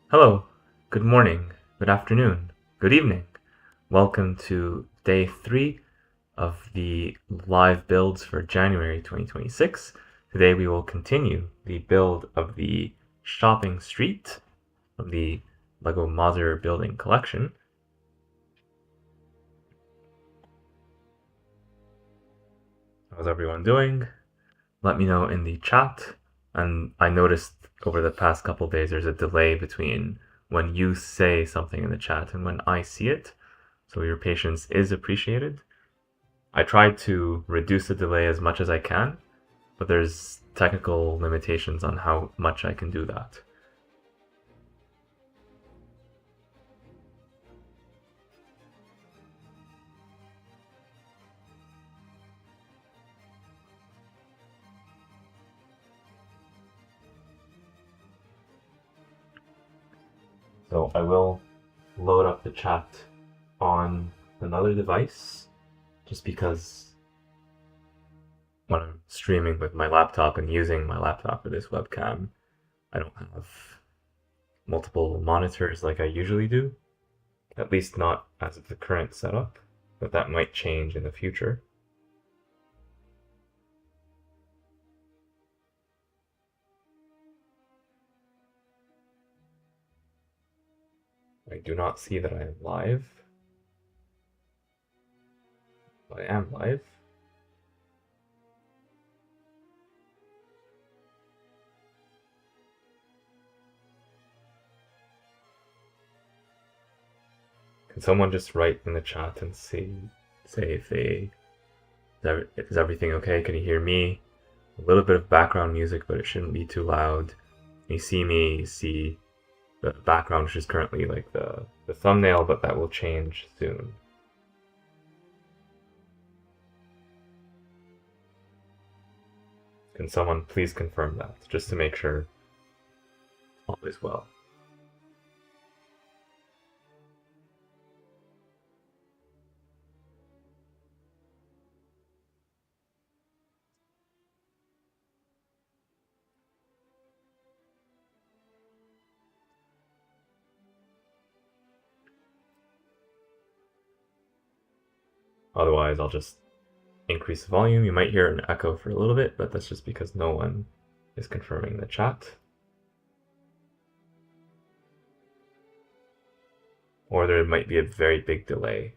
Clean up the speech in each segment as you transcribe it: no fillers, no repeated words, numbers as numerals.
Hello, good morning, good afternoon, good evening. Welcome to day 3 of the live builds for January 2026. Today we will continue the build of the shopping street of the LEGO Modular building collection. How's everyone doing? Let me know in the chat. And I noticed over the past couple days there's a delay between when you say something in the chat and when I see it. So your patience is appreciated. I tried to reduce the delay as much as I can, but there's technical limitations on how much I can do that. So I will load up the chat on another device just because when I'm streaming with my laptop and using my laptop for this webcam, I don't have multiple monitors like I usually do, at least not as of the current setup, but that might change in the future. I do not see that I am live, but I am live. Can someone just write in the chat and say if is everything okay? Can you hear me? A little bit of background music, but it shouldn't be too loud. You see me, you see the background, which is currently like the thumbnail, but that will change soon. Can someone please confirm that, just to make sure all is well? Otherwise, I'll just increase the volume. You might hear an echo for a little bit, but that's just because no one is confirming in the chat. Or there might be a very big delay.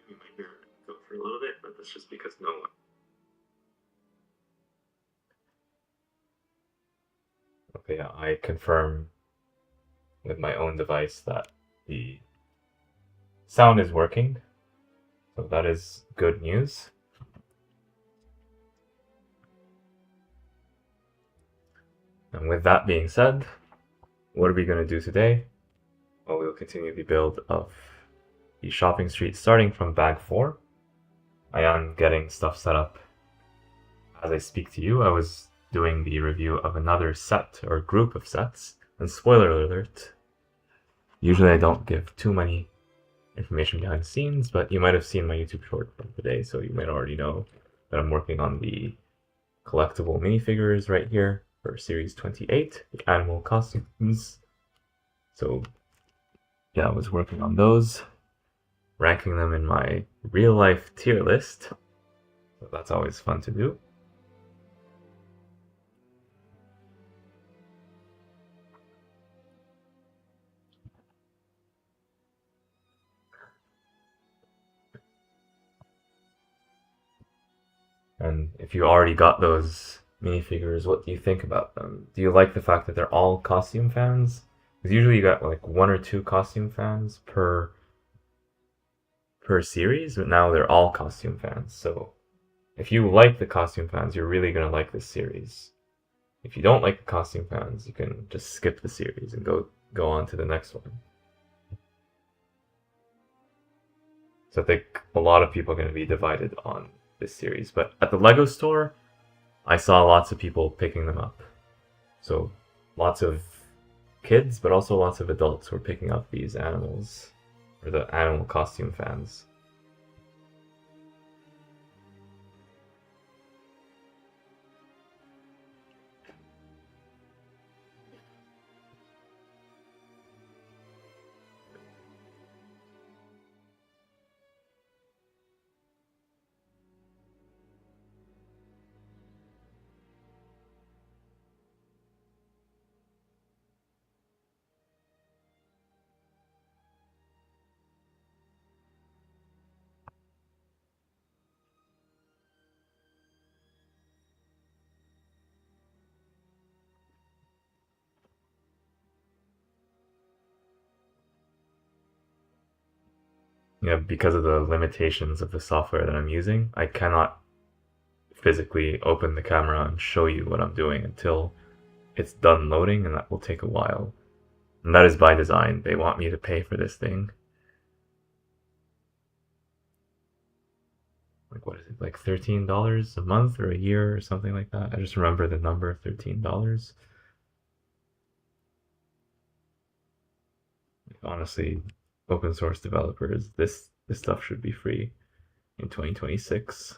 You might hear it go for a little bit, but that's just because no one. Okay, yeah, I confirm with my own device that the sound is working, so that is good news. And with that being said, what are we going to do today? Well, we'll continue the build of the shopping street starting from bag 4. I am getting stuff set up as I speak to you. I was doing the review of another set or group of sets, and spoiler alert, usually I don't give too many information behind the scenes, but you might have seen my YouTube short from today, so you might already know that I'm working on the collectible minifigures right here for Series 28, the animal costumes. So yeah, I was working on those, ranking them in my real life tier list, so that's always fun to do. And if you already got those minifigures, what do you think about them? Do you like the fact that they're all costume fans? Because usually you got like 1 or 2 costume fans per series, but now they're all costume fans. So if you like the costume fans, you're really gonna like this series. If you don't like the costume fans, you can just skip the series and go on to the next one. So I think a lot of people are going to be divided on this series. But at the LEGO store, I saw lots of people picking them up. So lots of kids, but also lots of adults who are picking up these animals, or the animal costume fans. Yeah, because of the limitations of the software that I'm using, I cannot physically open the camera and show you what I'm doing until it's done loading, and that will take a while. And that is by design. They want me to pay for this thing. Like, what is it, like $13 a month or a year or something like that? I just remember the number, $13. Honestly, open source developers, this stuff should be free in 2026.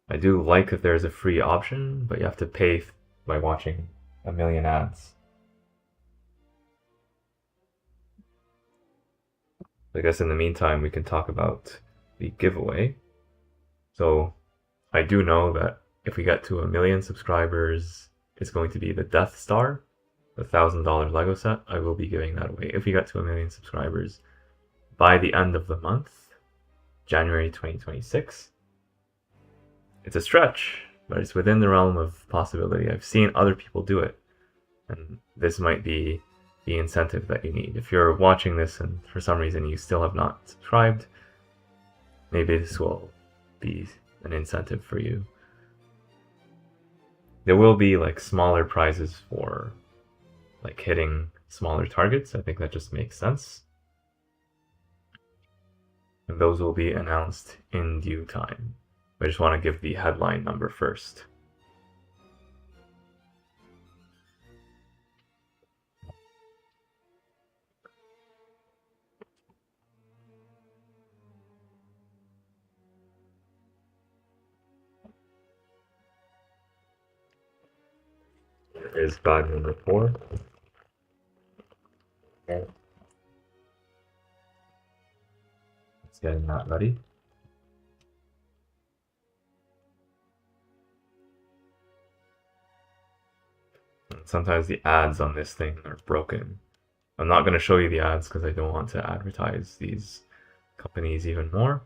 I do like that there's a free option, but you have to pay by watching a million ads. I guess in the meantime, we can talk about the giveaway. So I do know that if we get to a million subscribers, it's going to be the Death Star, the $1,000 Lego set. I will be giving that away if we get to a million subscribers by the end of the month, January 2026. It's a stretch, but it's within the realm of possibility. I've seen other people do it, and this might be the incentive that you need. If you're watching this and for some reason you still have not subscribed, maybe this will be an incentive for you. There will be like smaller prizes for like hitting smaller targets. I think that just makes sense. And those will be announced in due time. I just want to give the headline number first. Here is bag number 4. Okay. Let's get that ready. Sometimes the ads on this thing are broken. I'm not going to show you the ads because I don't want to advertise these companies even more.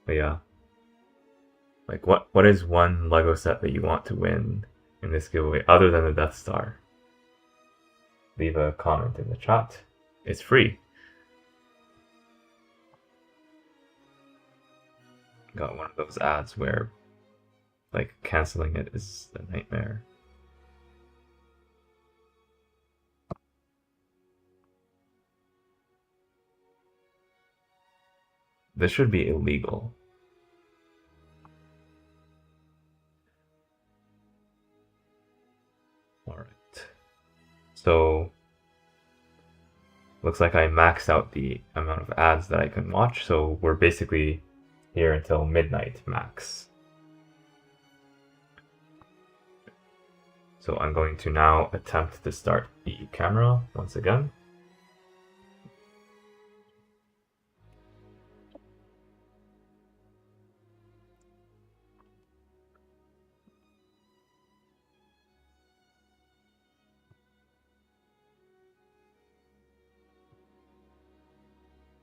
But yeah, like what is one Lego set that you want to win in this giveaway other than the Death Star? Leave a comment in the chat. It's free. Got one of those ads where like canceling it is a nightmare. This should be illegal. Alright. So looks like I maxed out the amount of ads that I can watch, so we're basically here until midnight max. So I'm going to now attempt to start the camera once again.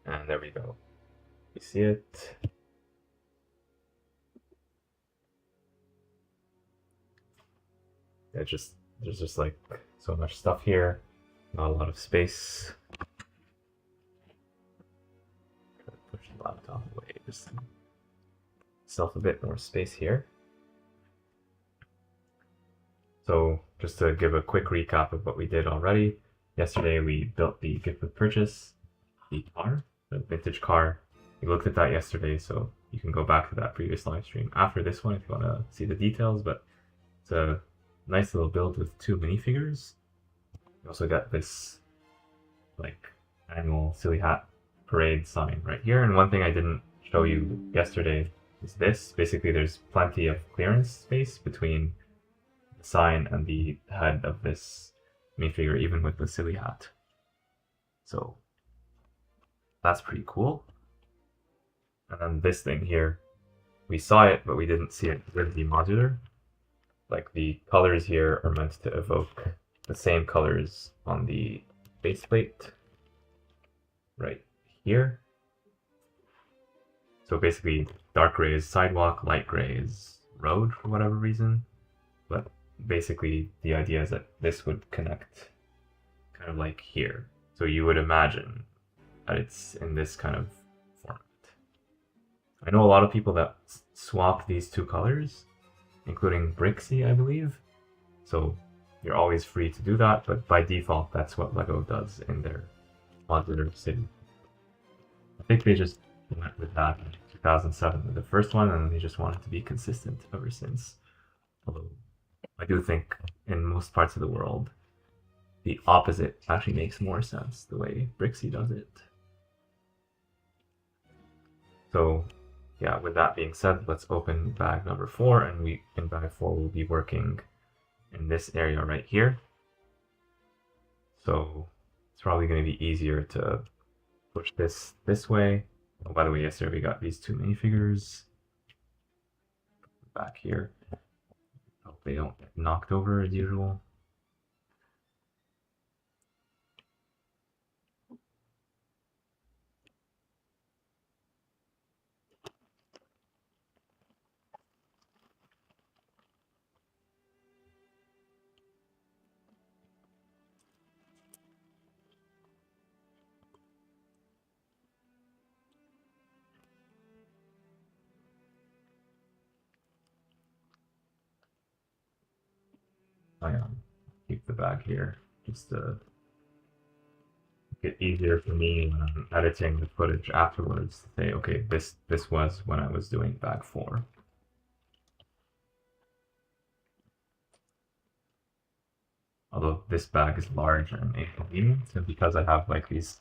And there we go. You see it? There's just like so much stuff here, not a lot of space. Try to push the laptop away, just myself a bit more space here. So just to give a quick recap of what we did already. Yesterday we built the gift with purchase, the car, the vintage car. We looked at that yesterday, so you can go back to that previous live stream after this one if you want to see the details, but it's a nice little build with 2 minifigures. You also got this like annual Silly Hat Parade sign right here, and one thing I didn't show you yesterday is this. Basically, there's plenty of clearance space between the sign and the head of this minifigure, even with the silly hat. So that's pretty cool. And then this thing here, we saw it, but we didn't see it with the modular. Like the colors here are meant to evoke the same colors on the faceplate right here. So basically, dark gray is sidewalk, light gray is road for whatever reason. But basically, the idea is that this would connect kind of like here. So you would imagine that it's in this kind of format. I know a lot of people that swap these 2 colors, including Brixie, I believe. So you're always free to do that, but by default, that's what LEGO does in their modular city. I think they just went with that in 2007 with the first one, and they just wanted to be consistent ever since. Although I do think in most parts of the world, the opposite actually makes more sense, the way Brixie does it. So yeah, with that being said, let's open bag number 4, and in bag 4 we'll be working in this area right here. So it's probably going to be easier to push this way. Oh, by the way, yesterday we got these 2 minifigures back here. Hope they don't get knocked over as usual. I keep the bag here just to make it easier for me when I'm editing the footage afterwards to say, okay, this was when I was doing bag 4. Although this bag is large and inconvenient, and because I have like these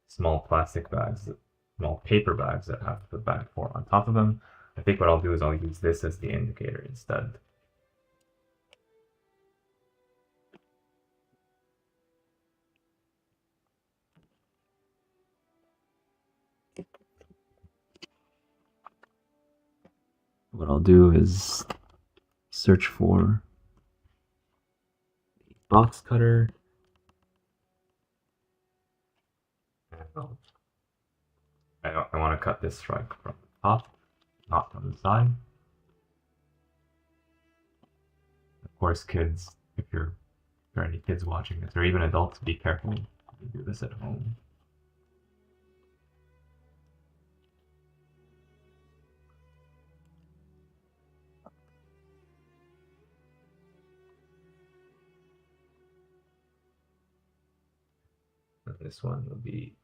small plastic bags, small paper bags that have the bag 4 on top of them, I think what I'll do is I'll use this as the indicator instead. What I'll do is search for the box cutter. I want to cut this right from the top, not from the side. Of course, kids, if there are any kids watching this, or even adults, be careful when you do this at home. And this one will be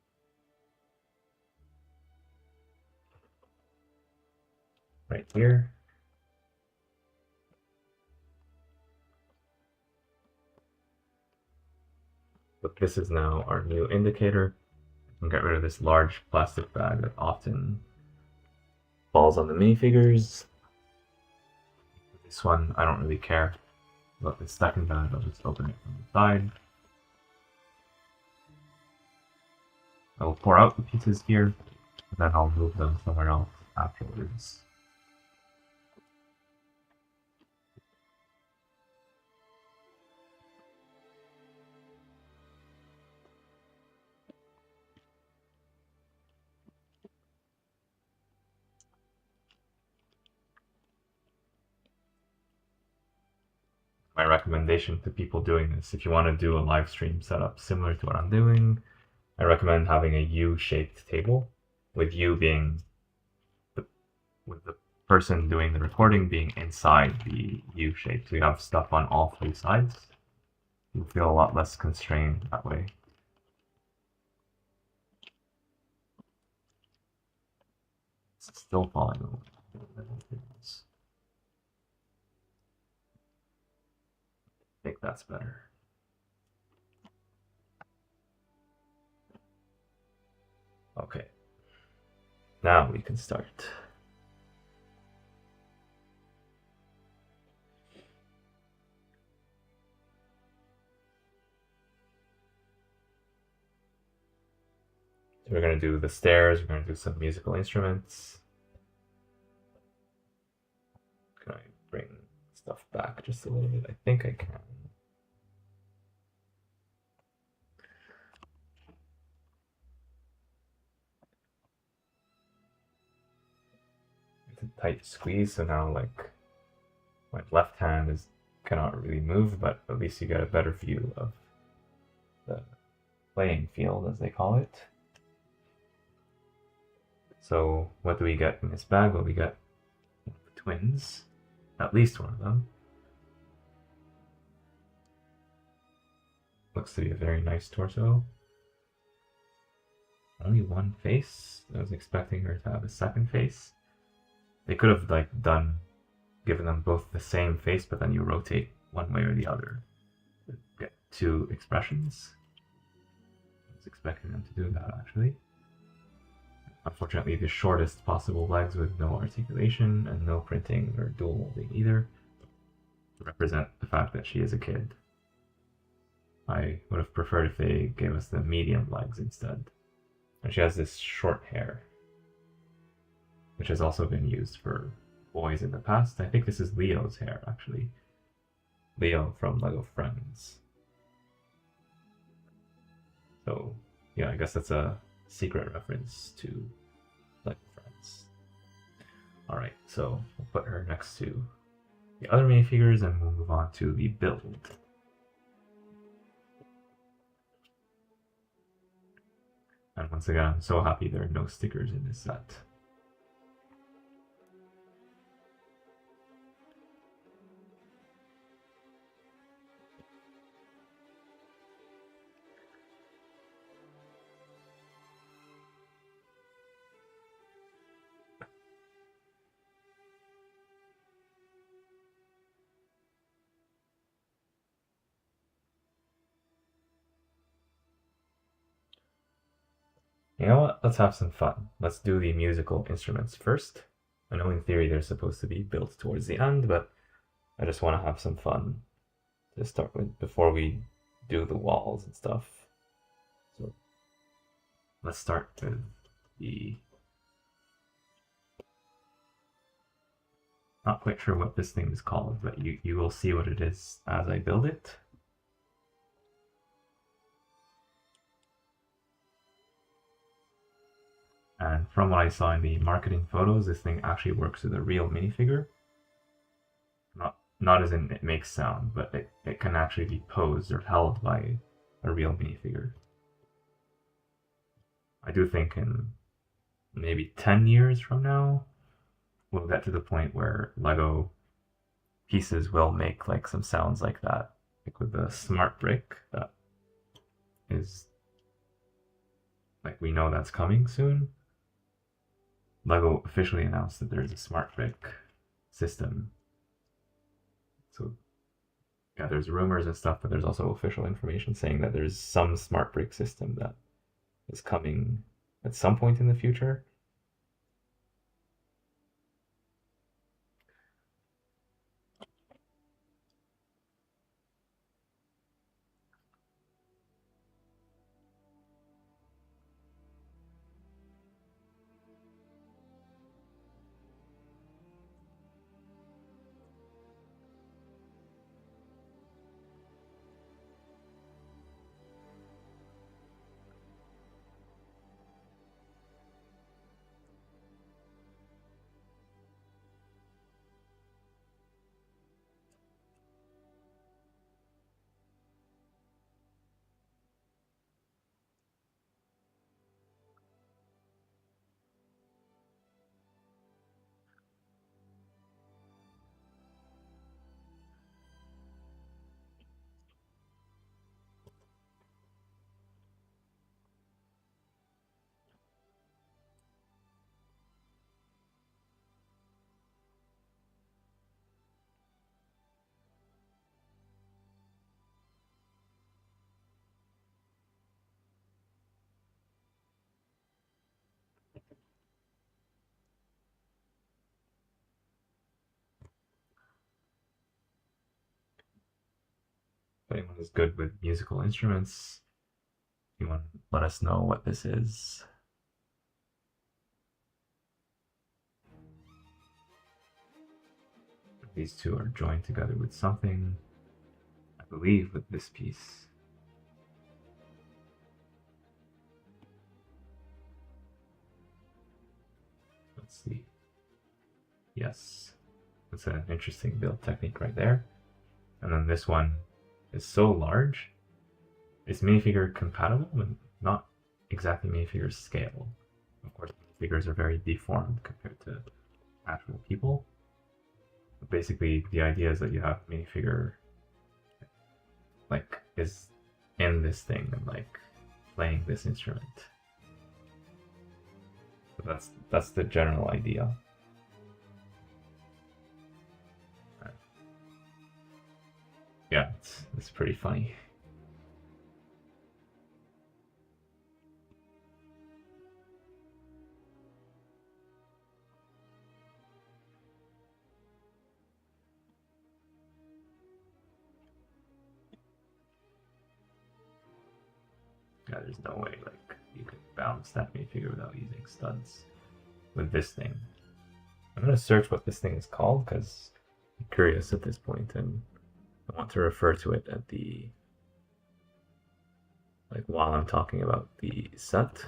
right here. But this is now our new indicator. I can get rid of this large plastic bag that often falls on the minifigures. This one, I don't really care about this second bag. I'll just open it from the side. I will pour out the pieces here, and then I'll move them somewhere else afterwards. My recommendation to people doing this, if you want to do a live stream setup similar to what I'm doing, I recommend having a U-shaped table, with you being with the person doing the recording being inside the U shape. So you have stuff on all 3 sides. You feel a lot less constrained that way. Still falling over. I think that's better. Okay. Now we can start. So we're going to do the stairs, we're going to do some musical instruments. Can I bring stuff back just a little bit? I think I can. It's a tight squeeze, so now like my left hand cannot really move, but at least you get a better view of the playing field, as they call it. So what do we get in this bag? Well, we get twins, at least one of them. Looks to be a very nice torso. Only one face? I was expecting her to have a second face. They could have like given them both the same face, but then you rotate one way or the other to get two expressions. I was expecting them to do that actually. Unfortunately, the shortest possible legs with no articulation and no printing or dual molding either represent the fact that she is a kid. I would have preferred if they gave us the medium legs instead. And she has this short hair, which has also been used for boys in the past. I think this is Leo's hair, actually. Leo from Lego Friends. So, yeah, I guess that's a secret reference to Lego Friends. Alright, so we'll put her next to the other minifigures and we'll move on to the build. And once again, I'm so happy there are no stickers in this set. You know what? Let's have some fun. Let's do the musical instruments first. I know in theory they're supposed to be built towards the end, but I just want to have some fun to start with before we do the walls and stuff. So let's start with the... Not quite sure what this thing is called, but you will see what it is as I build it. And from what I saw in the marketing photos, this thing actually works with a real minifigure. Not as in it makes sound, but it can actually be posed or held by a real minifigure. I do think in maybe 10 years from now, we'll get to the point where Lego pieces will make like some sounds like that, like with the smart brick that is like we know that's coming soon. Lego officially announced that there's a smart brick system. So yeah, there's rumors and stuff, but there's also official information saying that there's some smart brick system that is coming at some point in the future. If anyone is good with musical instruments, you want to let us know what this is. These two are joined together with something, I believe, with this piece. Let's see. Yes, that's an interesting build technique right there. And then this one is so large, it's minifigure compatible, but not exactly minifigure scale. Of course, minifigures are very deformed compared to actual people. But basically, the idea is that you have minifigure like is in this thing and like playing this instrument. So that's the general idea. Yeah, it's pretty funny. Yeah, there's no way like you could balance that minifigure without using studs with this thing. I'm gonna search what this thing is called because I'm curious at this point and I want to refer to it at the like while I'm talking about the set.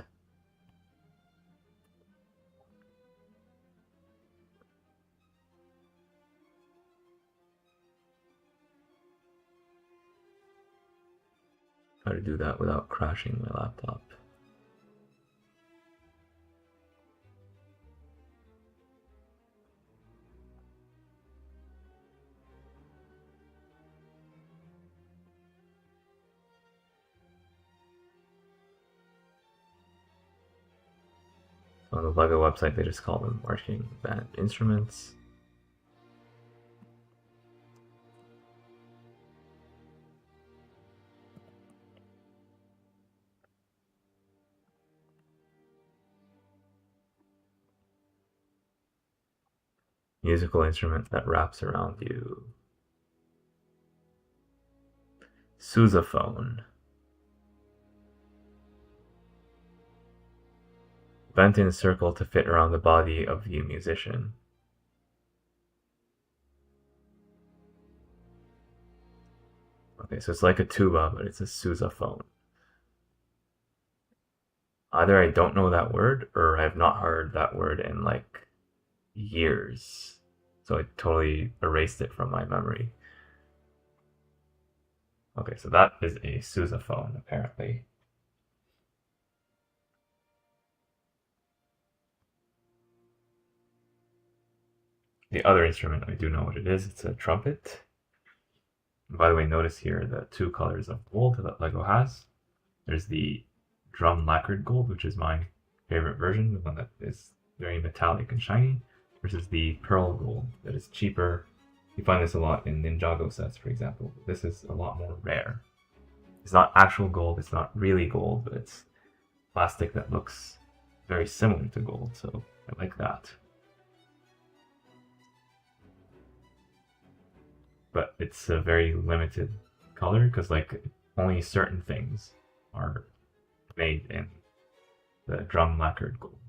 Try to do that without crashing my laptop. On the LEGO website, they just call them marching band instruments. Musical instrument that wraps around you. Sousaphone. Bent in a circle to fit around the body of the musician. Okay, so it's like a tuba, but it's a sousaphone. Either I don't know that word, or I have not heard that word in like years. So I totally erased it from my memory. Okay, so that is a sousaphone, apparently. The other instrument, I do know what it is. It's a trumpet. And by the way, notice here the two colors of gold that LEGO has. There's the drum lacquered gold, which is my favorite version, the one that is very metallic and shiny, versus the pearl gold that is cheaper. You find this a lot in Ninjago sets, for example. This is a lot more rare. It's not actual gold, it's not really gold, but it's plastic that looks very similar to gold, so I like that. But it's a very limited color because like only certain things are made in the drum lacquered gold.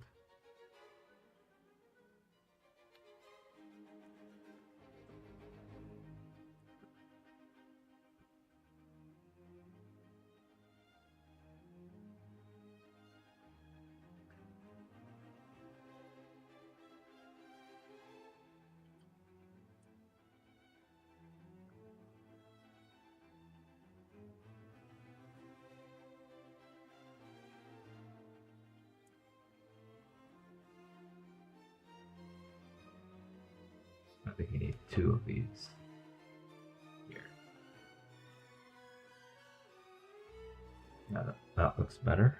I think you need two of these here. Now that looks better.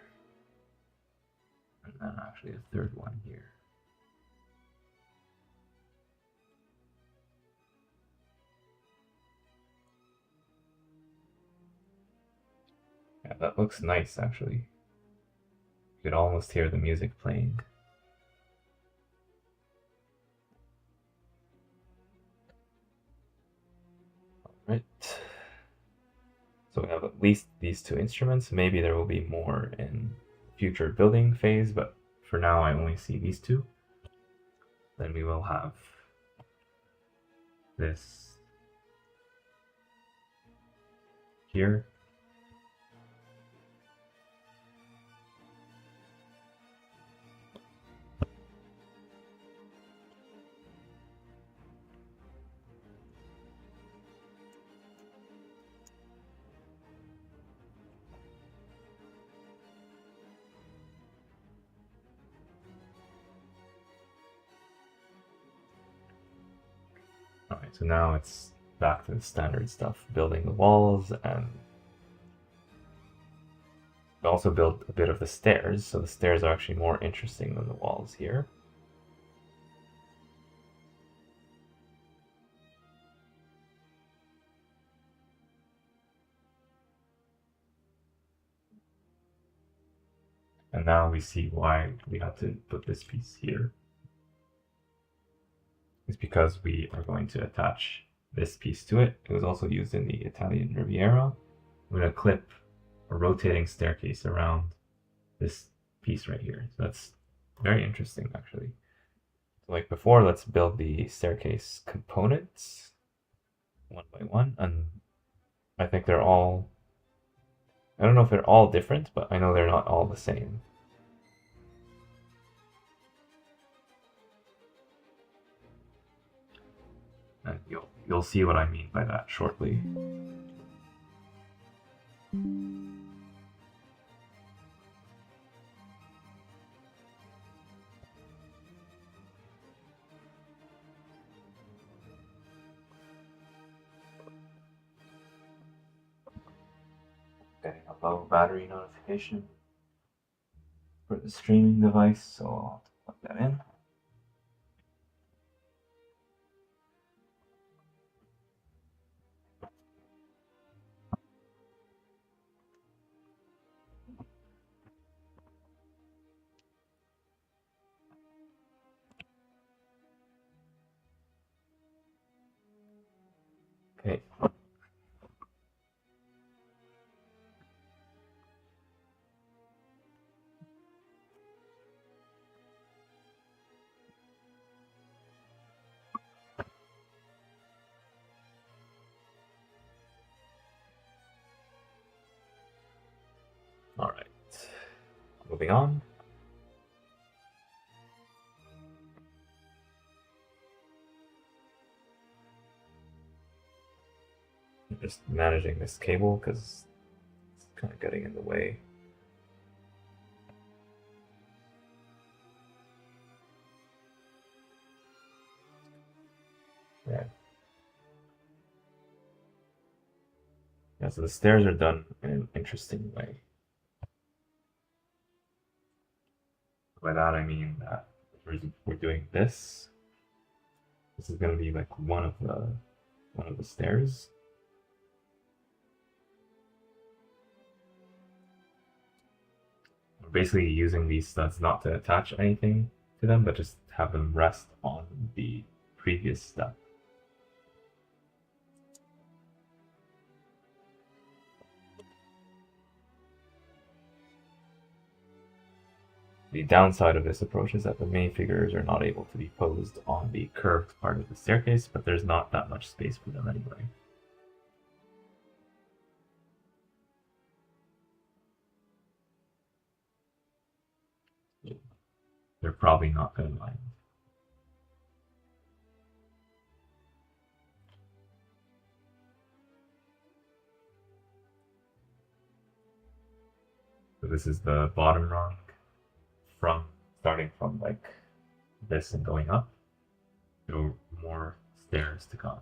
And then actually a third one here. Yeah, that looks nice actually. You could almost hear the music playing. Alright. So we have at least these two instruments. Maybe there will be more in future building phase, but for now I only see these two. Then we will have this here. Alright, so now it's back to the standard stuff, building the walls, and we also build a bit of the stairs, so the stairs are actually more interesting than the walls here. And now we see why we had to put this piece here. It's because we are going to attach this piece to it. It was also used in the Italian Riviera. I'm going to clip a rotating staircase around this piece right here. So that's very interesting, actually. So like before, let's build the staircase components one by one. And I think they're all, I don't know if they're all different, but I know they're not all the same. And you'll see what I mean by that shortly. Getting a low battery notification for the streaming device, so I'll plug that in. Okay. All right. Moving on. I'm just managing this cable because it's kind of getting in the way. Yeah. Yeah, so the stairs are done in an interesting way. By that I mean that we're doing this. This is gonna be like one of the stairs. We're basically using these studs not to attach anything to them, but just have them rest on the previous step. The downside of this approach is that the minifigures are not able to be posed on the curved part of the staircase, but there's not that much space for them anyway. They're probably not going to mind. So this is the bottom rung from starting from like this and going up. There are more stairs to come.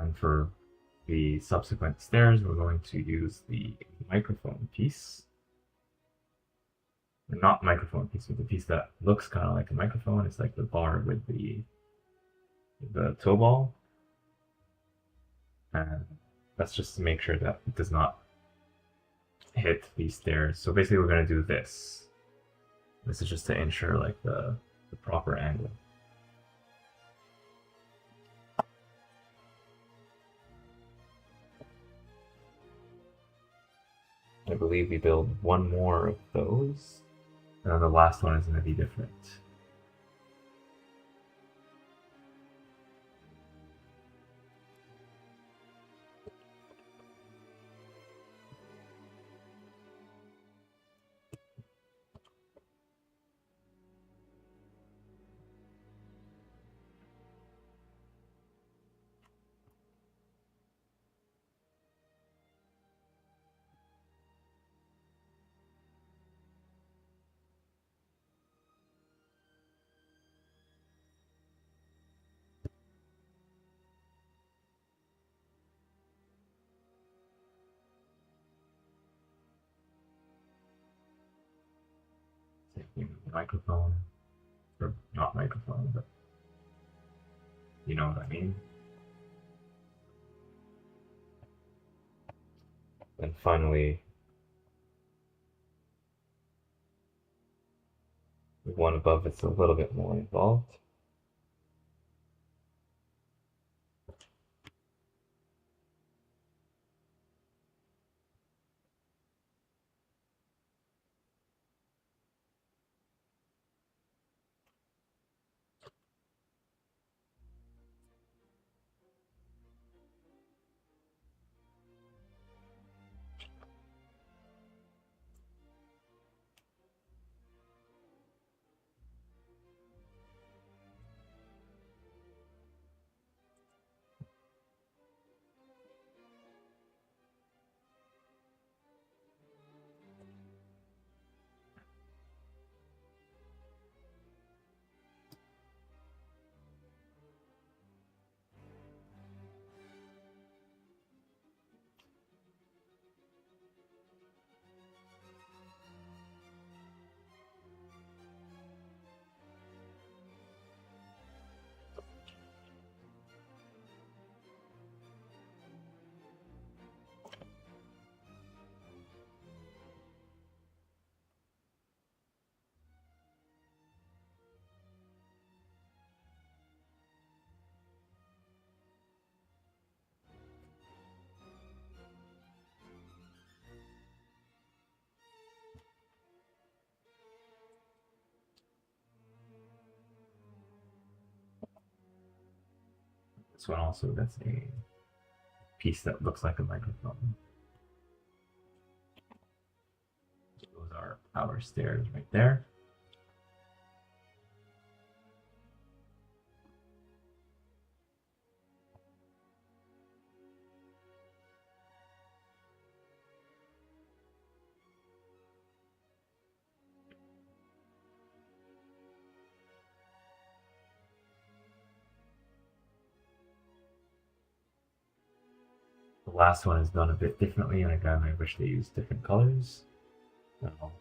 And for the subsequent stairs, we're going to use the microphone piece. Not microphone piece, but the piece that looks kind of like a microphone. It's like the bar with the toe ball. And that's just to make sure that it does not hit these stairs. So basically we're going to do this. This is just to ensure like the proper angle. I believe we build one more of those, and then the last one is going to be different. Microphone, or not microphone, but you know what I mean. And finally, the one above it's a little bit more involved. This one also gets a piece that looks like a microphone. Those are our stairs right there. The last one is done a bit differently, and again, I wish they used different colors. And I'll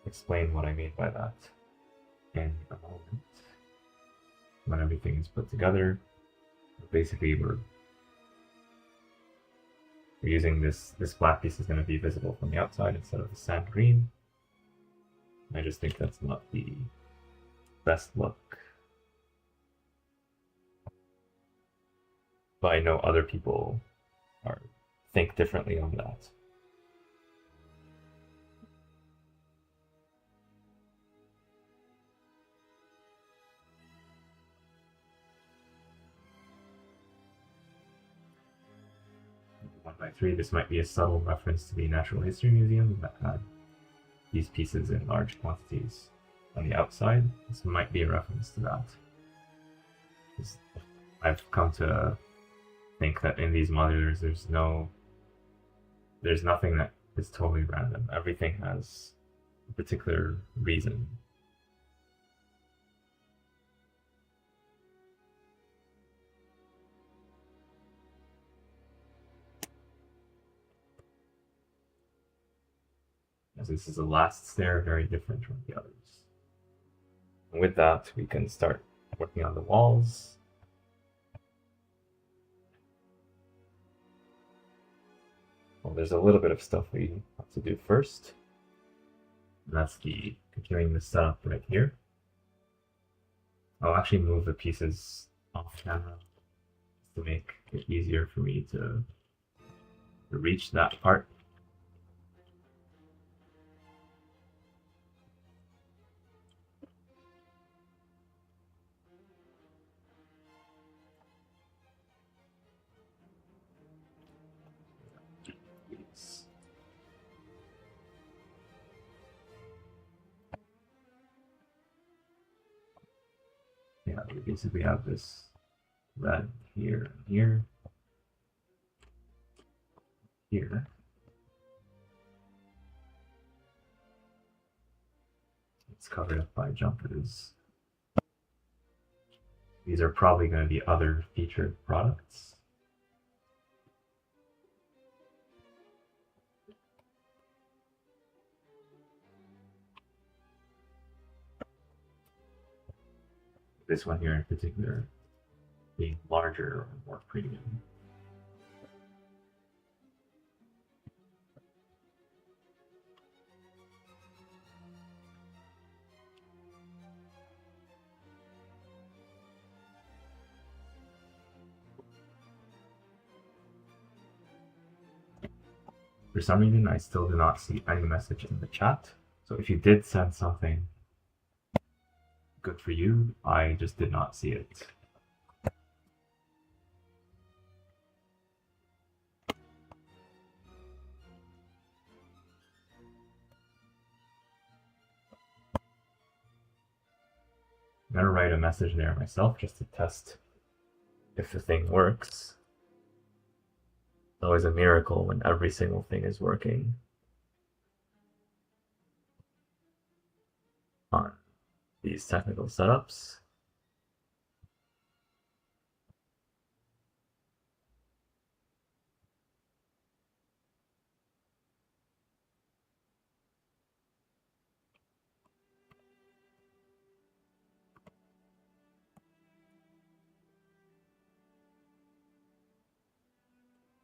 explain what I mean by that in a moment. When everything is put together, basically we're using this black piece is going to be visible from the outside instead of the sand green. I just think that's not the best look. But I know other people think differently on that. One by three, this might be a subtle reference to the Natural History Museum that had these pieces in large quantities on the outside. This might be a reference to that. I've come to think that in these modulars there's nothing that is totally random. Everything has a particular reason. as this is the last stair, very different from the others. And with that, we can start working on the walls. Well, there's a little bit of stuff we have to do first. And that's continuing the setup right here. I'll actually move the pieces off camera to make it easier for me to reach that part. Yeah, we basically have this red here and here. Here. It's covered up by jumpers. These are probably going to be other featured products. This one here in particular being larger or more premium. For some reason, I still do not see any message in the chat. So if you did send something, good for you. I just did not see it. I'm gonna write a message there myself just to test if the thing works. It's always a miracle when every single thing is working on these technical setups.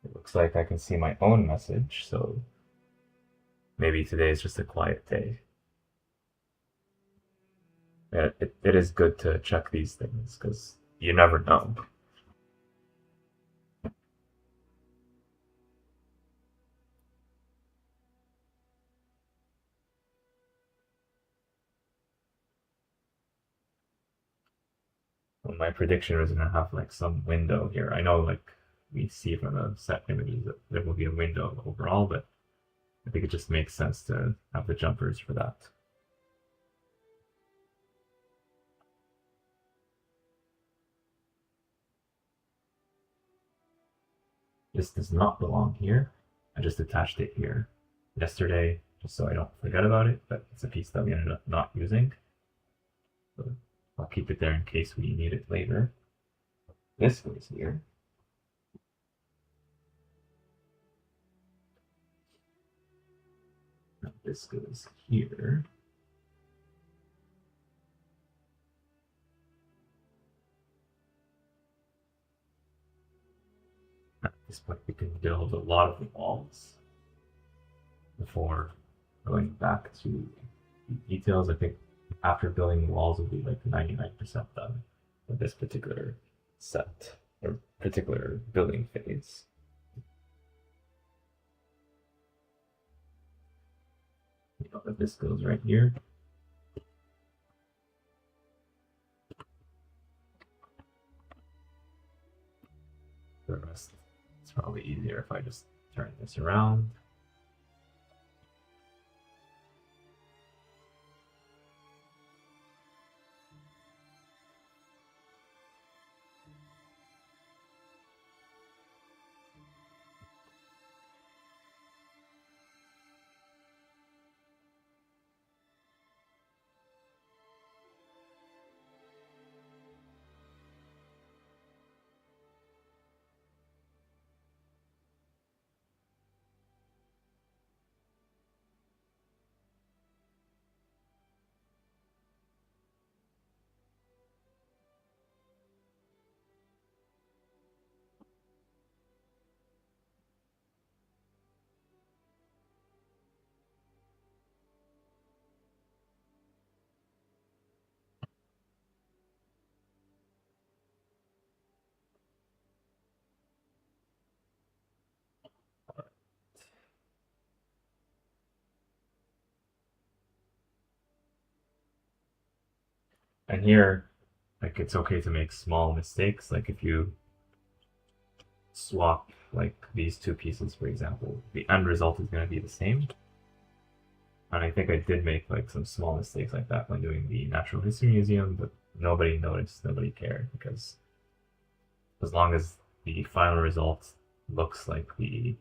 It looks like I can see my own message, so maybe today is just a quiet day. It is good to check these things because you never know. Well, my prediction was gonna have like some window here. I know like we see from the set images that there will be a window overall, but I think it just makes sense to have the jumpers for that. This does not belong here. I just attached it here yesterday just so I don't forget about it, but it's a piece that we ended up not using. So I'll keep it there in case we need it later. This goes here. Now this goes here. At this point, we can build a lot of the walls before going back to the details. I think after building the walls, will be like 99% done of this particular set or particular building phase. You know that this goes right here. The rest, it's probably easier if I just turn this around. And here, like, it's okay to make small mistakes. Like if you swap like these two pieces, for example, the end result is going to be the same. And I think I did make like some small mistakes like that when doing the Natural History Museum, but nobody noticed, nobody cared, because as long as the final result looks like the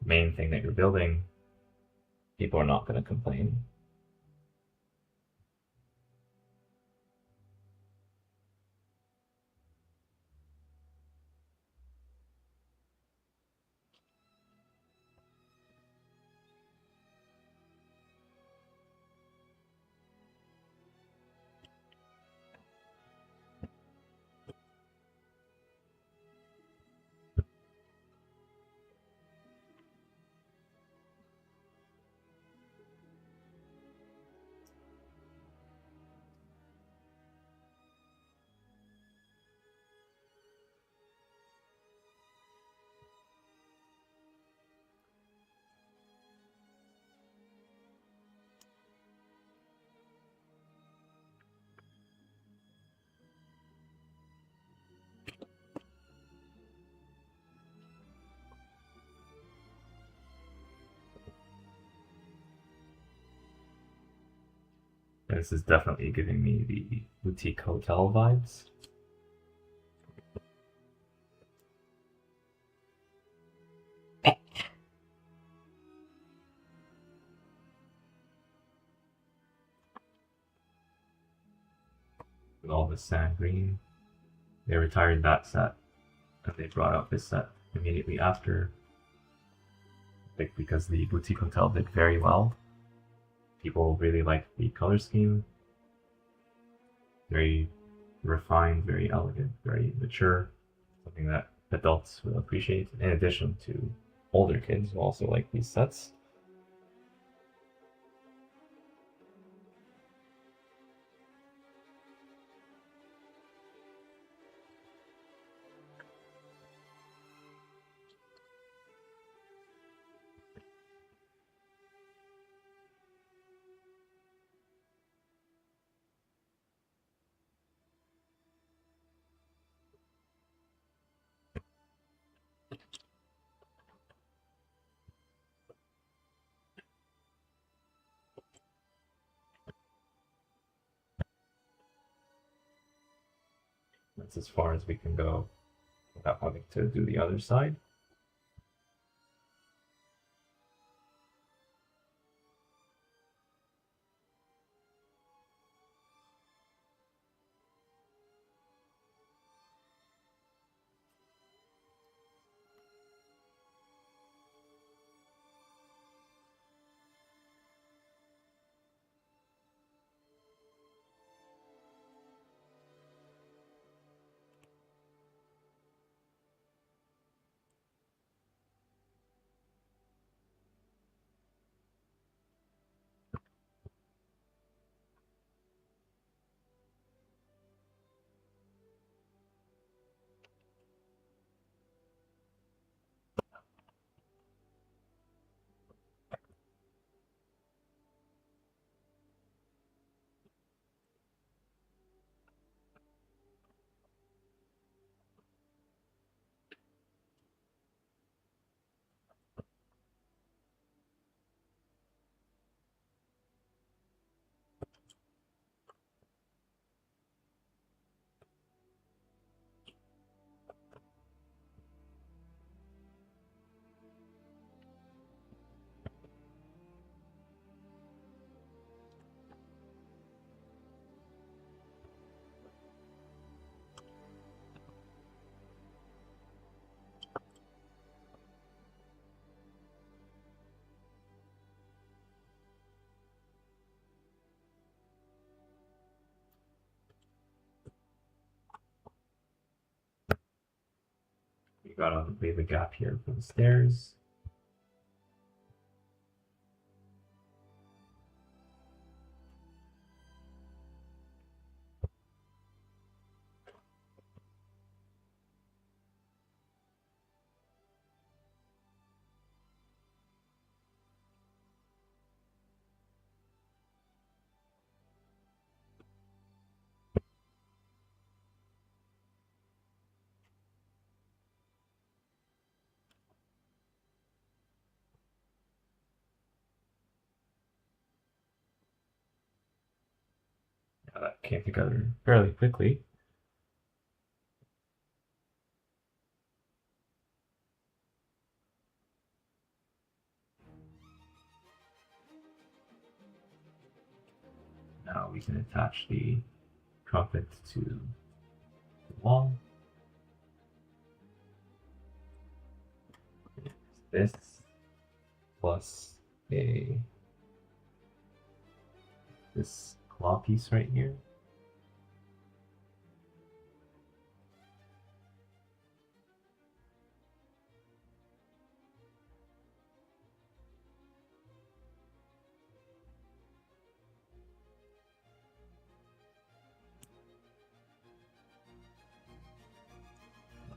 main thing that you're building, people are not going to complain. And this is definitely giving me the boutique hotel vibes. With all the sand green. They retired that set and they brought out this set immediately after. Like because the boutique hotel did very well. People really liked the color scheme. Very refined, very elegant, very mature. Something that adults will appreciate, in addition to older kids who also like these sets. That's as far as we can go without having to do the other side. We gotta leave a gap here for the stairs. That came together fairly quickly. Now we can attach the trumpet to the wall. This plus this claw piece right here.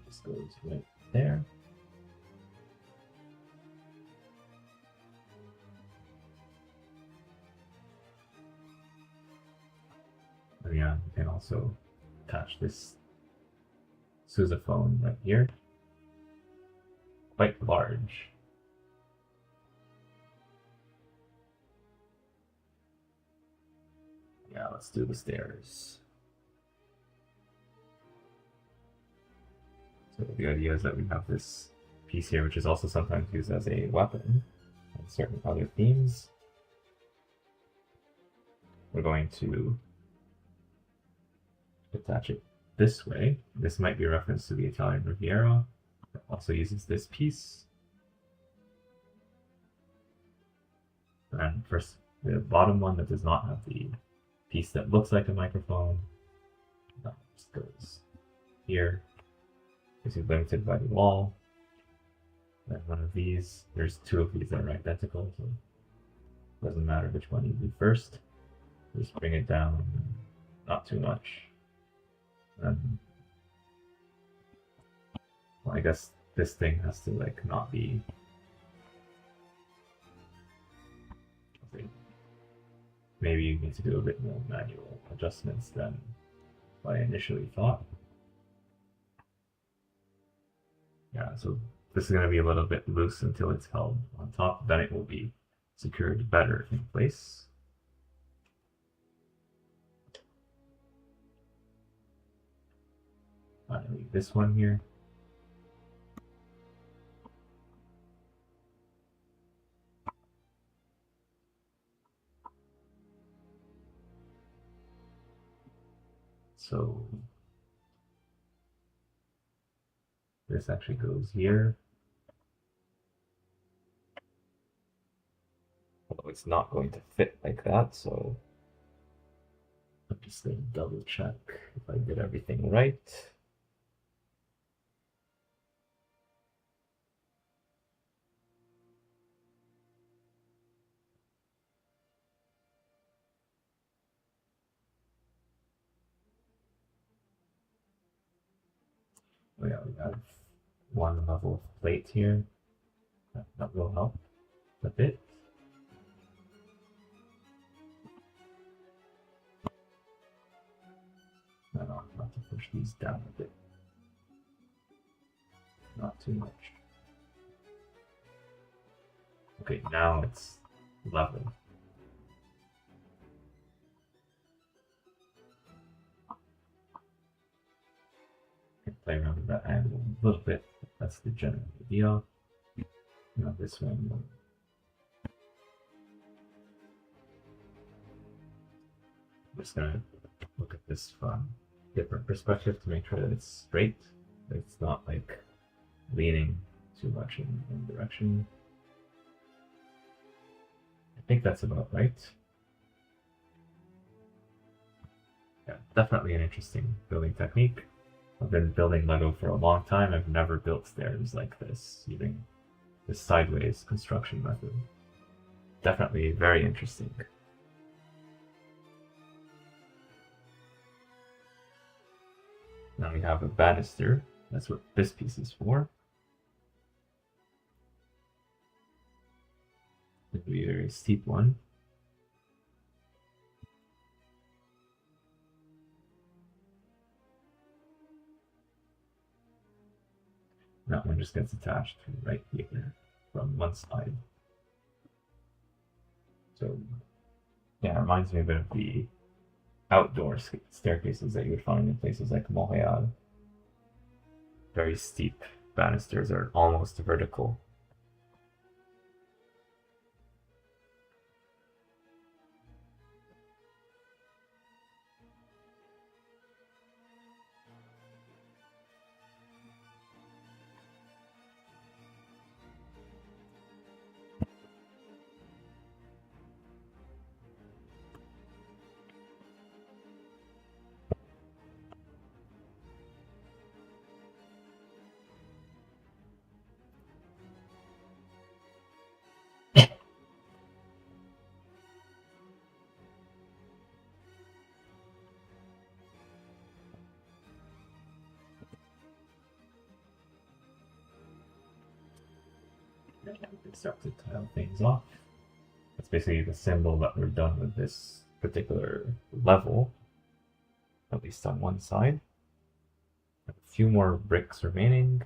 This goes right there. And yeah, you can also attach this sousaphone right here. Quite large. Yeah, let's do the stairs. So the idea is that we have this piece here, which is also sometimes used as a weapon on certain other themes. We're going to attach it this way. This might be a reference to the Italian Riviera. It also uses this piece. And first, the bottom one that does not have the piece that looks like a microphone, that just goes here. This is limited by the wall. Then one of these, there's two of these that are identical, so it doesn't matter which one you do first. Just bring it down, not too much. And well, I guess this thing has to like not be. Maybe you need to do a bit more manual adjustments than I initially thought. Yeah, so this is going to be a little bit loose until it's held on top, then it will be secured better in place. Finally, this one here. So this actually goes here. Although it's not going to fit like that, so I'm just going to double check if I did everything right. Oh yeah, we have one level of plate here. That will help a bit. And I'll have to push these down a bit. Not too much. Okay, now it's level. Play around with that angle a little bit. That's the general idea. Now this one. I'm just gonna look at this from a different perspective to make sure that it's straight. That it's not like leaning too much in one direction. I think that's about right. Yeah, definitely an interesting building technique. I've been building Lego for a long time. I've never built stairs like this using this sideways construction method. Definitely very interesting. Now we have a banister. That's what this piece is for. It'll be a very steep one. That one just gets attached right here from one side. So yeah, it reminds me a bit of the outdoor staircases that you would find in places like Montreal. Very steep banisters are almost vertical. We start to tile things off. That's basically the symbol that we're done with this particular level, at least on one side. A few more bricks remaining.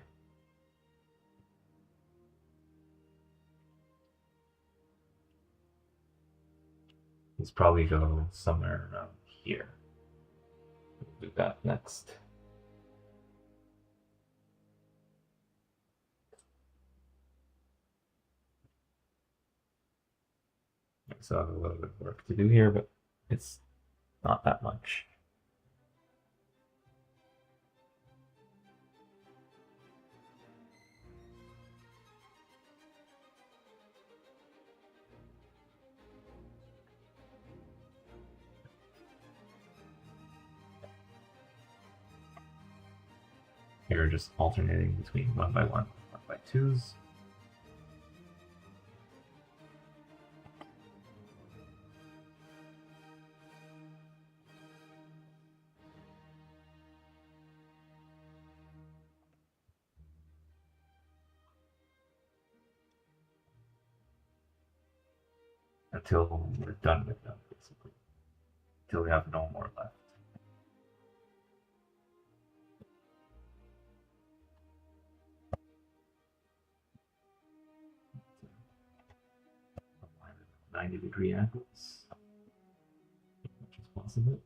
These probably go somewhere around here. We'll do that next. So I have a little bit of work to do here, but it's not that much. Here, just alternating between 1x1 and 1x2s. Until we're done with them, basically. Until we have no more left. Align it at 90-degree angles, as much as possible.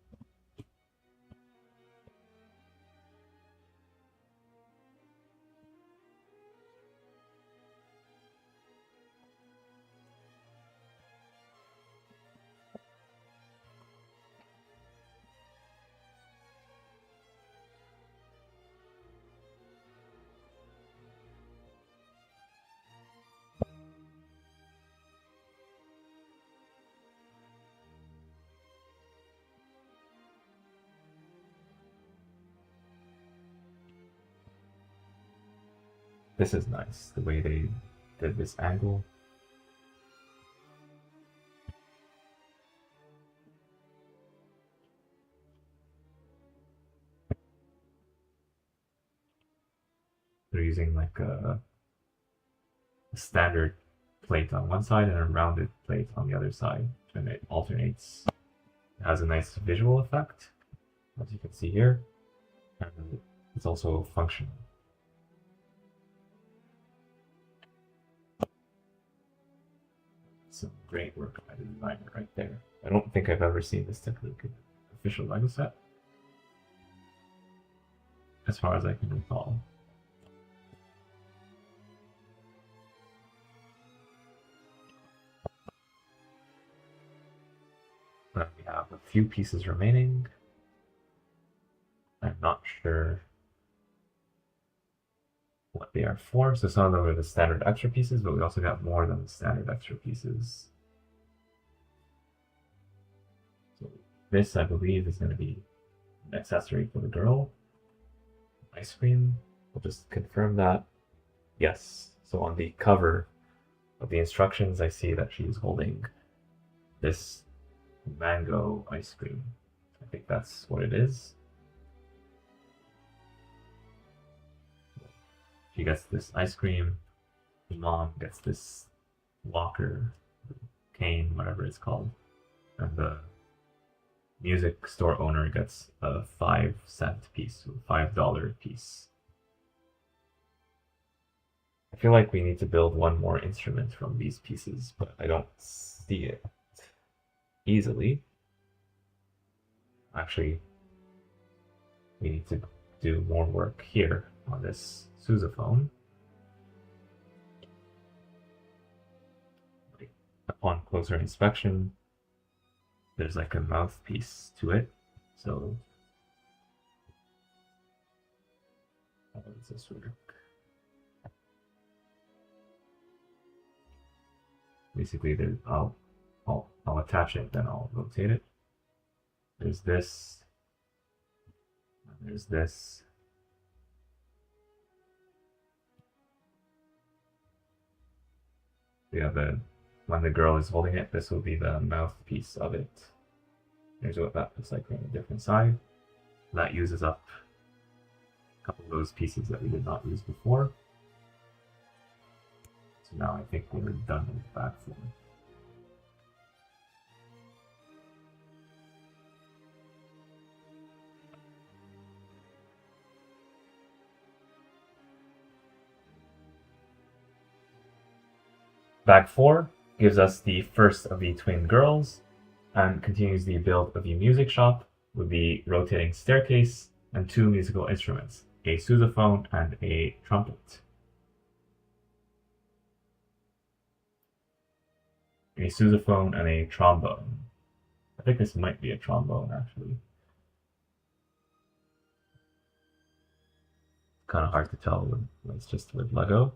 This is nice, the way they did this angle. They're using like a standard plate on one side and a rounded plate on the other side, and it alternates. It has a nice visual effect, as you can see here, and it's also functional. Some great work by the designer right there. I don't think I've ever seen this technique in an official Lego set, as far as I can recall. Then we have a few pieces remaining. I'm not sure what they are for. So some of them are the standard extra pieces, but we also got more than the standard extra pieces. So this, I believe, is going to be an accessory for the girl. Ice cream. We'll just confirm that. Yes. So on the cover of the instructions, I see that she's holding this mango ice cream. I think that's what it is. She gets this ice cream. The mom gets this walker, cane, whatever it's called. And the music store owner gets a 5-cent piece, a $5 piece. I feel like we need to build one more instrument from these pieces, but I don't see it easily. Actually, we need to do more work here on this sousaphone. Upon closer inspection, there's like a mouthpiece to it. So, how does this work? Basically, I'll attach it, then I'll rotate it. There's this, and there's this. Yeah, when the girl is holding it, this will be the mouthpiece of it. Here's what that looks like on a different side. That uses up a couple of those pieces that we did not use before. So now I think we're done with the back form. Bag 4 gives us the first of the twin girls and continues the build of the music shop with the rotating staircase and 2 musical instruments, a sousaphone and a trumpet. A sousaphone and a trombone. I think this might be a trombone actually. Kind of hard to tell when it's just with Lego.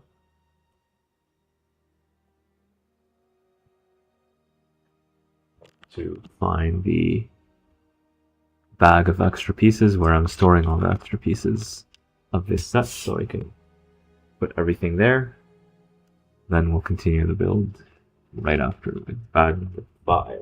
To find the bag of extra pieces where I'm storing all the extra pieces of this set so I can put everything there. Then we'll continue the build right after with bag number 5.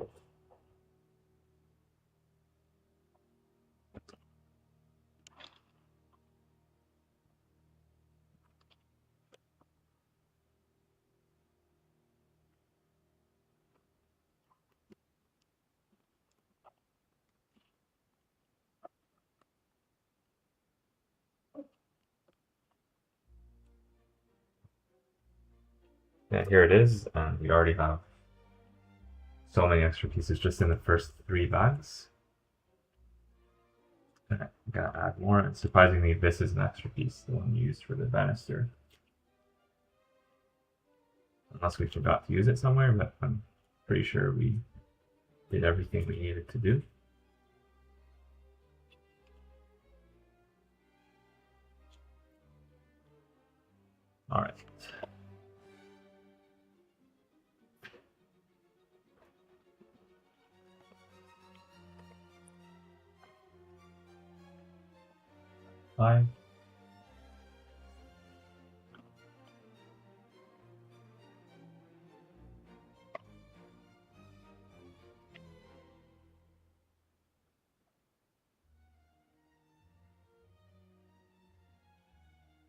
And here it is, and we already have so many extra pieces just in the first 3 bags. I'm gonna add more, and surprisingly this is an extra piece, the one used for the banister. Unless we forgot to use it somewhere, but I'm pretty sure we did everything we needed to do. Alright. Bye.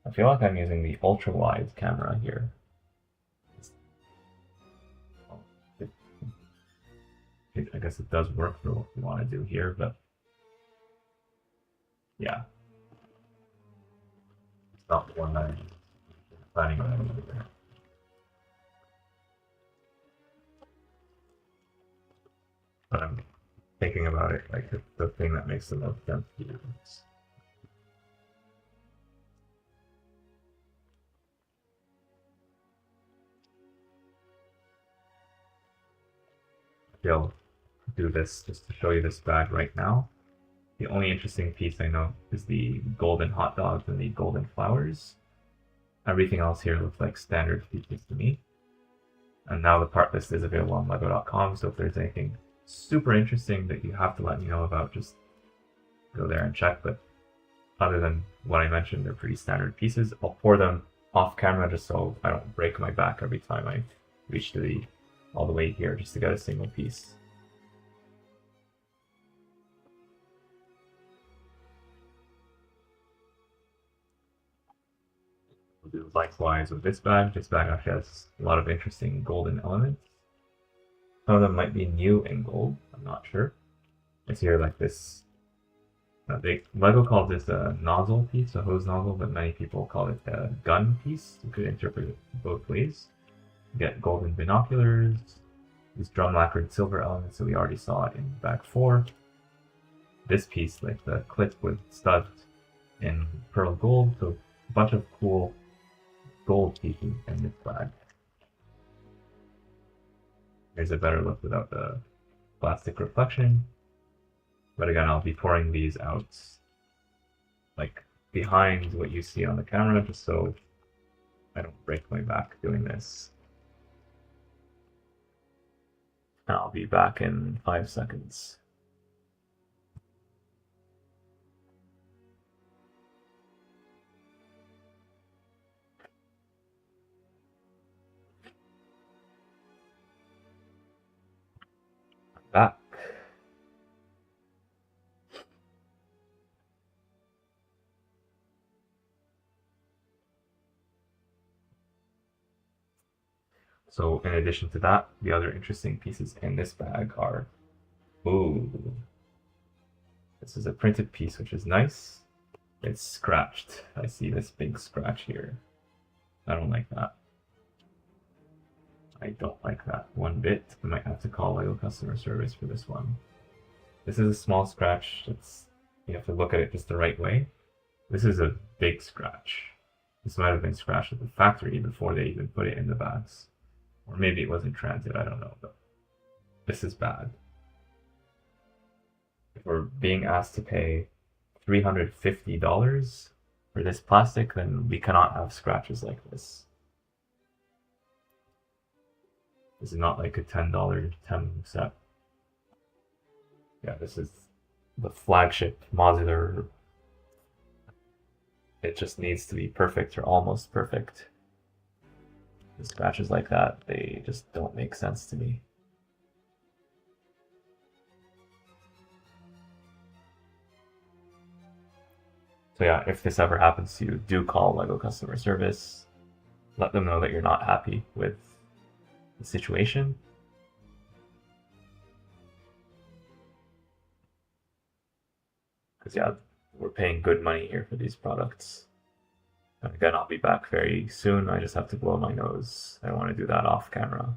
I feel like I'm using the ultra wide camera here. I guess it does work for what we want to do here, but yeah. It's not the one I'm planning on either. But I'm thinking about it like the thing that makes the most sense to use. I'll do this just to show you this bag right now. The only interesting piece I know is the golden hot dogs and the golden flowers. Everything else here looks like standard pieces to me. And now the part list is available on lego.com, so if there's anything super interesting that you have to let me know about, just go there and check. But other than what I mentioned, they're pretty standard pieces. I'll pour them off camera just so I don't break my back every time I reach to all the way here just to get a single piece. We'll do likewise with this bag. This bag actually has a lot of interesting golden elements. Some of them might be new in gold, I'm not sure. It's here like this. Lego calls this a nozzle piece, a hose nozzle, but many people call it a gun piece. You could interpret it both ways. You get golden binoculars, these drum lacquered silver elements that we already saw in bag 4. this piece, like the clip with studs in pearl gold, so a bunch of cool gold pieces in this bag. Here's a better look without the plastic reflection. But again, I'll be pouring these out like behind what you see on the camera, just so I don't break my back doing this. And I'll be back in 5 seconds. Back. So in addition to that, the other interesting pieces in this bag are, ooh, this is a printed piece, which is nice. It's scratched. I see this big scratch here. I don't like that. I don't like that one bit. I might have to call Lego customer service for this one. This is a small scratch. You have to look at it just the right way. This is a big scratch. This might have been scratched at the factory before they even put it in the bags. Or maybe it was in transit, I don't know, but this is bad. If we're being asked to pay $350 for this plastic, then we cannot have scratches like this. This is not like a $10 Temu set. Yeah, this is the flagship modular. It just needs to be perfect or almost perfect. The scratches like that, they just don't make sense to me. So yeah, if this ever happens to you, do call Lego customer service. Let them know that you're not happy with the situation. Because yeah, we're paying good money here for these products. And again, I'll be back very soon. I just have to blow my nose. I don't want to do that off camera.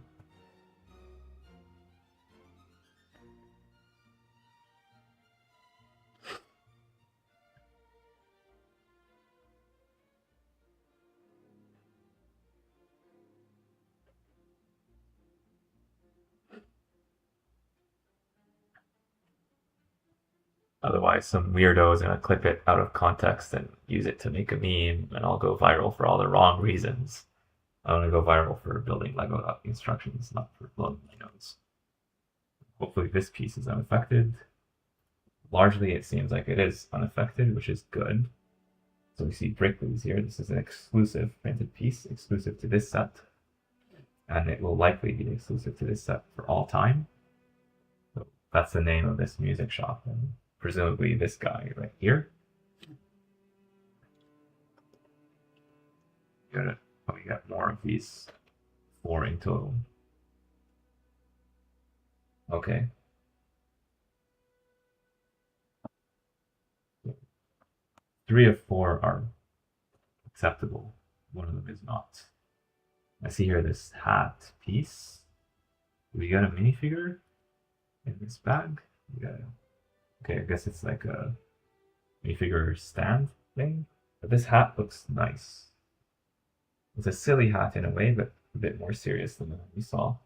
Otherwise, some weirdo is going to clip it out of context and use it to make a meme, and I'll go viral for all the wrong reasons. I want to go viral for building Lego instructions, not for blowing my nose. Hopefully this piece is unaffected. Largely, it seems like it is unaffected, which is good. So we see Brickley's here. This is an exclusive printed piece, exclusive to this set. And it will likely be exclusive to this set for all time. So that's the name of this music shop. And presumably this guy right here. We got more of these, 4 in total. Okay. Three of 4 are acceptable. One of them is not. I see here this hat piece. We got a minifigure in this bag. Okay, I guess it's like a minifigure stand thing. But this hat looks nice. It's a silly hat in a way, but a bit more serious than the one we saw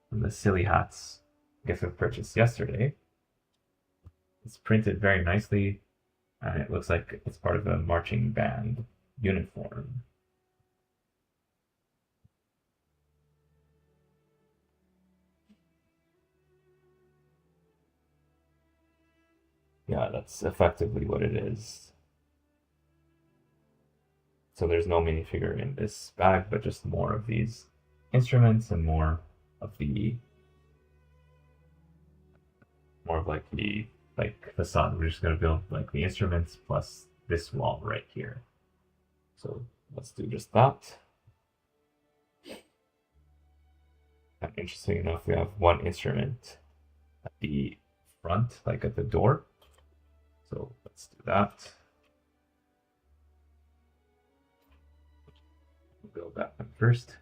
from the silly hats gift of purchase yesterday. It's printed very nicely, and it looks like it's part of a marching band uniform. Yeah, that's effectively what it is. So there's no minifigure in this bag, but just more of these instruments and more of like the facade. We're just gonna build like the instruments plus this wall right here. So let's do just that. And interesting enough, we have one instrument at the front, like at the door. So let's do that. We'll build that one first.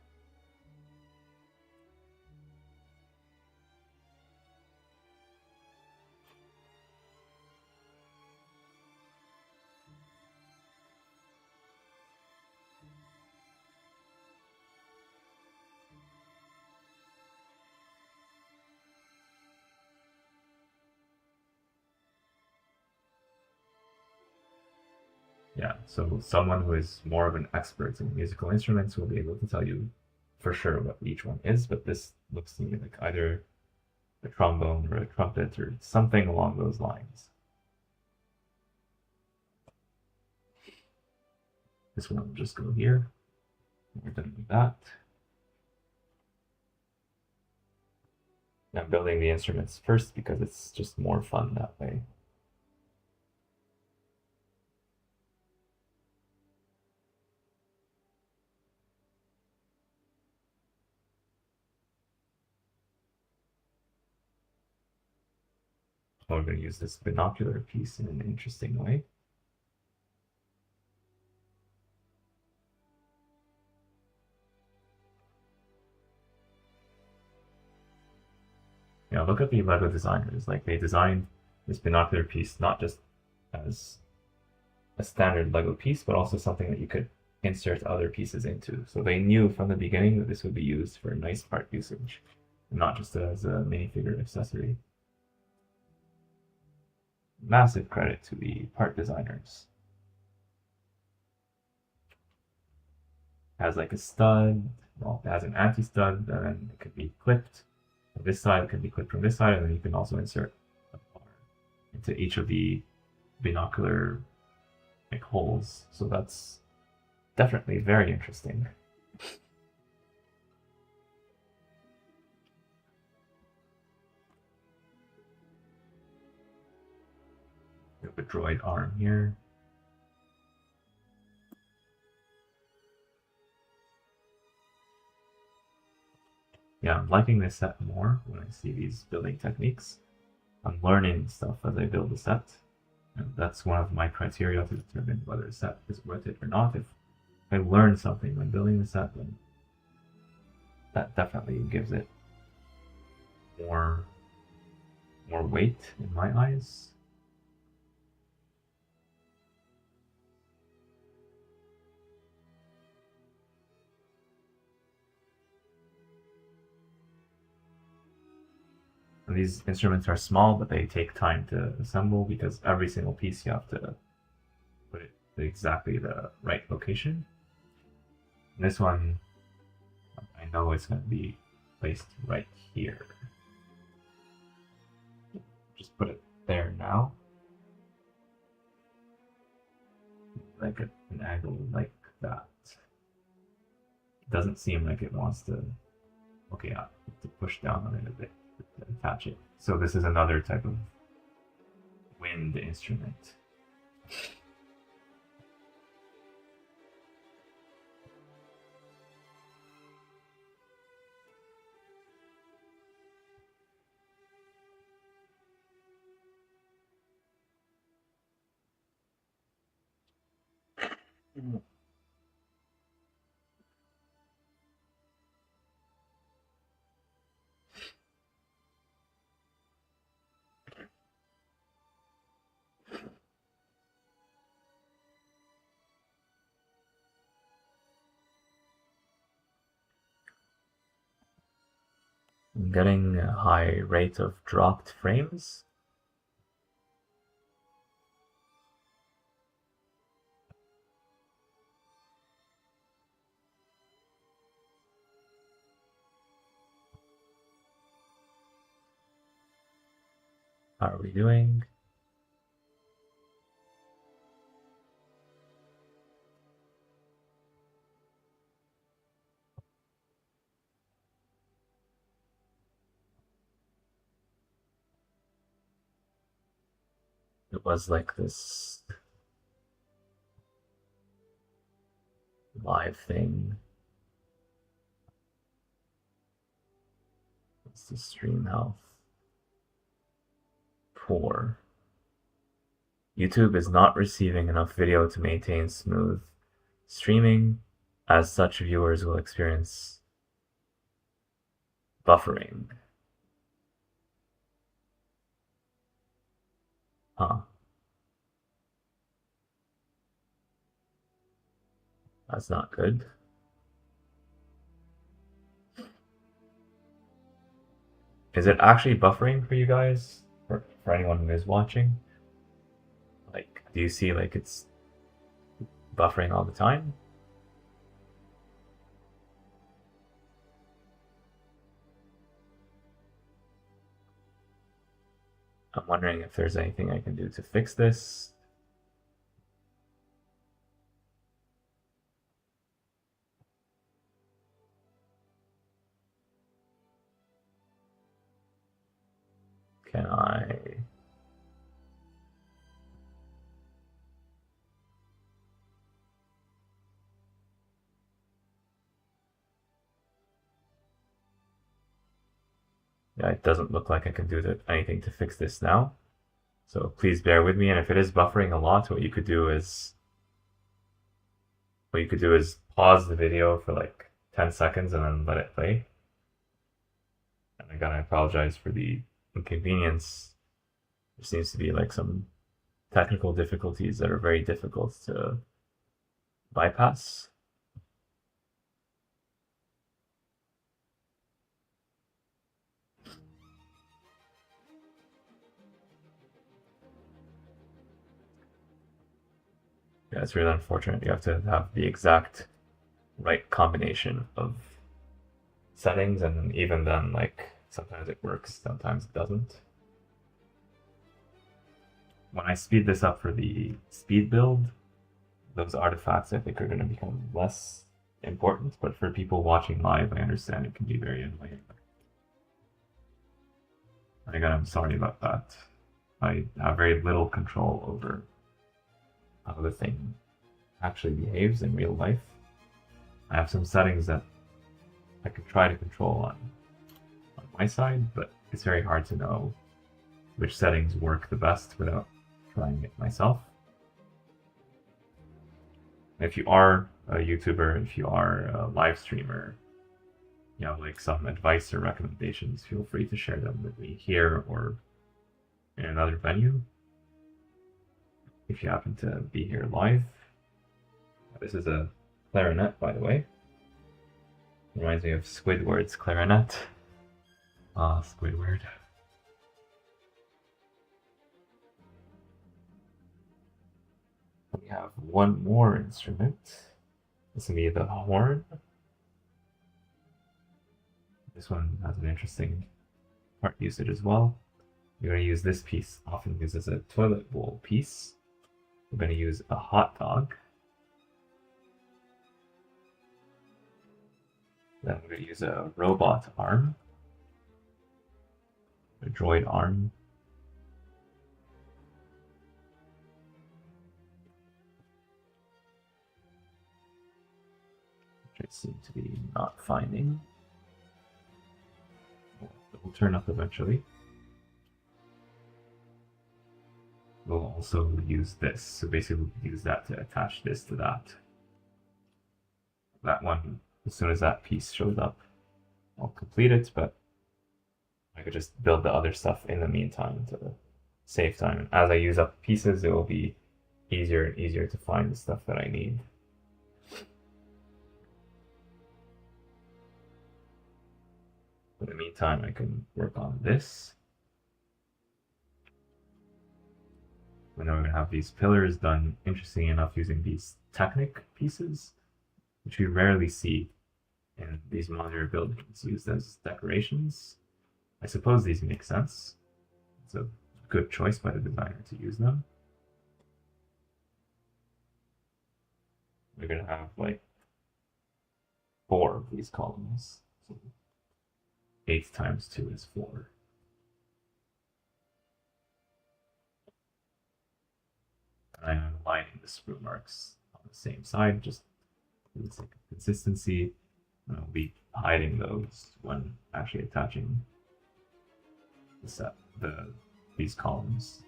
Yeah, so someone who is more of an expert in musical instruments will be able to tell you for sure what each one is, but this looks to me like either a trombone or a trumpet or something along those lines. This one will just go here. We're done with that. I'm building the instruments first because it's just more fun that way. I'm going to use this binocular piece in an interesting way. You know, look at the Lego designers. Like, they designed this binocular piece not just as a standard Lego piece, but also something that you could insert other pieces into. So they knew from the beginning that this would be used for nice part usage, and not just as a minifigure accessory. Massive credit to the part designers. It has like a stud, well, it has an anti-stud, and then it could be clipped. This side can be clipped from this side, and then you can also insert a bar into each of the binocular like holes. So that's definitely very interesting. We have a droid arm here. Yeah, I'm liking this set more when I see these building techniques. I'm learning stuff as I build the set. And that's one of my criteria to determine whether a set is worth it or not. If I learn something when building the set, then that definitely gives it more weight in my eyes. And these instruments are small, but they take time to assemble because every single piece you have to put it in exactly the right location. And this one, I know it's going to be placed right here. Just put it there now. Like an angle like that. It doesn't seem like it wants to. Okay, I have to push down on it a bit to attach it. So this is another type of wind instrument. I'm getting a high rate of dropped frames. How are we doing? It was like this live thing. What's the stream health? Poor. YouTube is not receiving enough video to maintain smooth streaming. As such, viewers will experience buffering. Huh. That's not good. Is it actually buffering for you guys? For anyone who is watching? Like, do you see like it's buffering all the time. I'm wondering if there's anything I can do to fix this. Can I... Yeah, it doesn't look like I can do anything to fix this now. So please bear with me, and if it is buffering a lot, what you could do is pause the video for like 10 seconds and then let it play. And again, I apologize for the inconvenience. There seems to be like some technical difficulties that are very difficult to bypass. Yeah, it's really unfortunate. You have to have the exact right combination of settings, and even then, like, sometimes it works, sometimes it doesn't. When I speed this up for the speed build, those artifacts I think are going to become less important, but for people watching live, I understand it can be very annoying. And again, I'm sorry about that. I have very little control over how the thing actually behaves in real life. I have some settings that I could try to control on my side, but it's very hard to know which settings work the best without trying it myself. If you are a YouTuber, if you are a live streamer, you know, like some advice or recommendations, feel free to share them with me here or in another venue. If you happen to be here live. This is a clarinet, by the way. Reminds me of Squidward's clarinet. Ah, Squidward. We have one more instrument. This will be the horn. This one has an interesting part usage as well. You're going to use this piece, often used as a toilet bowl piece. We're going to use a hot dog. Then we're going to use a robot arm, a droid arm. Which I seem to be not finding. It will turn up eventually. We'll also use this. So basically we'll use that to attach this to that. That one, as soon as that piece shows up, I'll complete it, but I could just build the other stuff in the meantime to save time. As I use up pieces, it will be easier and easier to find the stuff that I need. In the meantime, I can work on this. And then we're going to have these pillars done, interesting enough, using these Technic pieces, which we rarely see in these modular buildings used as decorations. I suppose these make sense. It's a good choice by the designer to use them. We're going to have like 4 of these columns. So 8 times 2 is 4. And I'm aligning the sprue marks on the same side, just for the sake of consistency. And I'll be hiding those when actually attaching these columns.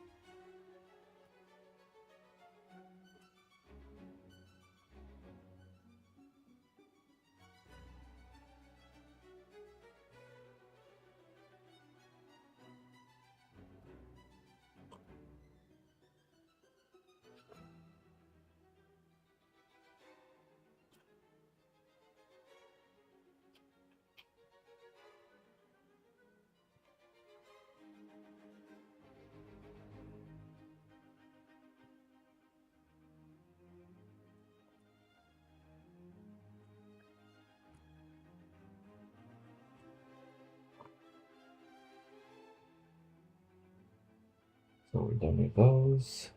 So we're done with those.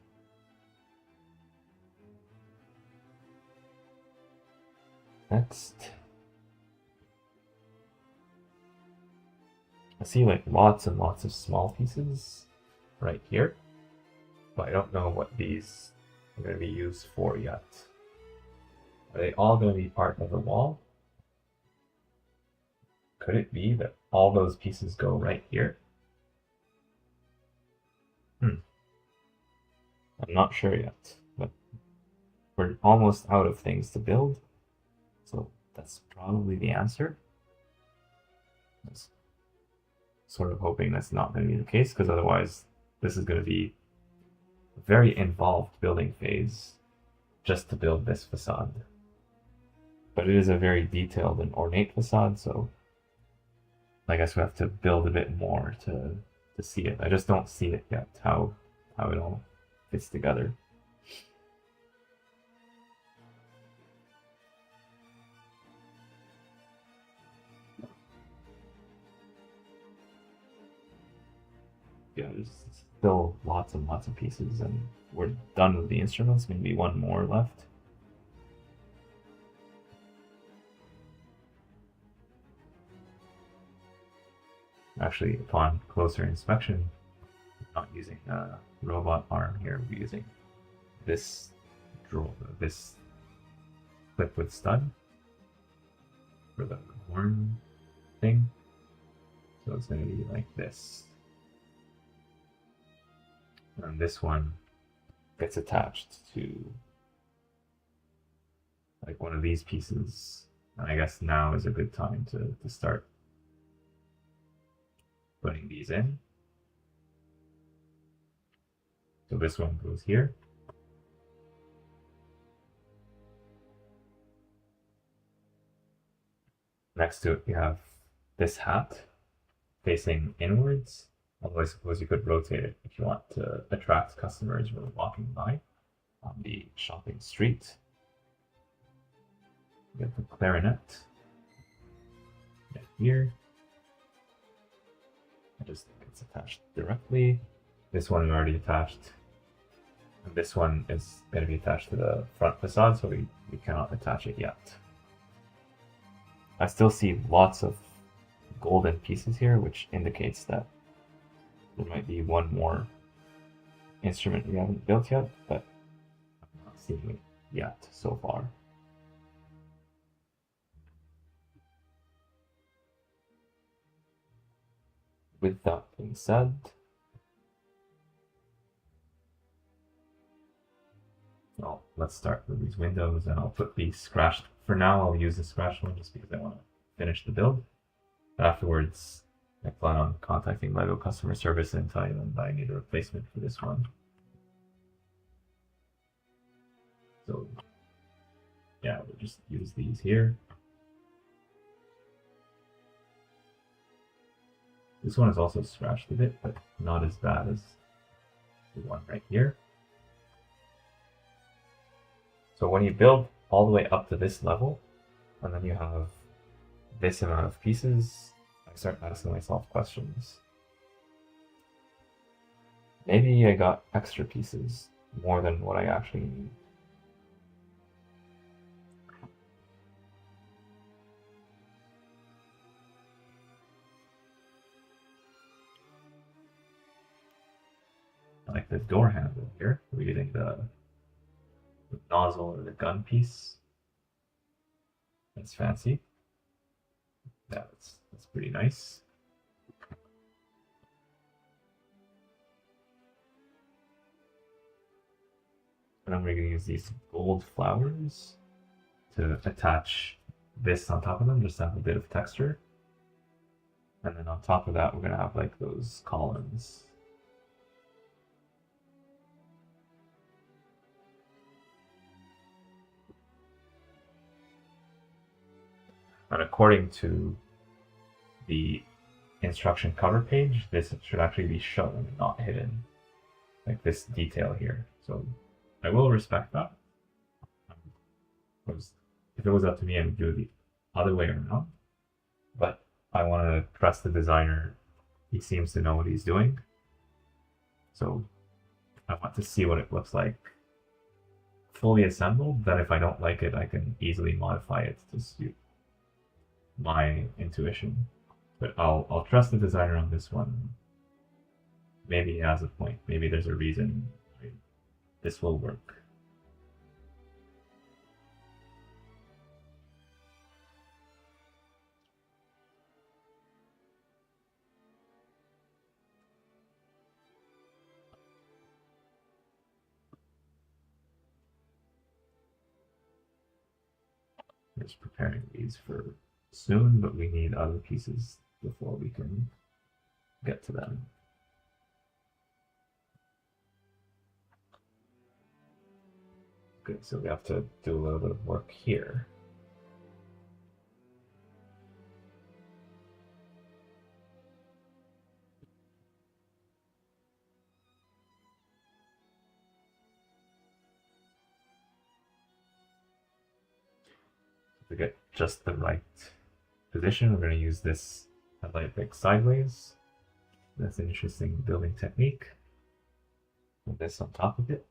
Next, I see like lots and lots of small pieces right here, but I don't know what these are going to be used for yet. Are they all going to be part of the wall? Could it be that all those pieces go right here? I'm not sure yet, but we're almost out of things to build, so that's probably the answer. Just sort of hoping that's not going to be the case, because otherwise this is going to be a very involved building phase just to build this facade. But it is a very detailed and ornate facade, so I guess we have to build a bit more to see it. I just don't see it yet, how it all fits together. Yeah, there's still lots and lots of pieces, and we're done with the instruments. Maybe one more left. Actually, upon closer inspection, I'm not using a robot arm here. We're using this this clip with stud for the horn thing. So it's going to be like this. And this one gets attached to like one of these pieces. And I guess now is a good time to start putting these in. So this one goes here. Next to it, we have this hat facing inwards. Although I suppose you could rotate it if you want to attract customers who are walking by on the shopping street. We have the clarinet right here. It just gets attached directly. This one we already attached. And this one is going to be attached to the front facade, so we cannot attach it yet. I still see lots of golden pieces here, which indicates that there might be one more instrument we haven't built yet, but I'm not seeing it yet so far. With that being said, well, let's start with these windows, and I'll put these scratched. For now, I'll use the scratched one just because I want to finish the build. Afterwards, I plan on contacting LEGO customer service and telling them that I need a replacement for this one. So, yeah, we'll just use these here. This one is also scratched a bit, but not as bad as the one right here. So when you build all the way up to this level, and then you have this amount of pieces, I start asking myself questions. Maybe I got extra pieces, more than what I actually need. Like the door handle here, we're using the nozzle or the gun piece. That's fancy. Yeah, that's pretty nice. And then we're going to use these gold flowers to attach this on top of them, just to have a bit of texture. And then on top of that, we're going to have like those columns. And according to the instruction cover page, this should actually be shown, not hidden. Like this detail here. So I will respect that. If it was up to me, I would do it the other way around. But I want to trust the designer. He seems to know what he's doing. So I want to see what it looks like fully assembled. Then if I don't like it, I can easily modify it to suit my intuition. But I'll trust the designer on this one. Maybe he has a point. Maybe there's a reason this will work. Just preparing these for soon, but we need other pieces before we can get to them. Good, so we have to do a little bit of work here. To get just the right position, we're going to use this headlight brick sideways. That's an interesting building technique. Put this on top of it.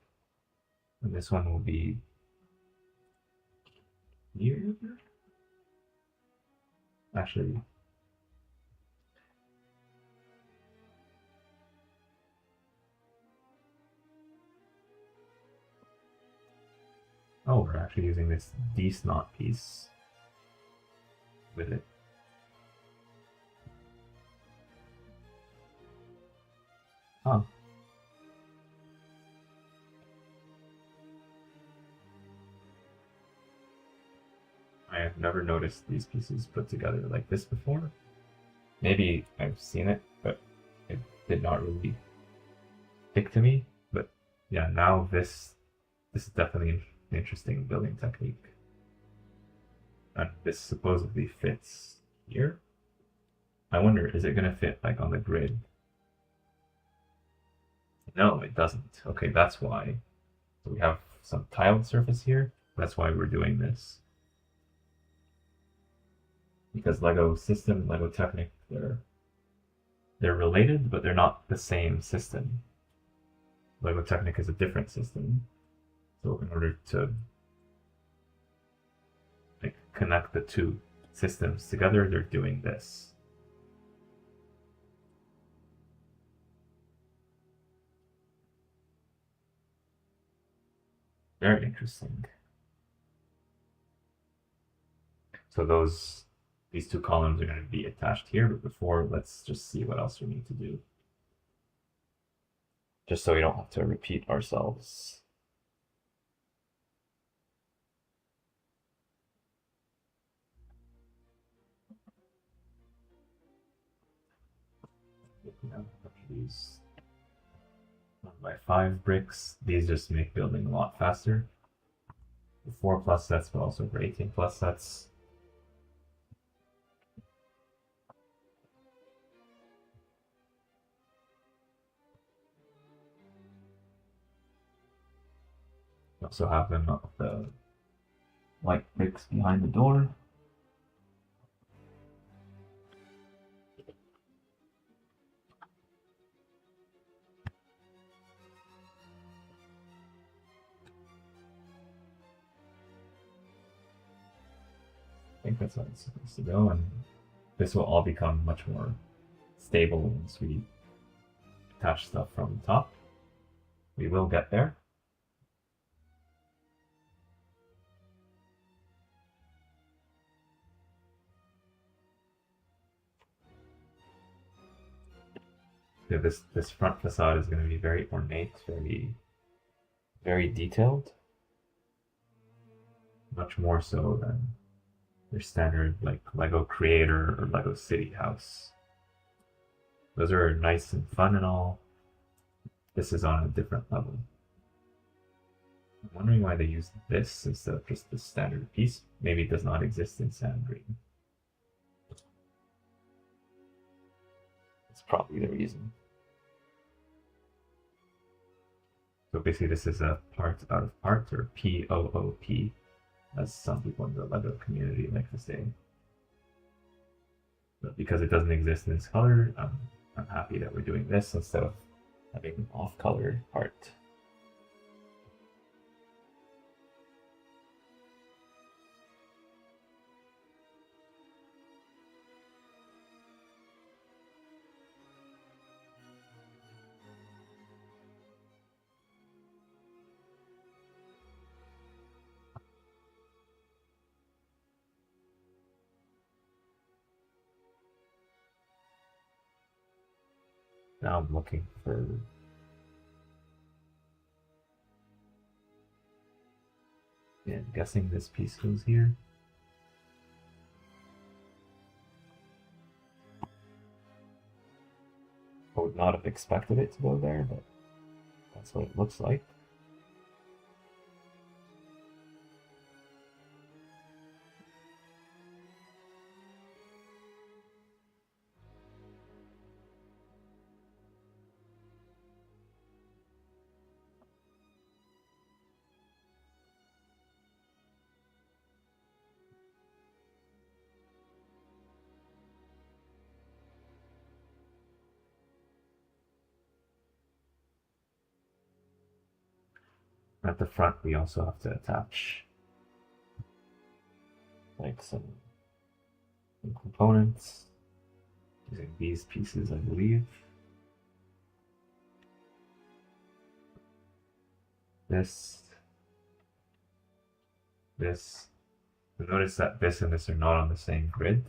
And this one will be here. Actually, oh, we're actually using this D-snot piece with it. Huh. I have never noticed these pieces put together like this before. Maybe I've seen it, but it did not really stick to me. But yeah, now this is definitely an interesting building technique. And this supposedly fits here. I wonder, is it gonna fit like on the grid? No, it doesn't. Okay, that's why. So we have some tiled surface here. That's why we're doing this. Because Lego System and Lego Technic, they're related, but they're not the same system. Lego Technic is a different system. So in order to like connect the two systems together, they're doing this. Very interesting. So these two columns are going to be attached here, but before, let's just see what else we need to do. Just so we don't have to repeat ourselves. These 1x5 bricks, these just make building a lot faster. For 4+ sets, but also for 18+ sets. We also have them the white bricks behind the door. I think that's how it's supposed to go, and this will all become much more stable once we attach stuff from the top. We will get there. Yeah, this front facade is going to be very ornate, very detailed. Much more so than your standard like Lego Creator or Lego City House. Those are nice and fun and all. This is on a different level. I'm wondering why they used this instead of just the standard piece. Maybe it does not exist in sand green. That's probably the reason. So basically this is a part out of part, or POOP, as some people in the Lego community like to say. But because it doesn't exist in this color, I'm happy that we're doing this instead of having an off-color part. Now I'm looking for I'm guessing this piece goes here. I would not have expected it to go there, but that's what it looks like. At the front, we also have to attach like some components using these pieces, I believe. This. Notice that this and this are not on the same grid.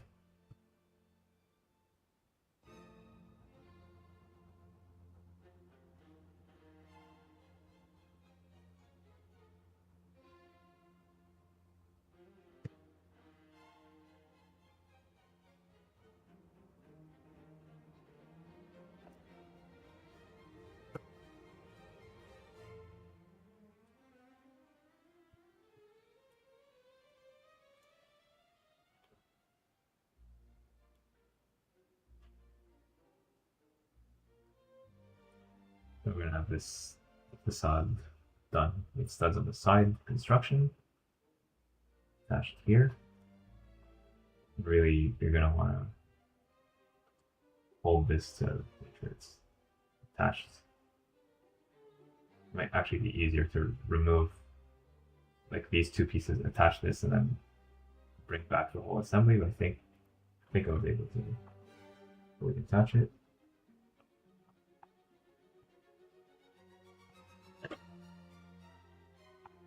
We're going to have this facade done with studs on the side construction attached here. Really, you're going to want to hold this to make sure it's attached. It might actually be easier to remove like these two pieces, attach this, and then bring back the whole assembly. But I think I was able to fully attach it.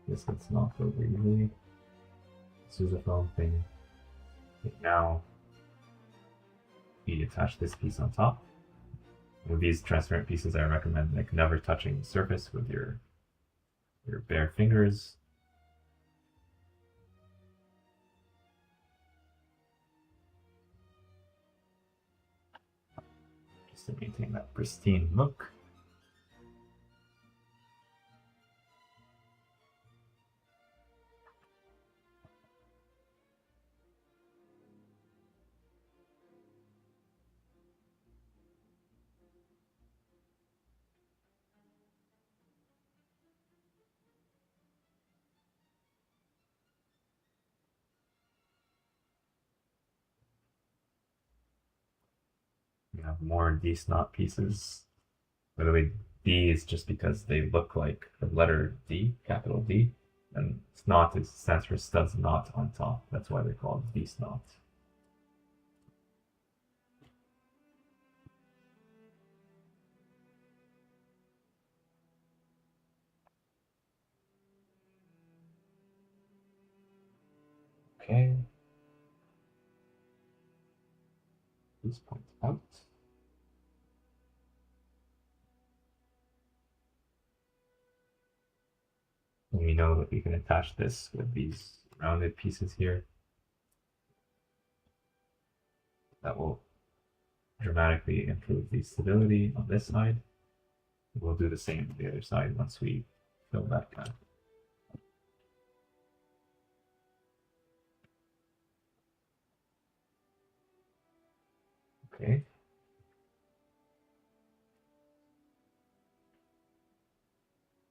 This gets knocked over easily. Sousaphone thing. Okay, now we attach this piece on top. With these transparent pieces, I recommend like never touching the surface with your bare fingers. Just to maintain that pristine look. We have more D-snot pieces. By the way, D is just because they look like the letter D, capital D, and snot stands for studs not on top. That's why they're called D-snot. Okay. This point out. And we know that we can attach this with these rounded pieces here. That will dramatically improve the stability on this side. We'll do the same on the other side once we fill that gap. Okay.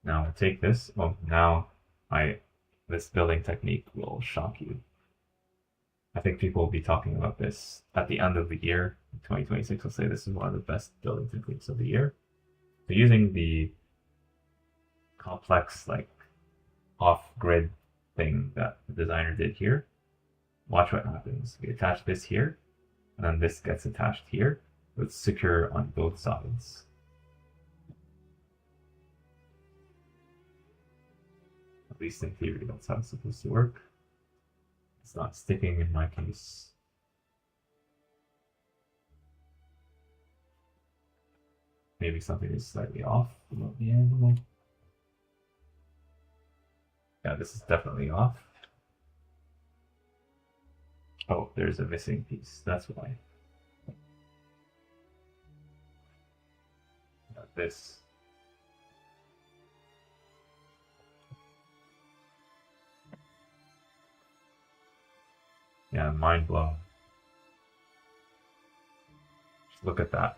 Now take this. Well, now this building technique will shock you. I think people will be talking about this at the end of the year, 2026. I'll say this is one of the best building techniques of the year. So using the complex, like off-grid thing that the designer did here, watch what happens. We attach this here, and then this gets attached here. It's secure on both sides. At least in theory, that's how it's supposed to work. It's not sticking in my case. maybe something is slightly off about the angle. Yeah, this is definitely off. Oh, there's a missing piece. That's why. This. Yeah, mind blown. Just look at that.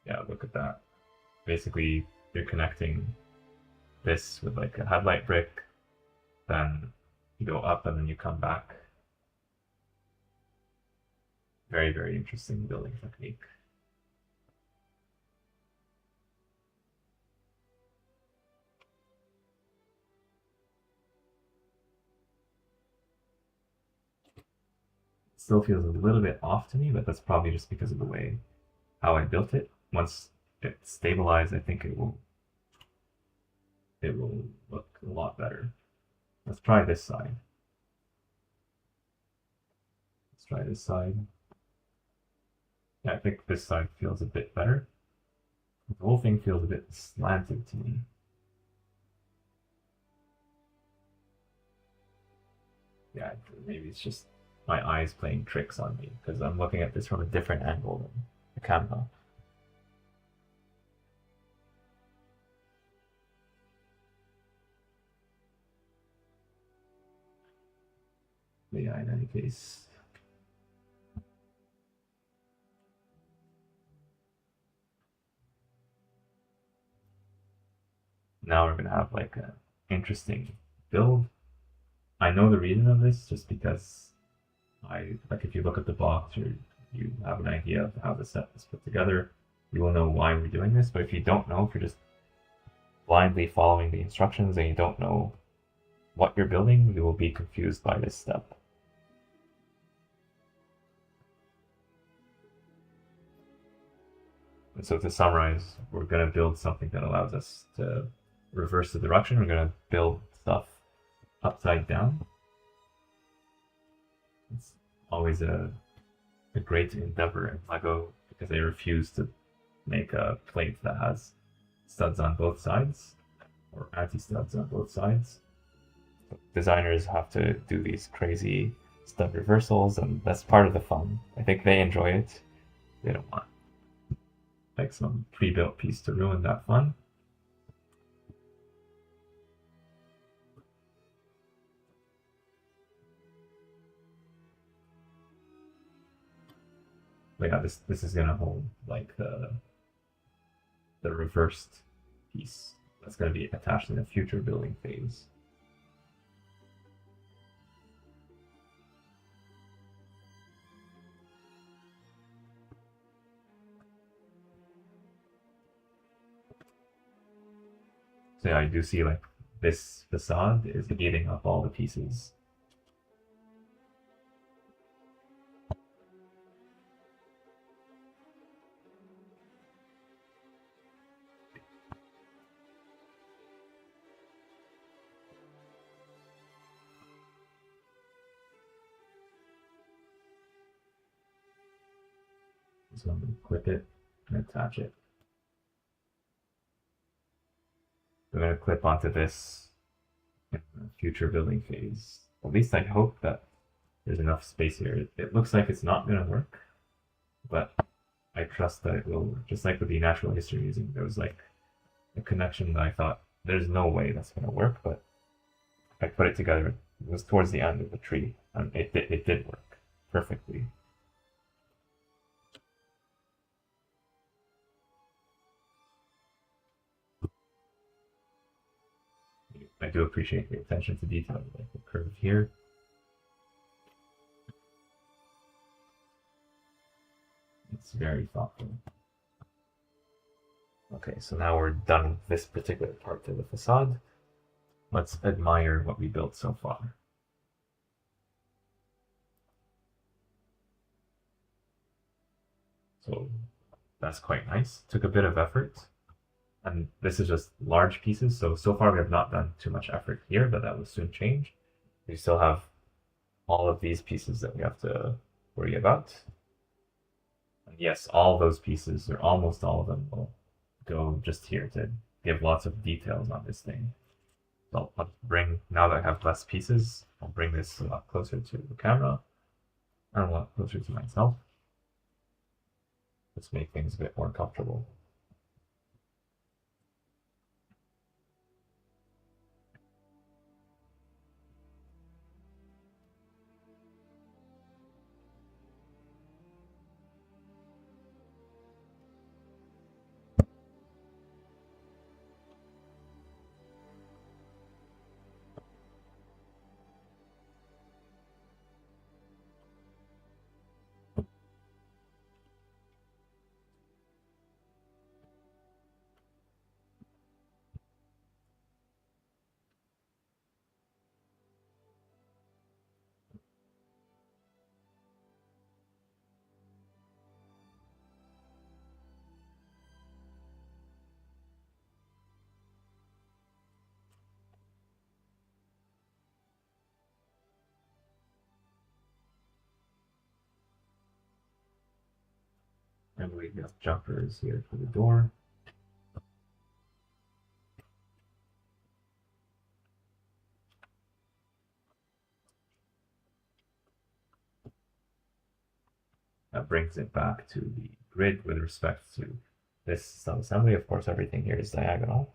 Yeah, look at that. Basically, you're connecting this with like a headlight brick, then you go up and then you come back. Very, very interesting building technique. Still feels a little bit off to me, but that's probably just because of the way how I built it. Once it's stabilized, I think it will look a lot better. Let's try this side. Let's try this side. Yeah, I think this side feels a bit better. The whole thing feels a bit slanted to me. Yeah, maybe it's just my eyes playing tricks on me because I'm looking at this from a different angle than the camera. But yeah, in any case. Now we're gonna have like an interesting build. I know the reason of this just because like if you look at the box or you have an idea of how the set is put together, you will know why we're doing this. But if you don't know, if you're just blindly following the instructions and you don't know what you're building, you will be confused by this step. And so to summarize, we're going to build something that allows us to reverse the direction. We're going to build stuff upside down. It's always a great endeavor in Lego because they refuse to make a plate that has studs on both sides or anti-studs on both sides. Designers have to do these crazy stud reversals, and that's part of the fun. I think they enjoy it. They don't want like some pre-built piece to ruin that fun. But yeah, this is gonna hold like the reversed piece that's gonna be attached in a future building phase. So yeah, I do see like this facade is eating up all the pieces. So I'm going to clip it and attach it. I'm going to clip onto this in the future building phase. At least I hope that there's enough space here. It looks like it's not going to work, but I trust that it will. Just like with the natural history museum, there was like a connection that I thought there's no way that's going to work, but I put it together. It was towards the end of the tree, and it did work perfectly. I do appreciate the attention to detail, like the curve here. It's very thoughtful. Okay, so now we're done with this particular part of the facade. Let's admire what we built so far. So that's quite nice. Took a bit of effort. And this is just large pieces, so far we have not done too much effort here, but that will soon change. We still have all of these pieces that we have to worry about. And yes, all those pieces, or almost all of them, will go just here to give lots of details on this thing. So I'll bring, now that I have less pieces, I'll bring this a lot closer to the camera and a lot closer to myself. Just make things a bit more comfortable. And we got jumpers here for the door. That brings it back to the grid with respect to this sub-assembly. Of course, everything here is diagonal.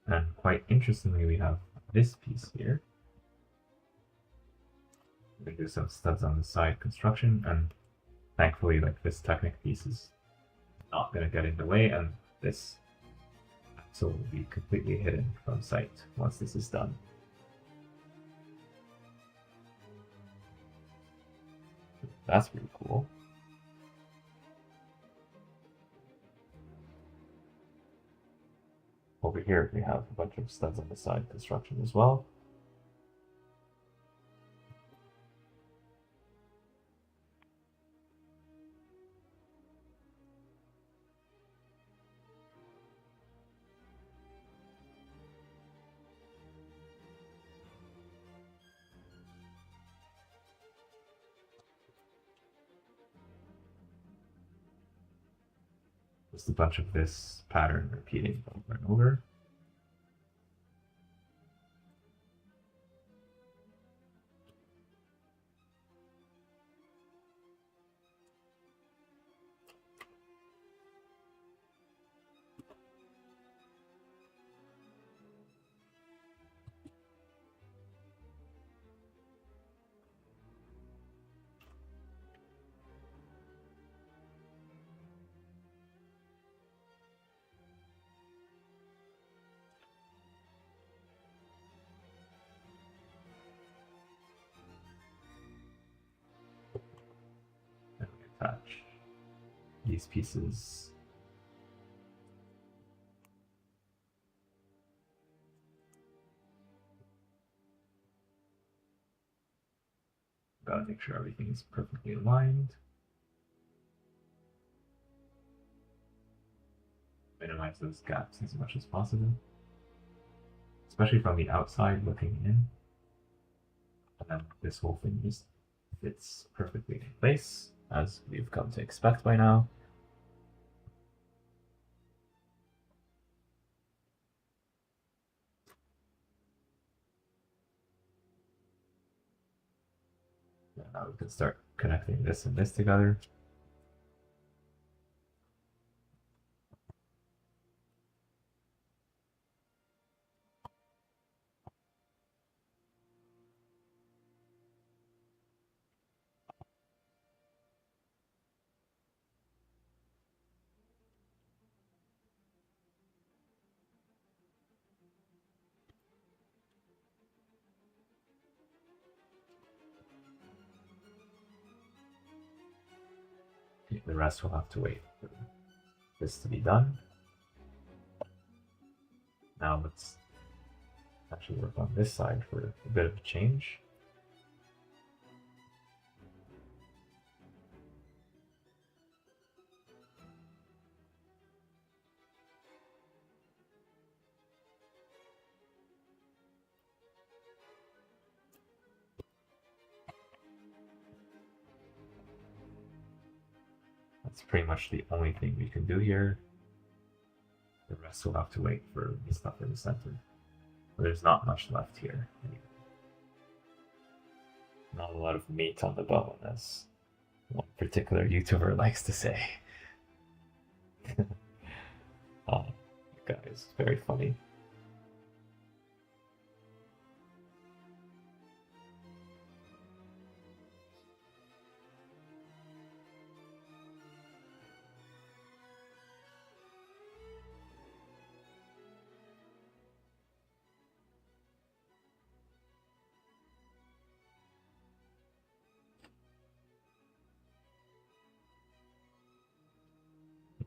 And quite interestingly, we have this piece here. We're going to do some studs on the side construction, and thankfully, like, this Technic piece is not going to get in the way, and this axle will be completely hidden from sight once this is done. That's pretty cool. Over here, we have a bunch of studs on the side construction as well. Just a bunch of this pattern repeating over and over. And we attach these pieces. Gotta make sure everything is perfectly aligned. Minimize those gaps as much as possible, especially from the outside looking in. And then this whole thing just fits perfectly in place, as we've come to expect by now. And now we can start connecting this and this together. The rest will have to wait for this to be done. Now let's actually work on this side for a bit of a change. That's pretty much the only thing we can do here. The rest will have to wait for the stuff in the center. But there's not much left here. Not a lot of meat on the bone, as one particular YouTuber likes to say. Oh, guys, very funny.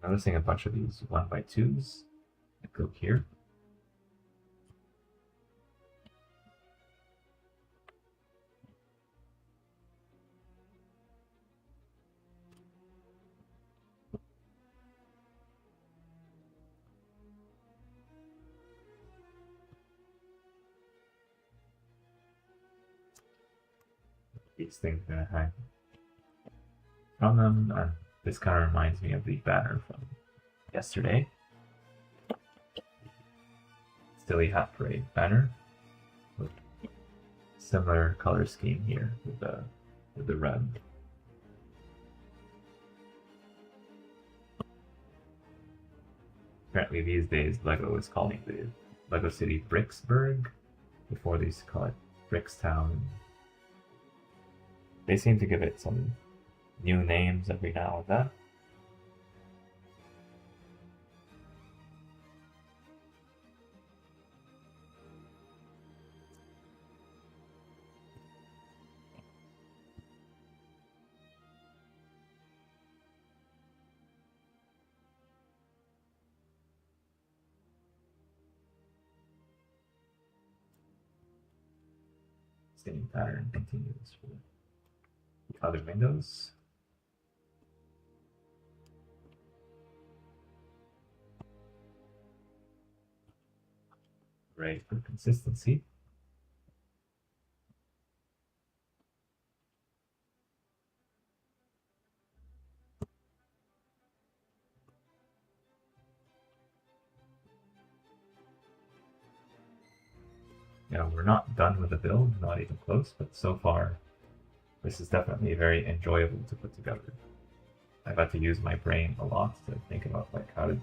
Noticing a bunch of these 1x2s that go here. These things are gonna hang from them, and this kind of reminds me of the banner from yesterday. Stilly Hat Parade banner with similar color scheme here with the red. Apparently these days LEGO is calling the LEGO City Bricksburg. Before they used to call it Brickstown. They seem to give it some new names every now and then. Same pattern continues for the other windows. Right, for consistency. Yeah, we're not done with the build, not even close, but so far this is definitely very enjoyable to put together. I've had to use my brain a lot to think about like how to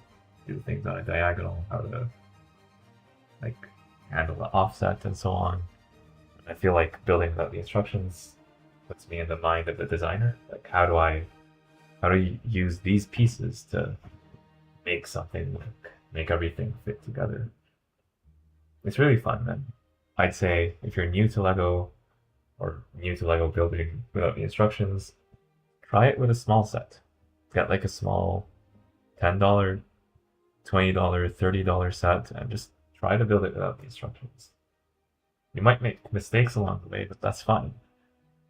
do things on a diagonal, how to like handle the offset and so on. I feel like building without the instructions puts me in the mind of the designer. Like how do you use these pieces to make something work, make everything fit together? It's really fun, and I'd say if you're new to Lego or new to Lego building without the instructions, try it with a small set. Get like a small $10, $20, $30 set and just try to build it without the instructions. You might make mistakes along the way, but that's fine.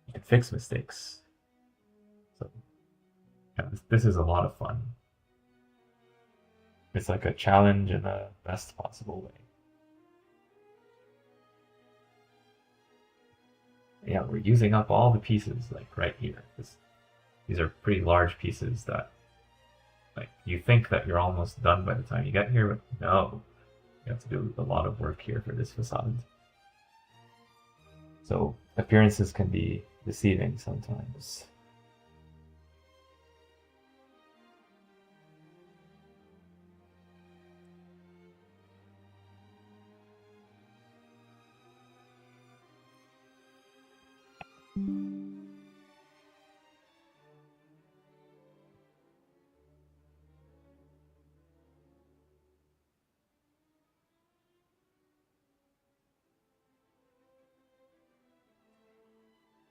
You can fix mistakes. So yeah, this is a lot of fun. It's like a challenge in the best possible way. Yeah, we're using up all the pieces like right here. These are pretty large pieces that like you think that you're almost done by the time you get here, but no. You have to do a lot of work here for this facade. So appearances can be deceiving sometimes.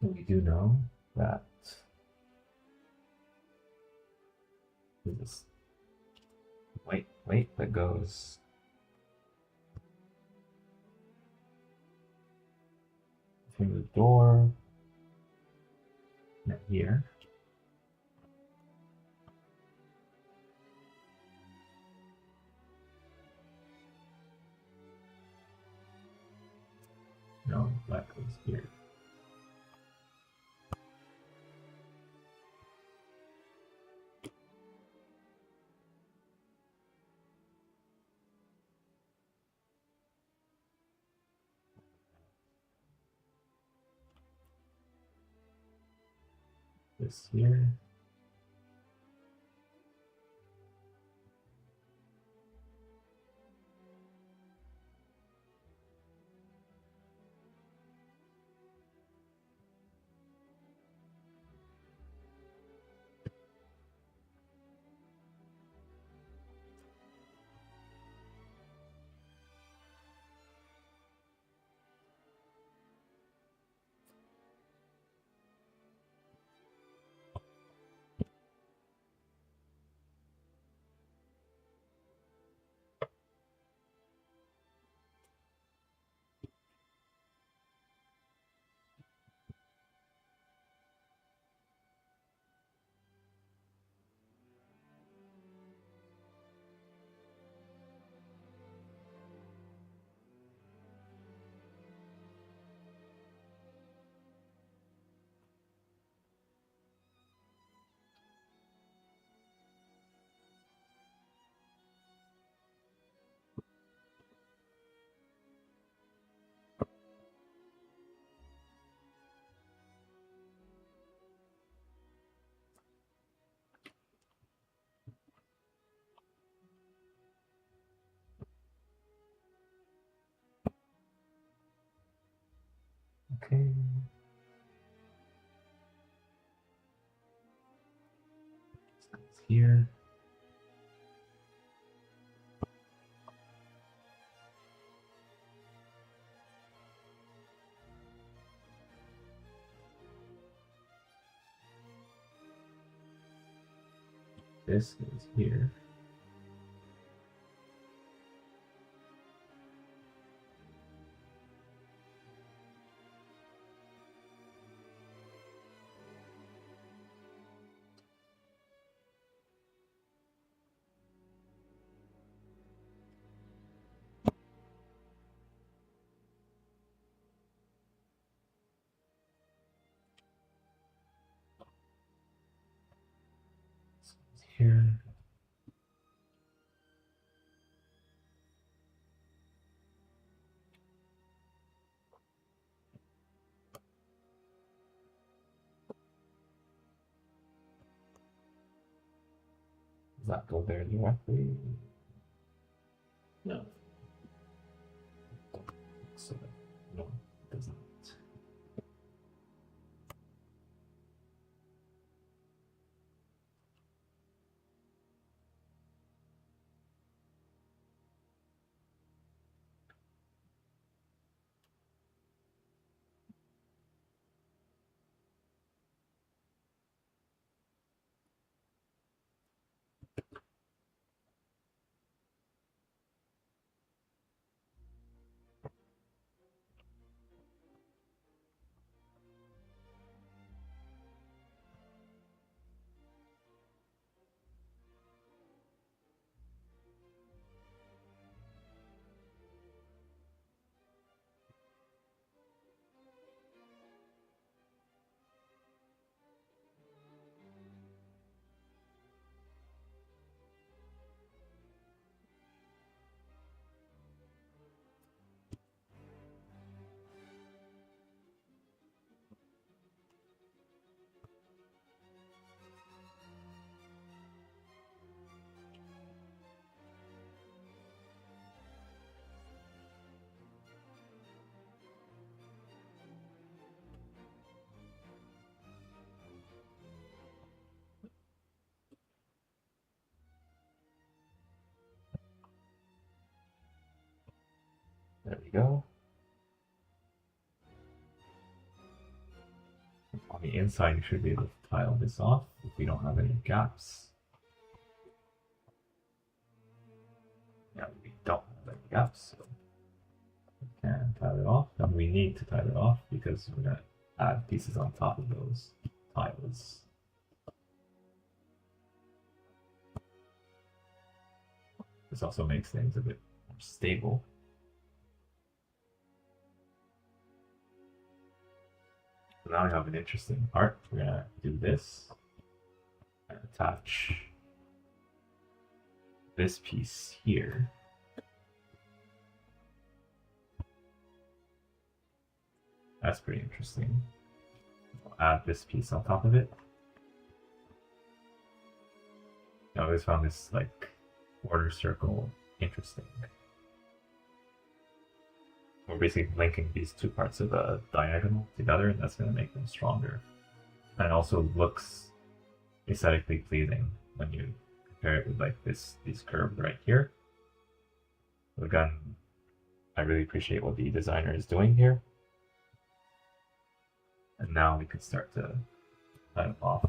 We do know that is this? Wait, that goes. Through the door. And here. No, that goes here. This here. Okay. It's here. This is here. This is here. Does that go there directly? No. So, no, it does not. There we go. On the inside, you should be able to tile this off if we don't have any gaps. Yeah, we don't have any gaps, so we can tile it off. And we need to tile it off because we're going to add pieces on top of those tiles. This also makes things a bit more stable. So now we have an interesting part. We're going to do this and attach this piece here. That's pretty interesting. We'll add this piece on top of it. I always found this like quarter circle interesting. We're basically linking these two parts of a diagonal together, and that's going to make them stronger. And it also looks aesthetically pleasing when you compare it with like these curves right here. Again, I really appreciate what the designer is doing here. And now we can start to cut off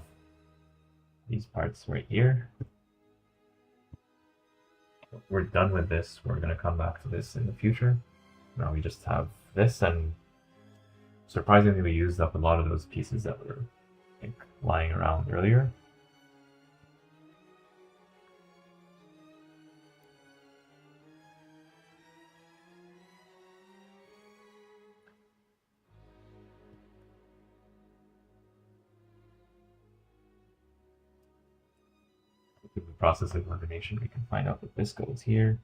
these parts right here. We're done with this. We're going to come back to this in the future. Now we just have this, and surprisingly we used up a lot of those pieces that were like lying around earlier. Through the process of elimination, we can find out that this goes here.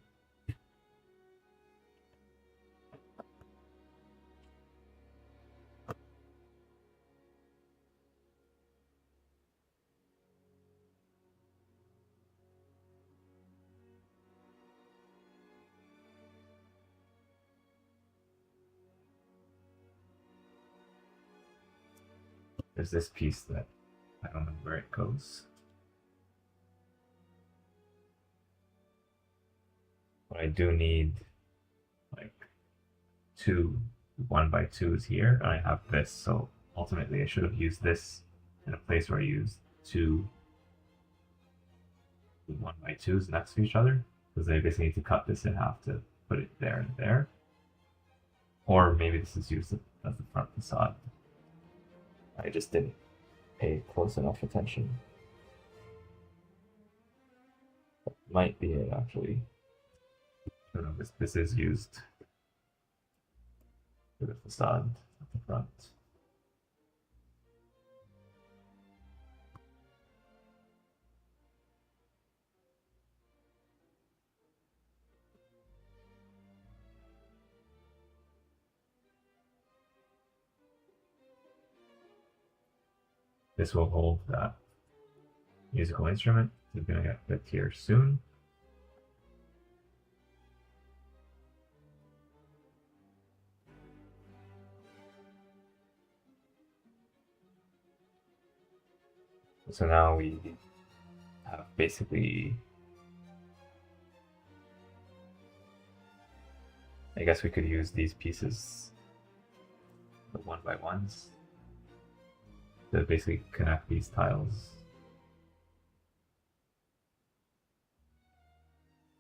There's this piece that I don't know where it goes. But I do need like two 1x2s here, and I have this, so ultimately I should have used this in a place where I used two 1x2s next to each other, because I basically need to cut this in half to put it there and there. Or maybe this is used as the front facade. I just didn't pay close enough attention. That might be it, actually. I don't know, this is used for the facade at the front. This will hold that musical instrument. It's going to get flipped here soon. So now we have basically, I guess we could use these pieces, the 1x1s, to basically connect these tiles.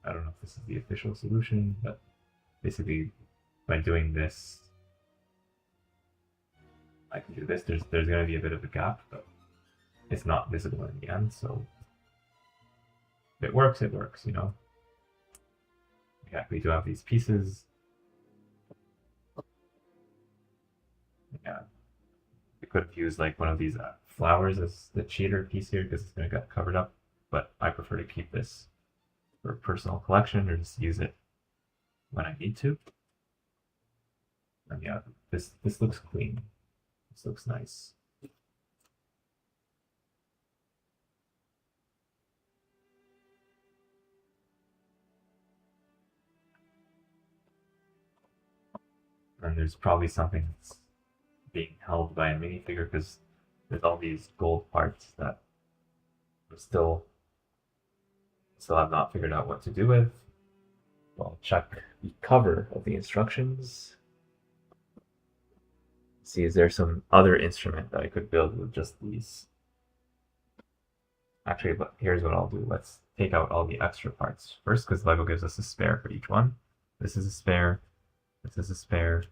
I don't know if this is the official solution, but basically by doing this, I can do this. There's going to be a bit of a gap, but it's not visible in the end, so if it works, you know. Yeah, we do have these pieces. Yeah, we could have used like one of these flowers as the cheater piece here because it's going to get covered up, but I prefer to keep this for personal collection or just use it when I need to. And yeah, this looks clean. This looks nice. And there's probably something that's being held by a minifigure because there's all these gold parts that I'm still have not figured out what to do with. I'll check the cover of the instructions. See, is there some other instrument that I could build with just these? Actually, but here's what I'll do. Let's take out all the extra parts first, because Lego gives us a spare for each one. This is a spare, this is a spare,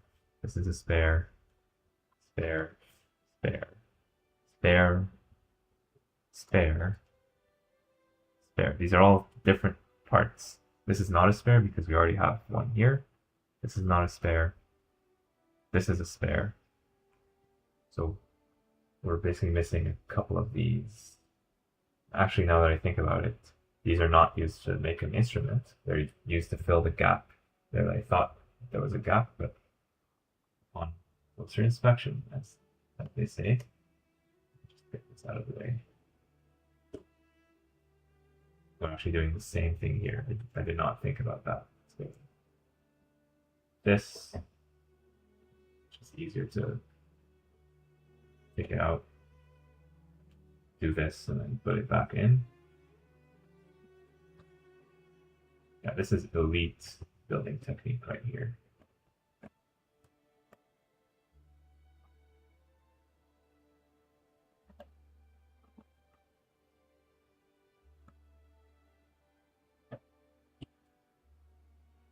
this is a spare, spare, spare, spare, spare, spare. These are all different parts. This is not a spare because we already have one here. This is not a spare. This is a spare. So we're basically missing a couple of these. Actually, now that I think about it, these are not used to make an instrument. They're used to fill the gap there. I thought there was a gap, but on closer inspection, as they say. Just get this out of the way. I'm actually doing the same thing here. I did not think about that. So this is just easier to take it out, do this, and then put it back in. Yeah, this is elite building technique right here.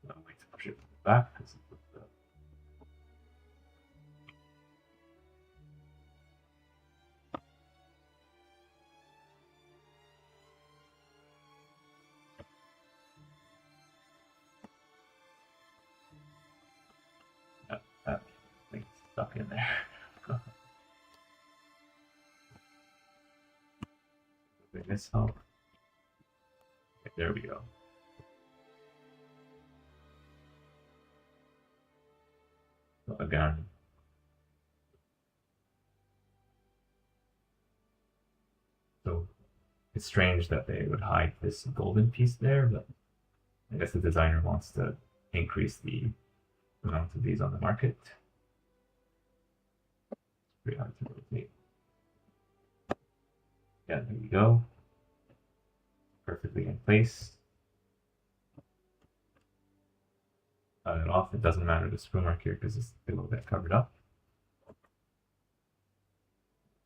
I'll wait to push it back. That thing's stuck in there. Did this help? Okay, there we go. So again, so it's strange that they would hide this golden piece there, but I guess the designer wants to increase the amount of these on the market. It's pretty hard to rotate. Yeah, there we go. Perfectly in place. Cut it off. It doesn't matter the screw mark here because it's a little bit covered up.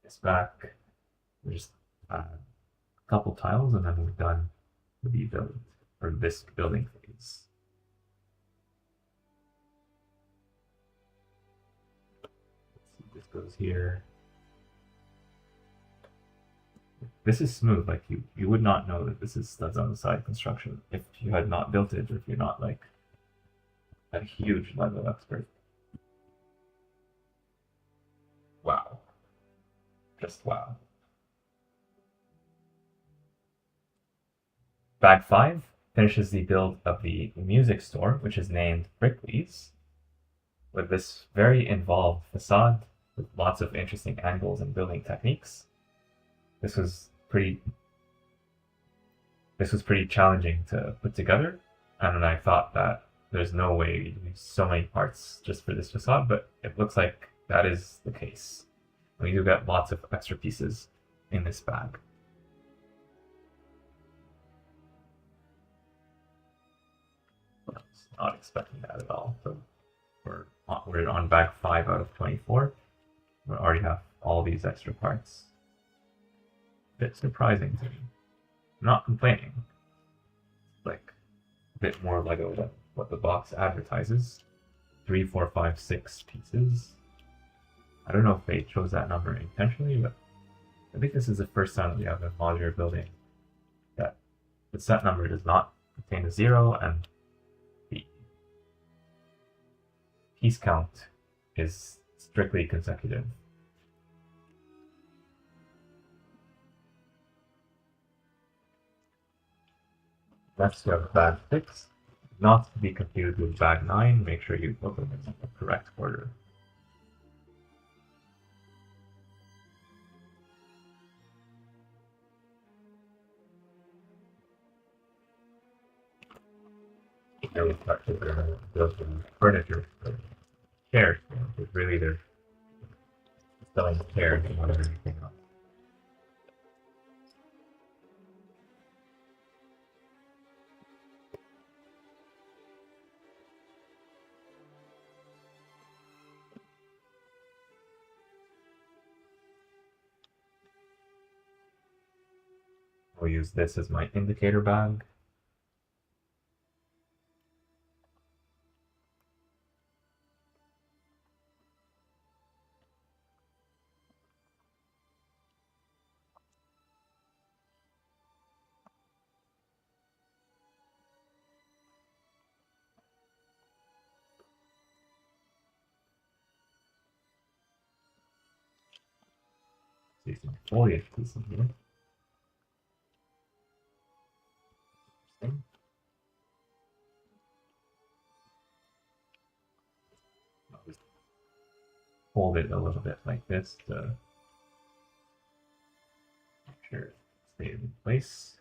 It's back. We just add a couple tiles and then we're done with the build, or this building phase. Let's see, this goes here. This is smooth. Like you would not know that this is studs on the side construction if you had not built it, or if you're not like a huge Lego expert. Wow. Just wow. Bag 5 finishes the build of the music store, which is named Brickley's, with this very involved facade with lots of interesting angles and building techniques. This was pretty challenging to put together, and I thought that there's no way you use so many parts just for this facade, but it looks like that is the case. We do get lots of extra pieces in this bag. I was not expecting that at all. So we're on bag 5 out of 24. We already have all these extra parts. A bit surprising to me. I'm not complaining. Like a bit more Lego than what the box advertises. 3, 4, 5, 6 pieces. I don't know if they chose that number intentionally, but I think this is the first time that we have a modular building that the set number does not contain a 0 and the piece count is strictly consecutive. Next we have bag 6, not to be confused with bag 9. Make sure you put them in the correct order. Here we start to build some furniture, chairs. It's really they're selling chairs more than anything else. I'll use this as my indicator bag. See some foliage pieces here. Interesting. I'll just hold it a little bit like this to make sure it stays in place.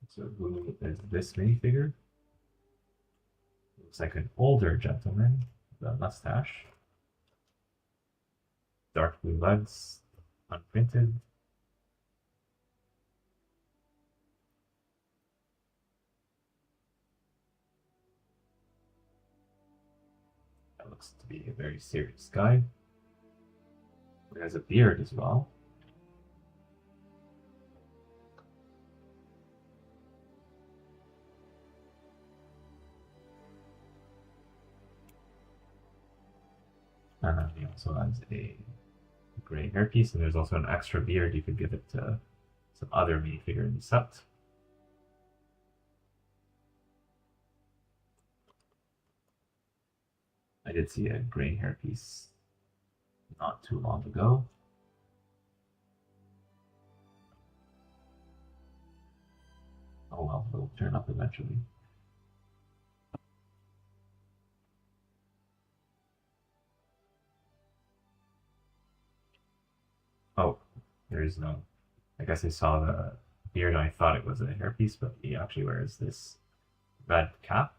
So who is this minifigure? Looks like an older gentleman with a mustache. Dark blue legs, unprinted. That looks to be a very serious guy. He has a beard as well. And he also has a gray hairpiece, and there's also an extra beard you could give it to some other minifigure in the set. I did see a gray hairpiece not too long ago. Oh well, it'll turn up eventually. Oh, there is no. I guess I saw the beard and I thought it was a hairpiece, but he actually wears this red cap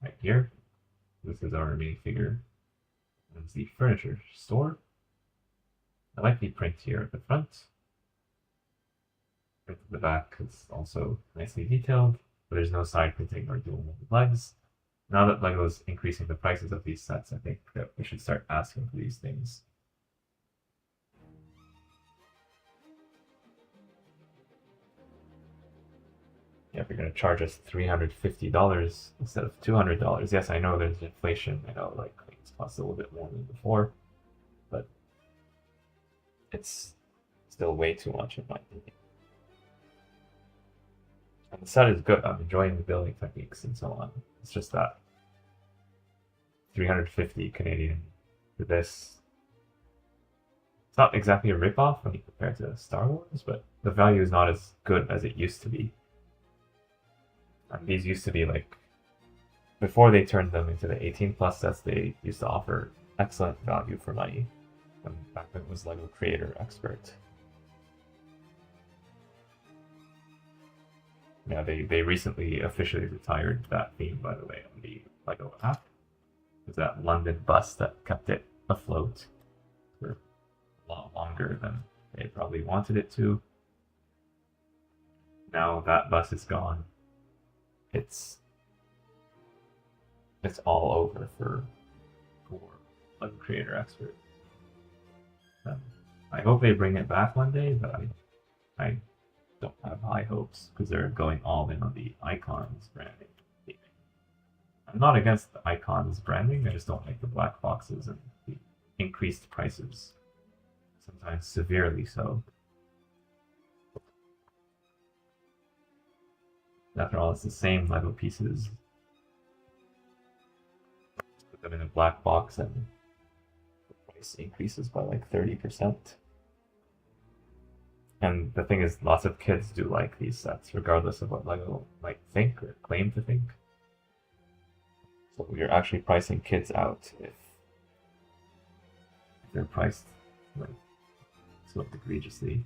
right here. This is our minifigure. It's the furniture store. I like the print here at the front. Print at the back is also nicely detailed, but there's no side printing or dual molded legs. Now that LEGO is increasing the prices of these sets, I think that we should start asking for these things. Yeah, if you're going to charge us $350 instead of $200, yes, I know there's inflation. I know like things cost a little bit more than before, but it's still way too much in my opinion. And the set is good. I'm enjoying the building techniques and so on. It's just that 350 Canadian for this. It's not exactly a ripoff when you compare it to Star Wars, but the value is not as good as it used to be. And these used to be like, before they turned them into the 18 plus sets, they used to offer excellent value for money. When back then it was LEGO Creator Expert. Yeah, they recently officially retired that theme, by the way, on the LEGO app. It was that London bus that kept it afloat for a lot longer than they probably wanted it to. Now that bus is gone. It's all over for LEGO Creator Expert. I hope they bring it back one day, but I don't have high hopes because they're going all in on the Icons branding. I'm not against the Icons branding, I just don't like the black boxes and the increased prices, sometimes severely so. After all, it's the same LEGO pieces. Just put them in a black box and the price increases by like 30%. And the thing is, lots of kids do like these sets, regardless of what LEGO might think or claim to think. So you're actually pricing kids out if they're priced like so egregiously.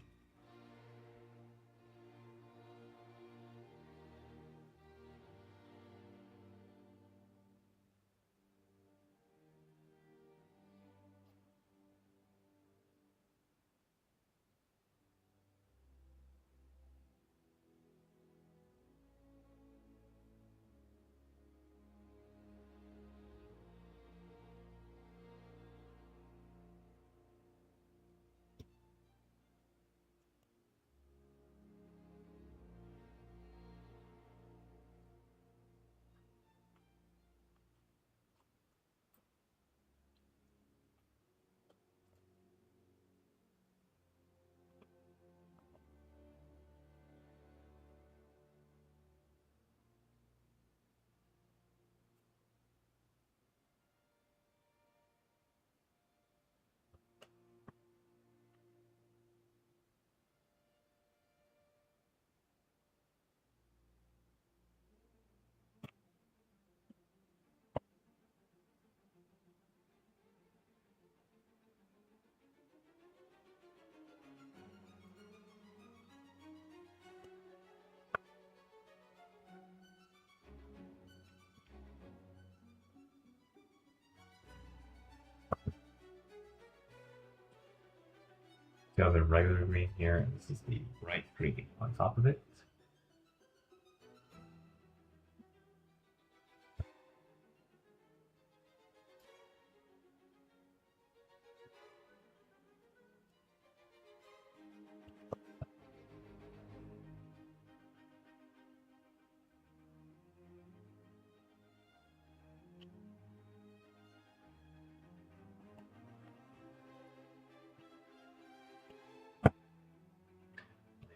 You have the regular green here, and this is the bright green on top of it.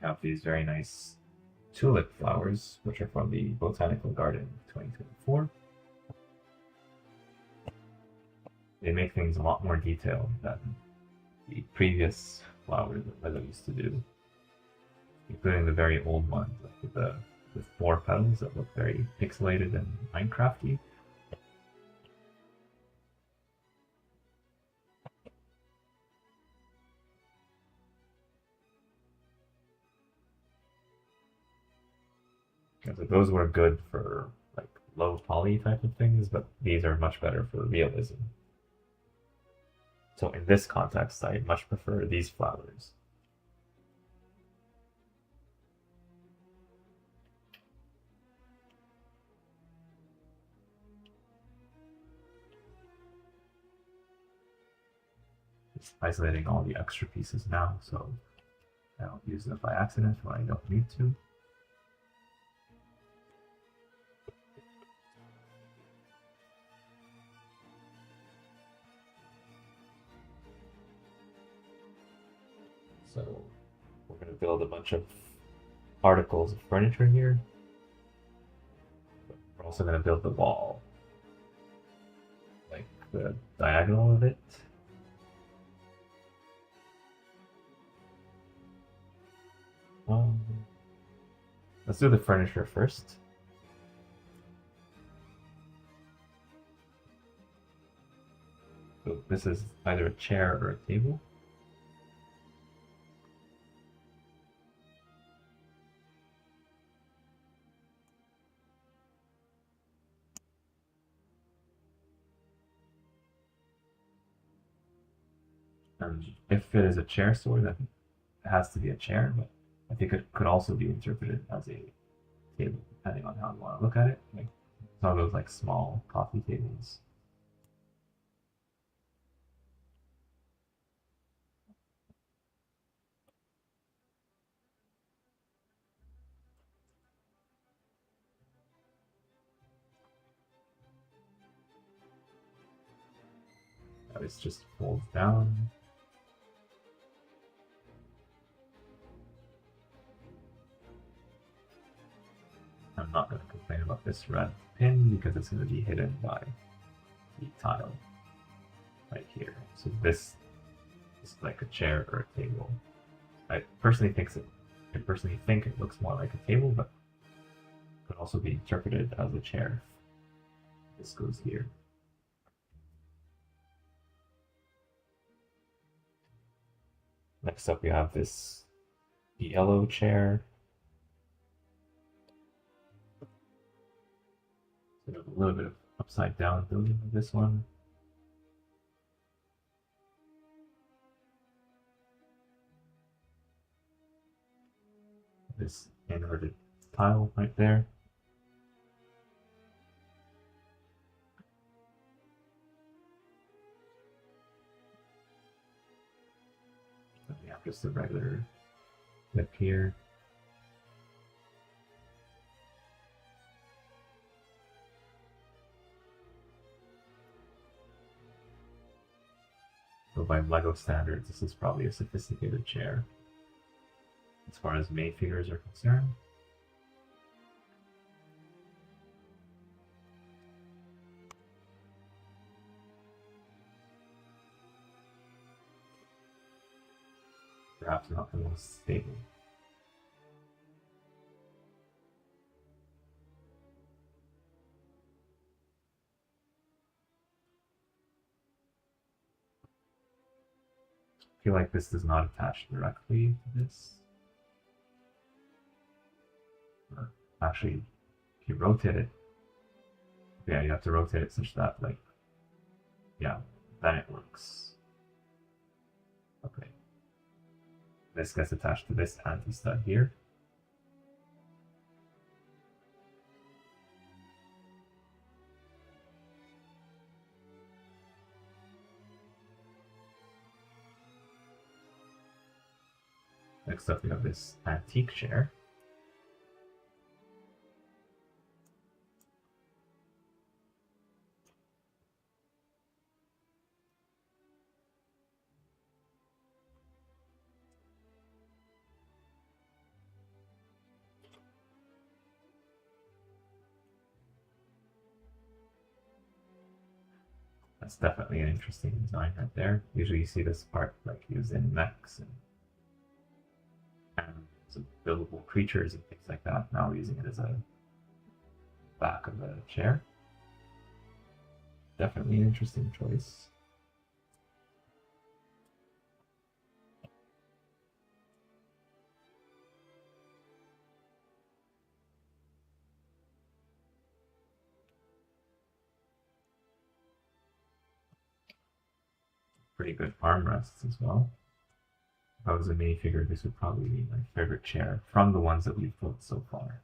We have these very nice tulip flowers, which are from the Botanical Garden 2024. They make things a lot more detailed than the previous flowers that I used to do, including the very old ones, like with 4 petals that look very pixelated and Minecrafty. So those were good for like low poly type of things, but these are much better for realism. So in this context, I much prefer these flowers. Just isolating all the extra pieces now, so I don't use them by accident when I don't need to. So we're going to build a bunch of articles of furniture here. We're also going to build the wall, like the diagonal of it. Let's do the furniture first. So this is either a chair or a table. And if it is a chair sword, then it has to be a chair, but I think it could also be interpreted as a table, depending on how you want to look at it. Like some of those like small coffee tables. This just folds down. I'm not going to complain about this red pin because it's going to be hidden by the tile right here. So this is like a chair or a table. I personally think it looks more like a table, but could also be interpreted as a chair. This goes here. Next up, we have this yellow chair. So a little bit of upside down building of this one. This inverted tile right there. Then we have just a regular lip here. So by LEGO standards, this is probably a sophisticated chair as far as main figures are concerned. Perhaps not the most stable. I feel like this does not attach directly to this. Actually, if you rotate it, yeah, you have to rotate it such that, like, yeah, then it works. Okay. This gets attached to this anti-stud here. Next up, we have this antique chair. That's definitely an interesting design right there. Usually you see this part like used in mechs and buildable creatures and things like that. Now we're using it as a back of a chair. Definitely an interesting choice. Pretty good armrests as well. If I was a minifigure, this would probably be my favorite chair from the ones that we've built so far.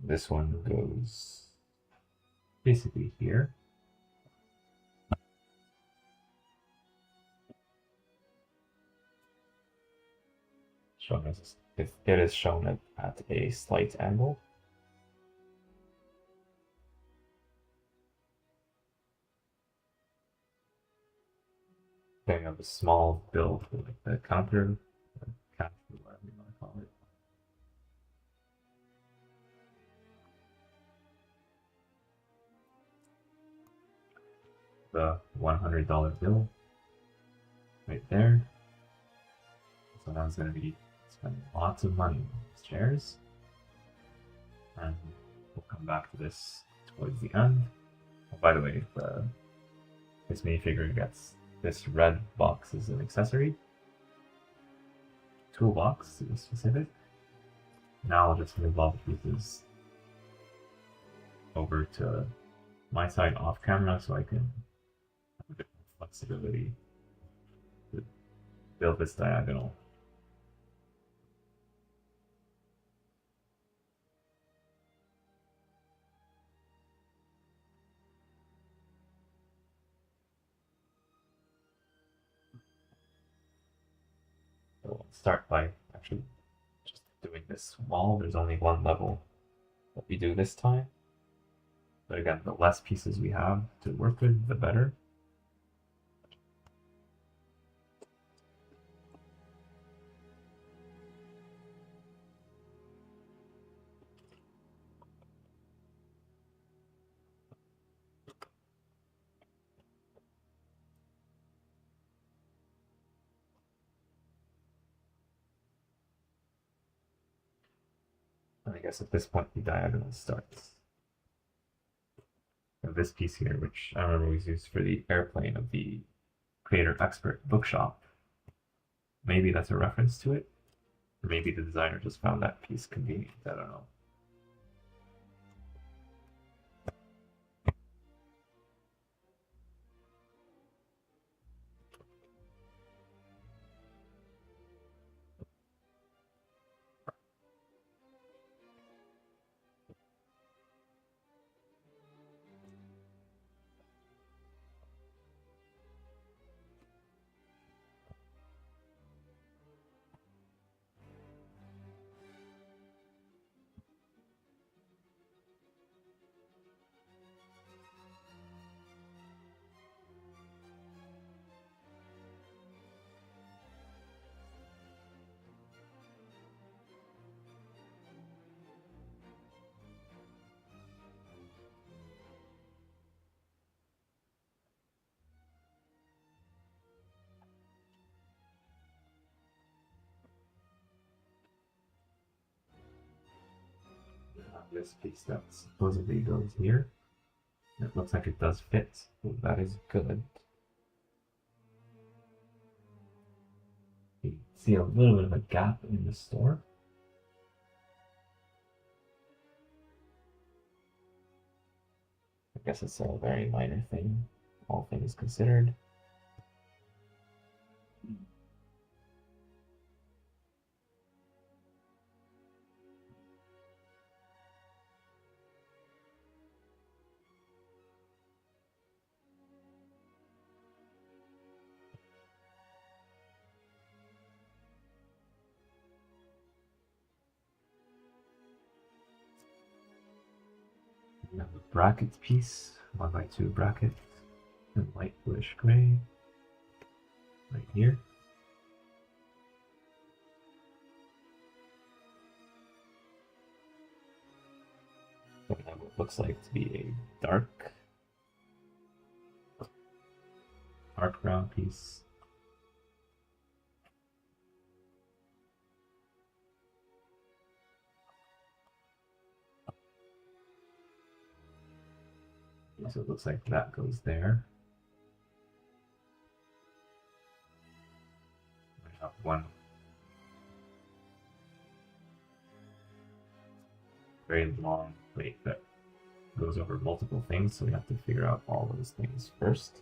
This one goes basically here. Shown as it is shown at a slight angle. Then you have a small build with like the counter, whatever you want to call it. The $100 bill right there. Someone's going to be spending lots of money on these chairs. And we'll come back to this towards the end. Oh, by the way, this minifigure gets this red box as an accessory. Toolbox to be specific. Now I'll just move all the pieces over to my side off camera so I can have a bit more flexibility to build this diagonal. So we'll start by actually just doing this wall. There's only one level that we do this time. But again, the less pieces we have to work with, the better. And I guess at this point the diagonal starts. And this piece here, which I remember was used for the airplane of the Creator Expert bookshop. Maybe that's a reference to it. Or maybe the designer just found that piece convenient, I don't know. This piece that supposedly goes here. It looks like it does fit, so that is good. You see a little bit of a gap in the store. guess it's a very minor thing, all things considered. We have a bracket piece, 1x2 bracket, and light bluish gray right here. We have what looks like to be a dark brown piece. So it looks like that goes there. We have one very long plate that goes over multiple things, so we have to figure out all those things first.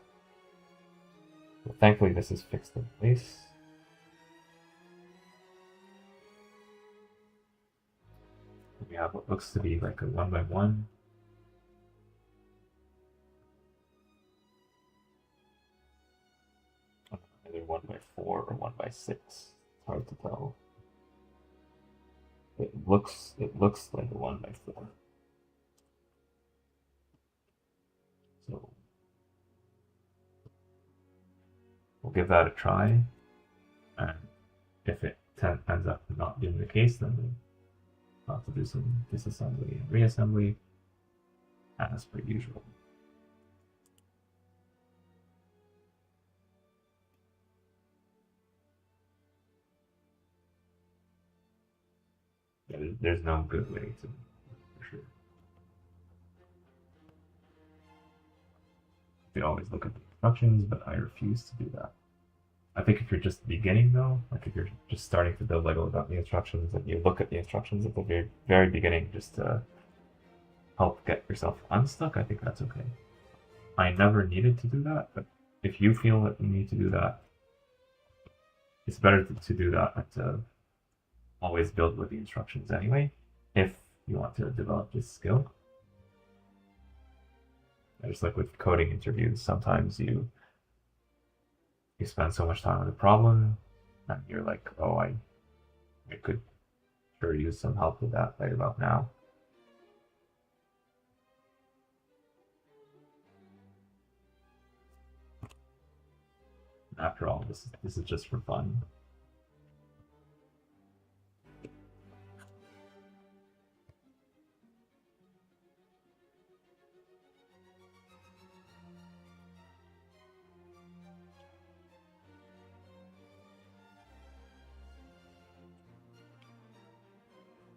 But thankfully this is fixed in place. We have what looks to be like a 1x1. Either 1x4 or 1x6. It's hard to tell. It looks like a 1x4. So we'll give that a try, and if it ends up not being the case, then we'll have to do some disassembly and reassembly as per usual. There's no good way to, for sure. You can always look at the instructions, but I refuse to do that. I think if you're just beginning though, like if you're just starting to build Lego without the instructions, and you look at the instructions at the very, very beginning just to help get yourself unstuck, I think that's okay. I never needed to do that, but if you feel that you need to do that, it's better to do that and to always build with the instructions anyway, if you want to develop this skill. Just like with coding interviews, sometimes you spend so much time on the problem and you're like, oh, I could sure use some help with that right about now. After all, this is just for fun.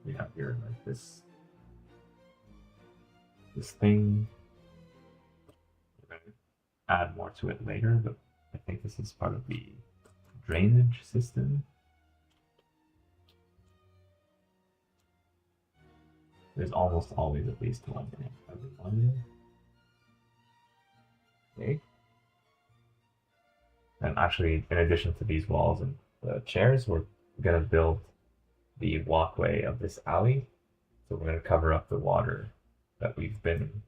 We have here like this thing. We're going to add more to it later, but I think this is part of the drainage system. There's almost always at least one in every one. Okay. And actually, in addition to these walls and the chairs, we're gonna build the walkway of this alley. So we're gonna cover up the water that we've been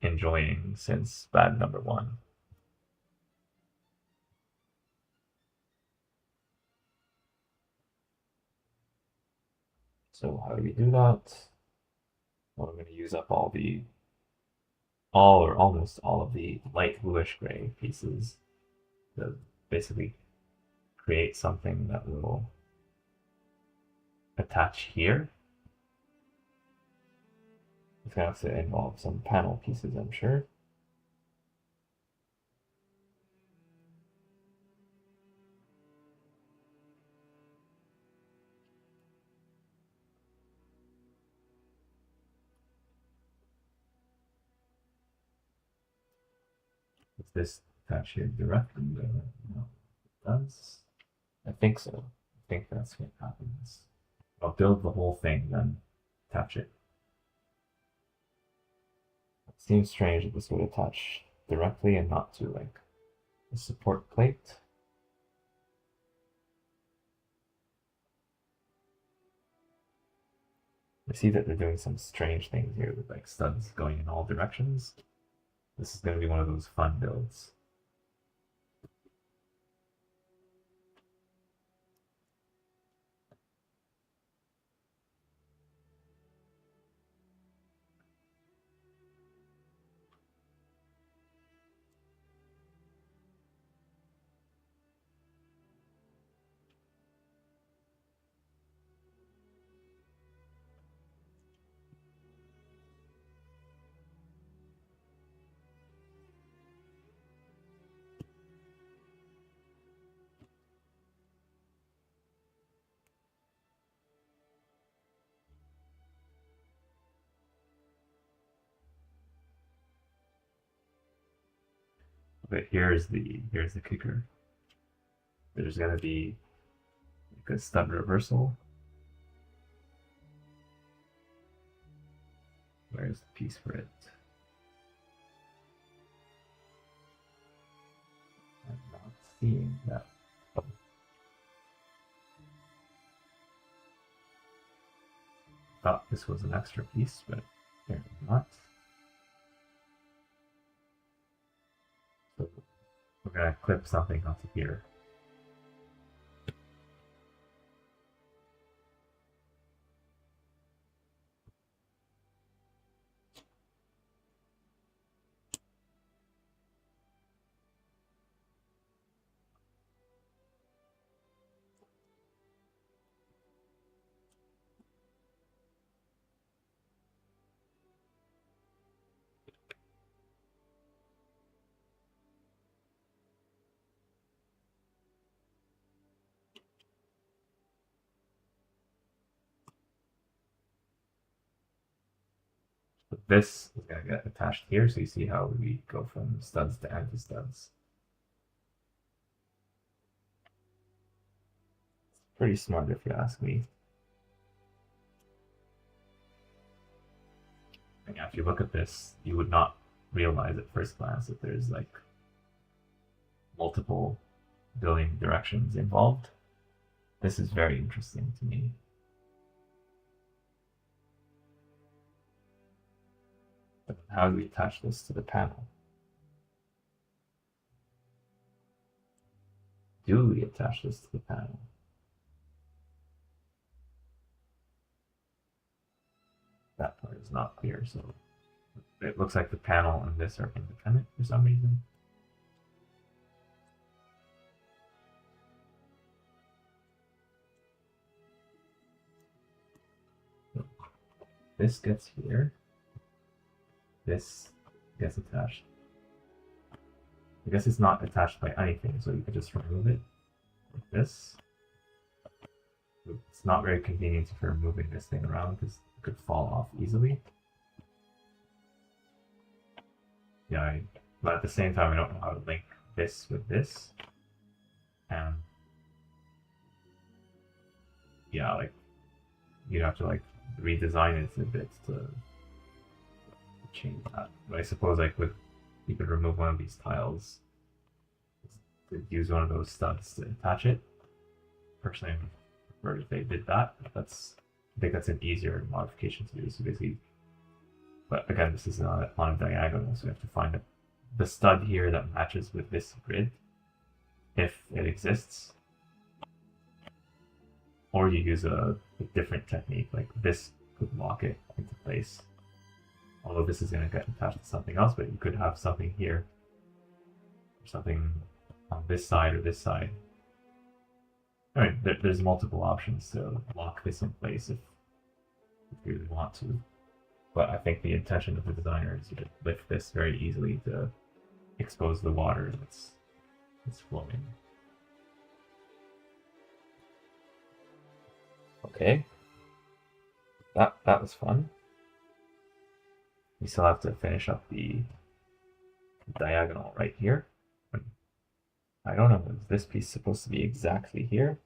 enjoying since bad number 1. So how do we do that? Well, I'm going to use up all or almost all of the light bluish gray pieces to basically create something that will attach here. It's going to have to involve some panel pieces, I'm sure. Does this attach here directly? No, it does. I think so. I think that's what happens. I'll build the whole thing, then attach it. Let's seems strange that this would attach directly and not to like a support plate. I see that they're doing some strange things here with like studs going in all directions. This is going to be one of those fun builds. But here's the kicker. There's going to be like a stud reversal. Where's the piece for it? I'm not seeing that. Thought this was an extra piece, but apparently not. So we're gonna clip something onto here. But this is gonna get attached here, so you see how we go from studs to anti-studs. It's pretty smart if you ask me. And yeah, if you look at this, you would not realize at first glance that there's like multiple building directions involved. This is very interesting to me. But how do we attach this to the panel? Do we attach this to the panel? That part is not clear, so it looks like the panel and this are independent for some reason. This gets here. This gets attached. I guess it's not attached by anything, so you could just remove it like this. It's not very convenient if you're moving this thing around because it could fall off easily. Yeah, but at the same time, I don't know how to link this with this. And yeah, like you'd have to like redesign it a bit to change that. But I suppose like you could remove one of these tiles, use one of those studs to attach it. Personally, I prefer if they did that. I think that's an easier modification to do. So basically, but again, this is on a diagonal, so we have to find the stud here that matches with this grid, if it exists. Or you use a different technique, like this could lock it into place. Although this is going to get attached to something else, but you could have something here, or something on this side or this side. Alright, there's multiple options to lock this in place if you really want to. But I think the intention of the designer is to lift this very easily to expose the water that's flowing. Okay. That was fun. We still have to finish up the diagonal right here. I don't know, is this piece supposed to be exactly here?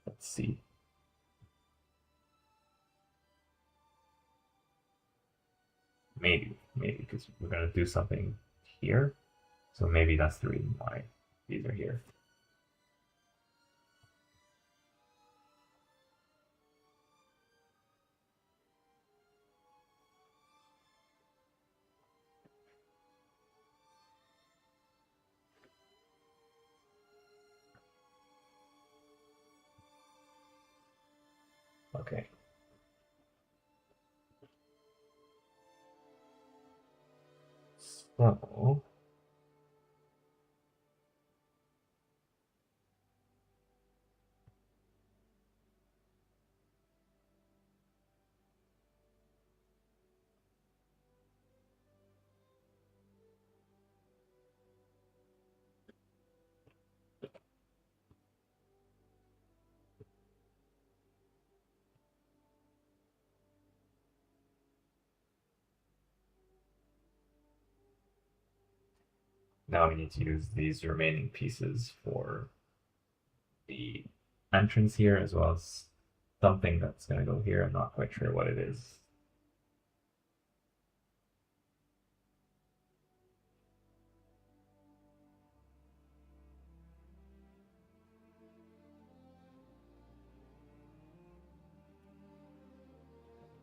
Let's see. Maybe, because we're gonna do something here. So maybe that's the reason why these are here. Okay. So now we need to use these remaining pieces for the entrance here, as well as something that's going to go here. I'm not quite sure what it is.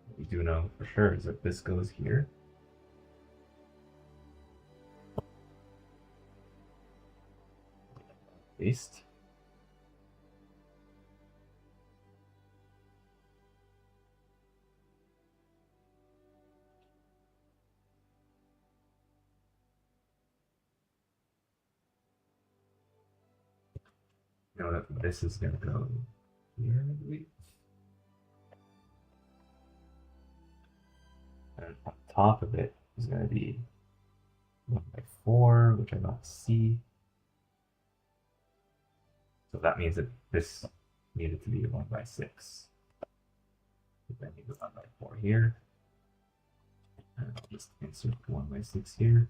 What we do know for sure is that this goes here. Paste. Know that this is going to go here, I believe. And on top of it is going to be 1/4, which I don't see. So that means that this needed to be 1/6. So then you go 1/4 here. And I'll just insert 1/6 here.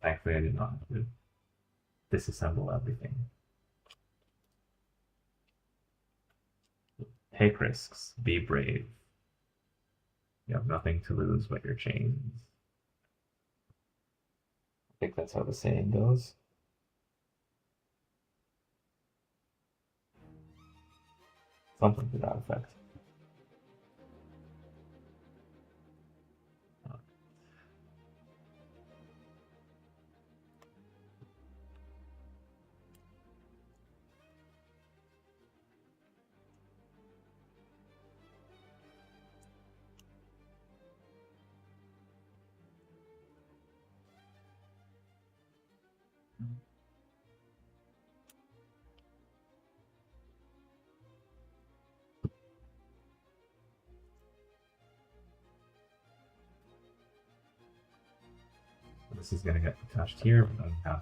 Thankfully, I did not have to disassemble everything. Take risks. Be brave. You have nothing to lose but your chains. I think that's how the saying goes. Something to that effect. This is going to get attached here, but then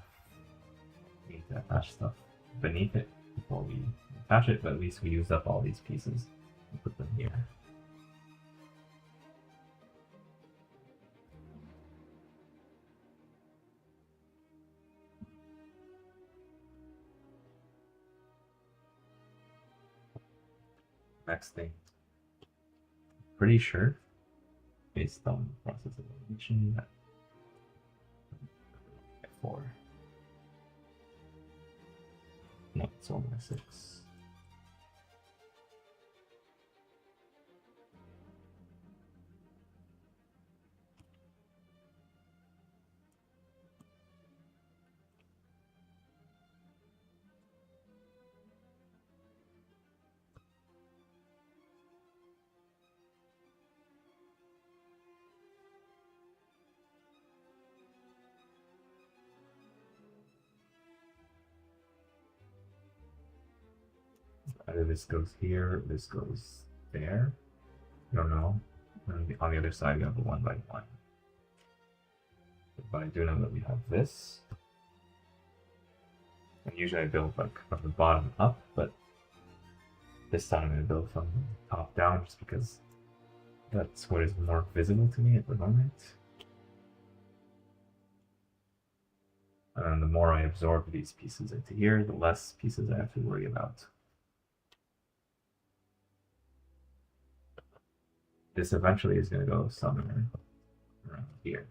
we need to attach stuff beneath it before we attach it, but at least we used up all these pieces and put them here. Next thing, pretty sure, based on process of elimination, that 4. No, it's only 6. Either this goes here, this goes there. I don't know. And on the other side, we have the 1/1. But I do know that we have this. And usually I build like from the bottom up, but this time I'm going to build from the top down just because that's what is more visible to me at the moment. And the more I absorb these pieces into here, the less pieces I have to worry about. this eventually is going to go somewhere around here.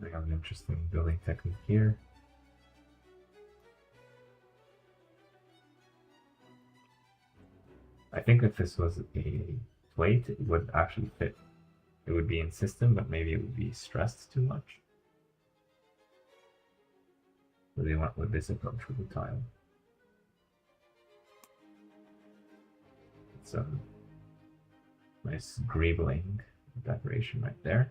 We have an interesting building technique here. I think if this was a plate, it would actually fit. It would be in system, but maybe it would be stressed too much. So they went with this approach with the tile. It's a nice greebling decoration right there.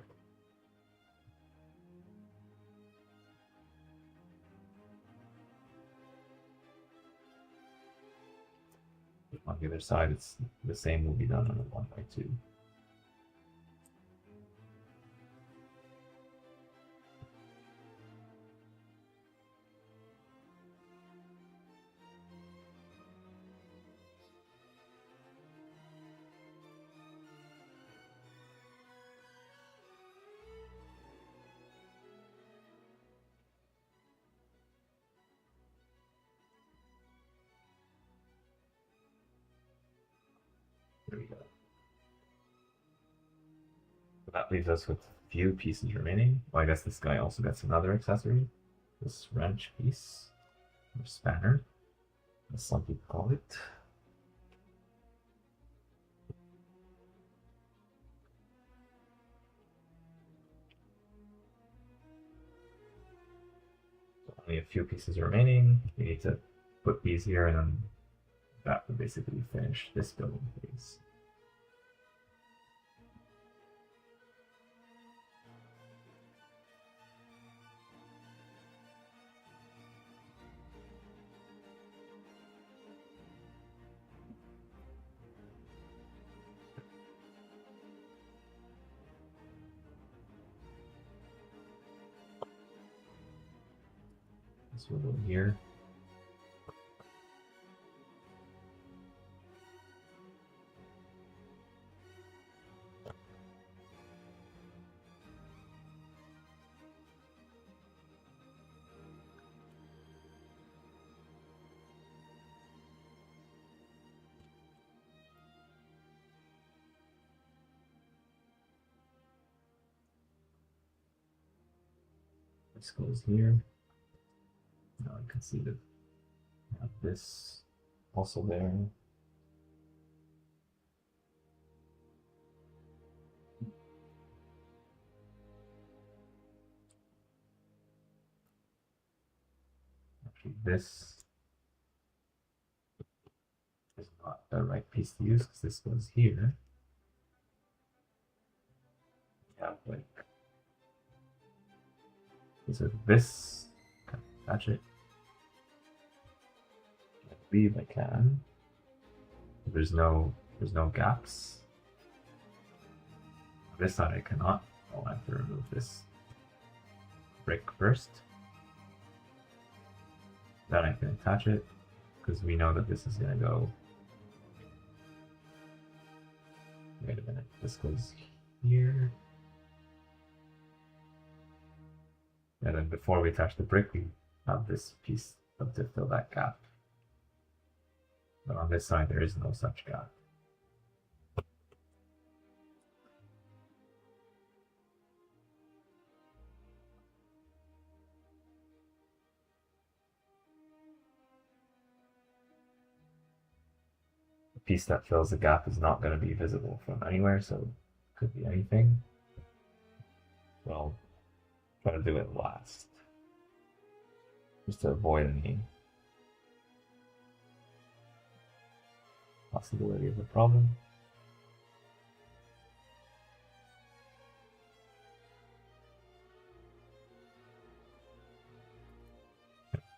On the other side, it's the same will be done on a 1x2. There we go. So that leaves us with a few pieces remaining. Well, I guess this guy also gets another accessory. This wrench piece, or spanner, as some people call it. So only a few pieces remaining. We need to put these here, and then that would basically finish this building phase. This will go here. This goes here. Now I can see that I have this also there. Actually, this is not the right piece to use because this goes here. Yeah, like so this, attach it. I believe I can. There's no gaps. On this side I cannot. I'll have to remove this brick first. Then I can attach it because we know that this is gonna go. Wait a minute. This goes here. And then before we attach the brick, we have this piece to fill that gap. But on this side, there is no such gap. piece that fills the gap is not going to be visible from anywhere, so it could be anything. Well, try to do it last, just to avoid any possibility of a problem.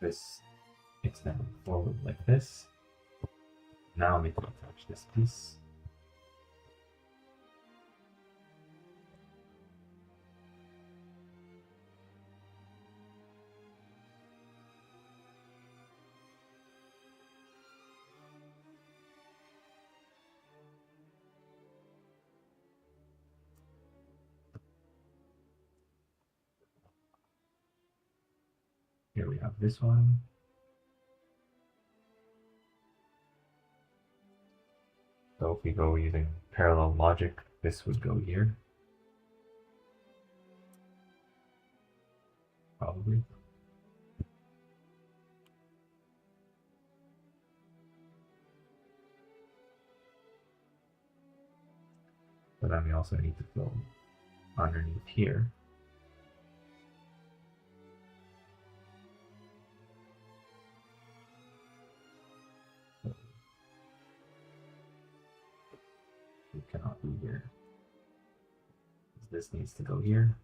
This extend forward like this. Now we can attach this piece. Here we have this one. So if we go using parallel logic, this would go here. Probably. But then we also need to fill underneath here. It cannot be here. This needs to go here.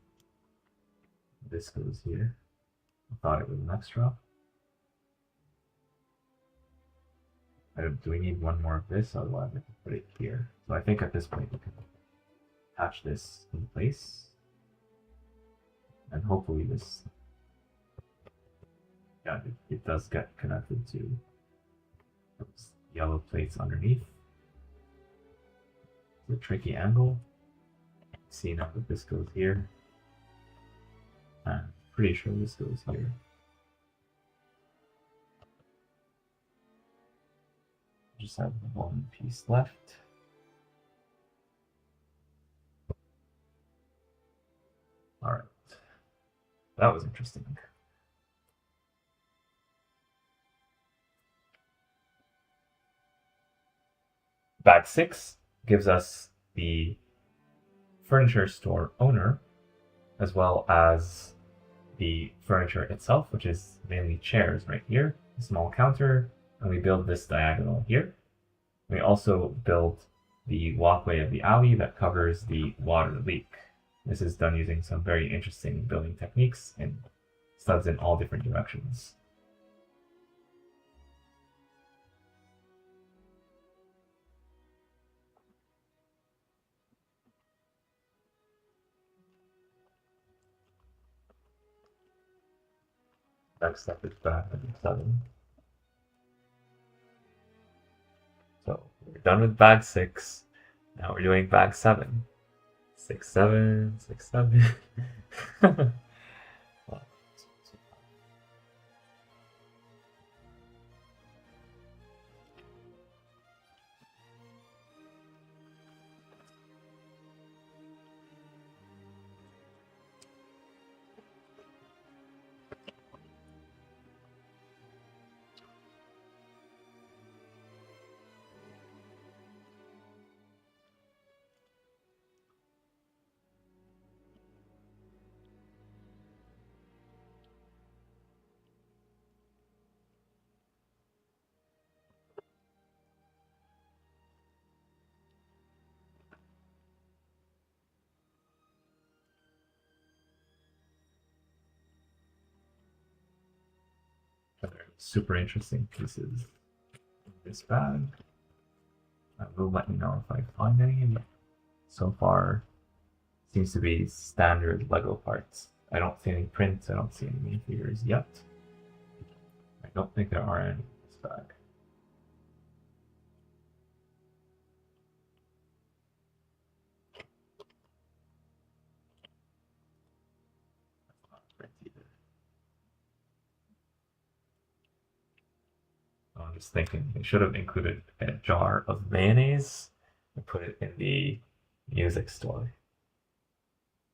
This goes here. I thought it was an extra. Do we need one more of this? Otherwise I can put it here. So I think at this point we can attach this in place. And hopefully this, yeah, it does get connected to those yellow plates underneath. It's a tricky angle. See now that this goes here. I'm pretty sure this goes here. Just have one piece left. All right, that was interesting. Bag 6 gives us the furniture store owner, as well as the furniture itself, which is mainly chairs right here, a small counter, and we build this diagonal here. We also build the walkway of the alley that covers the water leak. This is done using some very interesting building techniques and studs in all different directions. Next step is bag 7. So we're done with bag 6. Now we're doing bag 7. 6, 7, 6, 7. Super interesting pieces in this bag. I will let you know if I find any, but so far seems to be standard Lego parts. I don't see any prints, I don't see any minifigures yet. I don't think there are any in this bag. That's not print either. I'm just thinking they should have included a jar of mayonnaise and put it in the music store.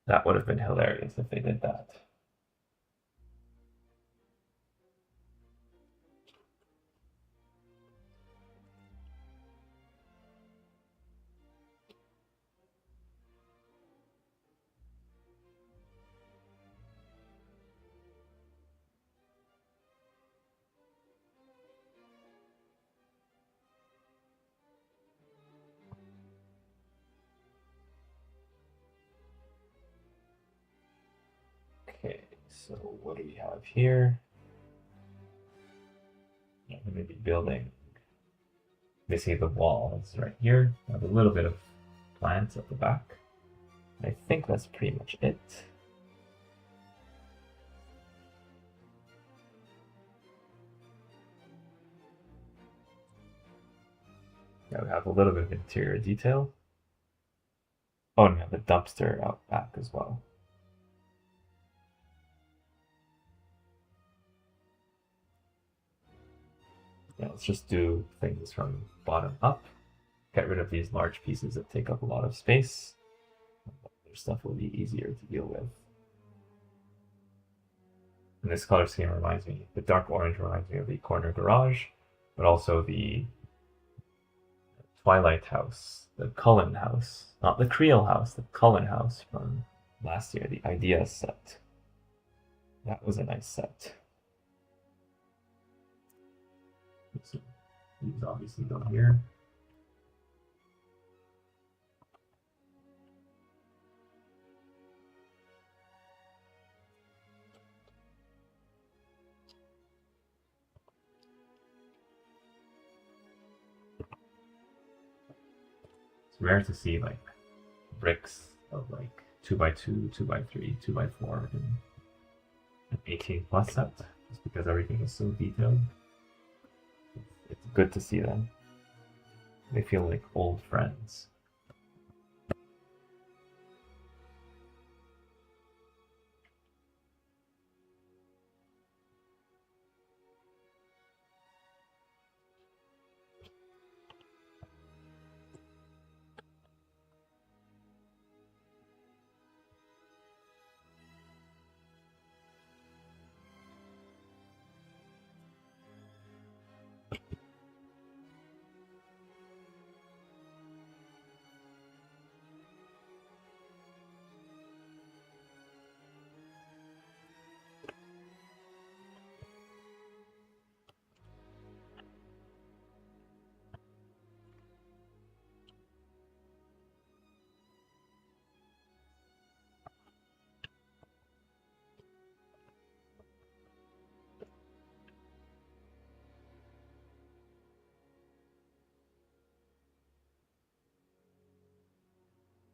That would have been hilarious if they did that. So what do we have here? I'm going to be building. They see the walls right here. I have a little bit of plants at the back. I think that's pretty much it. Yeah, we have a little bit of interior detail. Oh, and we have a dumpster out back as well. Yeah, let's just do things from bottom up. Get rid of these large pieces that take up a lot of space. Their stuff will be easier to deal with. And this color scheme reminds me, the dark orange reminds me of the corner garage, but also the Twilight house, the Cullen house, not the Creel house, the Cullen house from last year, the Idea set. That was a nice set. So these obviously go here. It's rare to see like bricks of like 2x2, 2x3, 2x4 in an 18 plus set, just because everything is so detailed. It's good to see them. They feel like old friends.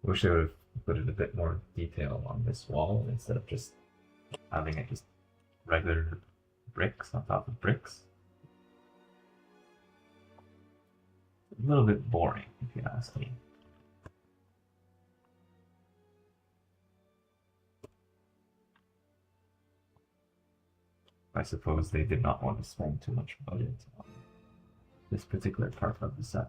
Wish they would have put a bit more detail on this wall instead of just having it just regular bricks on top of bricks. A little bit boring, if you ask me. I suppose they did not want to spend too much budget on this particular part of the set.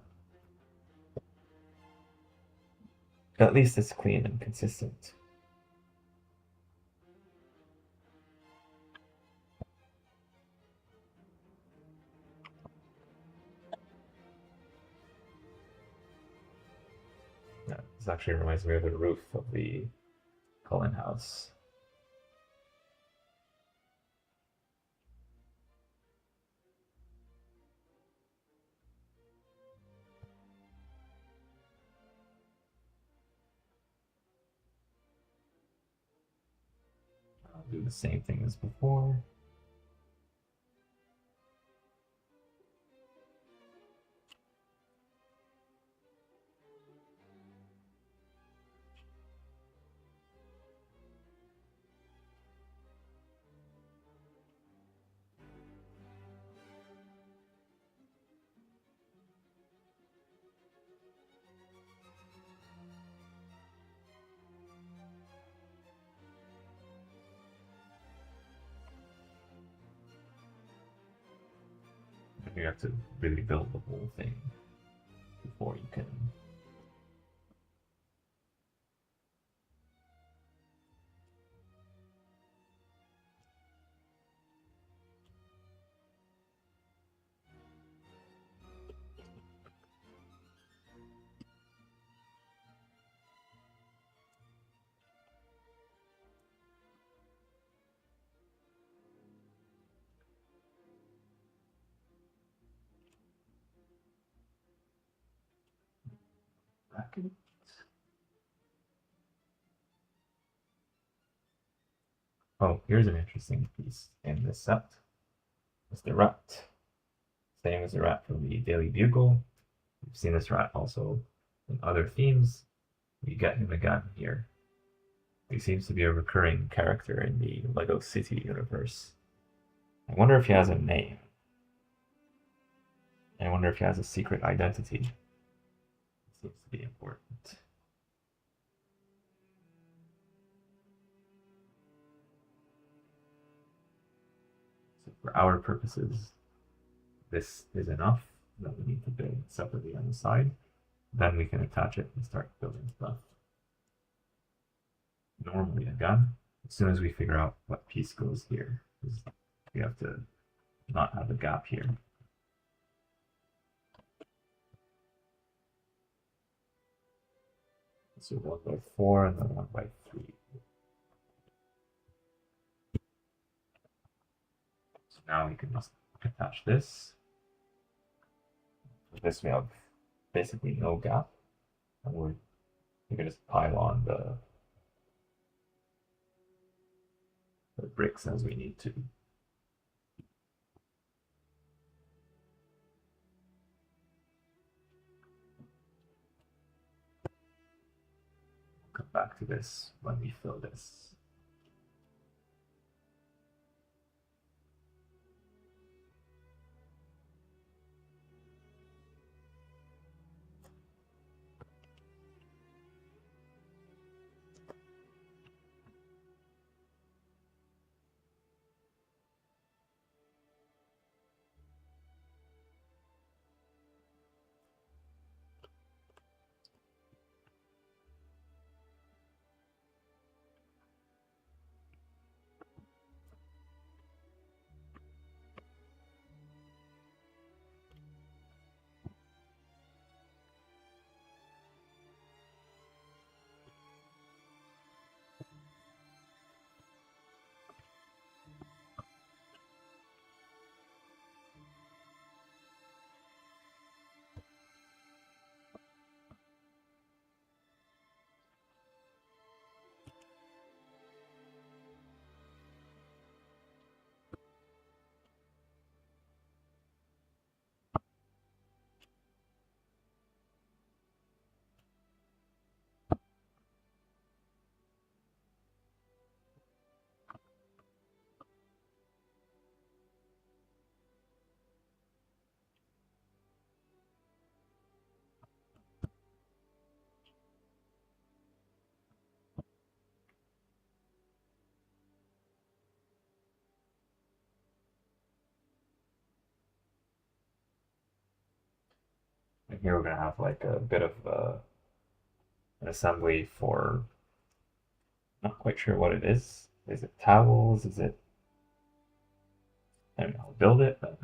At least it's clean and consistent. Yeah, this actually reminds me of the roof of the Cullen house. I'll do the same thing as before. You have to really build the whole thing before you can. Bracket. Oh, here's an interesting piece in this set. It's the rat. Same as the rat from the Daily Bugle. We've seen this rat also in other themes. We get him again here. He seems to be a recurring character in the Lego City universe. I wonder if he has a name. I wonder if he has a secret identity. It seems to be important. So for our purposes, this is enough that we need to build separately on the side. Then we can attach it and start building stuff. Normally again, as soon as we figure out what piece goes here, we have to not have a gap here. So 1 by 4 and then 1 by 3. So now we can just attach this. For this we have basically no gap, and we can just pile on the bricks as we need to. Come back to this when we fill this. And here we're gonna have like a bit of an assembly for, not quite sure what it is. Is it towels? Is it, I don't know, build it, but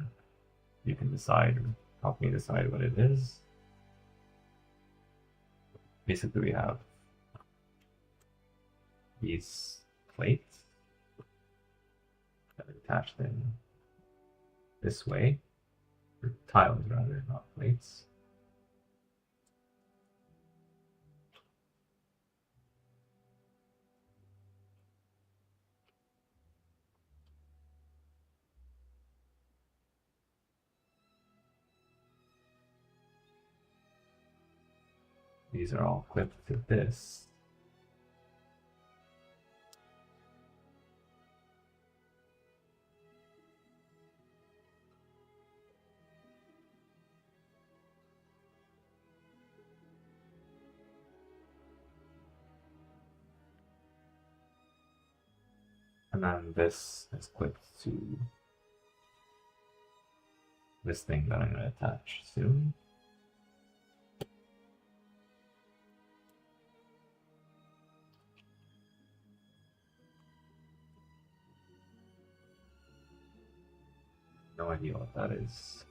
you can decide or help me decide what it is. Basically we have these plates that are attached in this way, or tiles rather, not plates. These are all clipped to this. And then this is clipped to this thing that I'm going to attach soon. No idea what that is.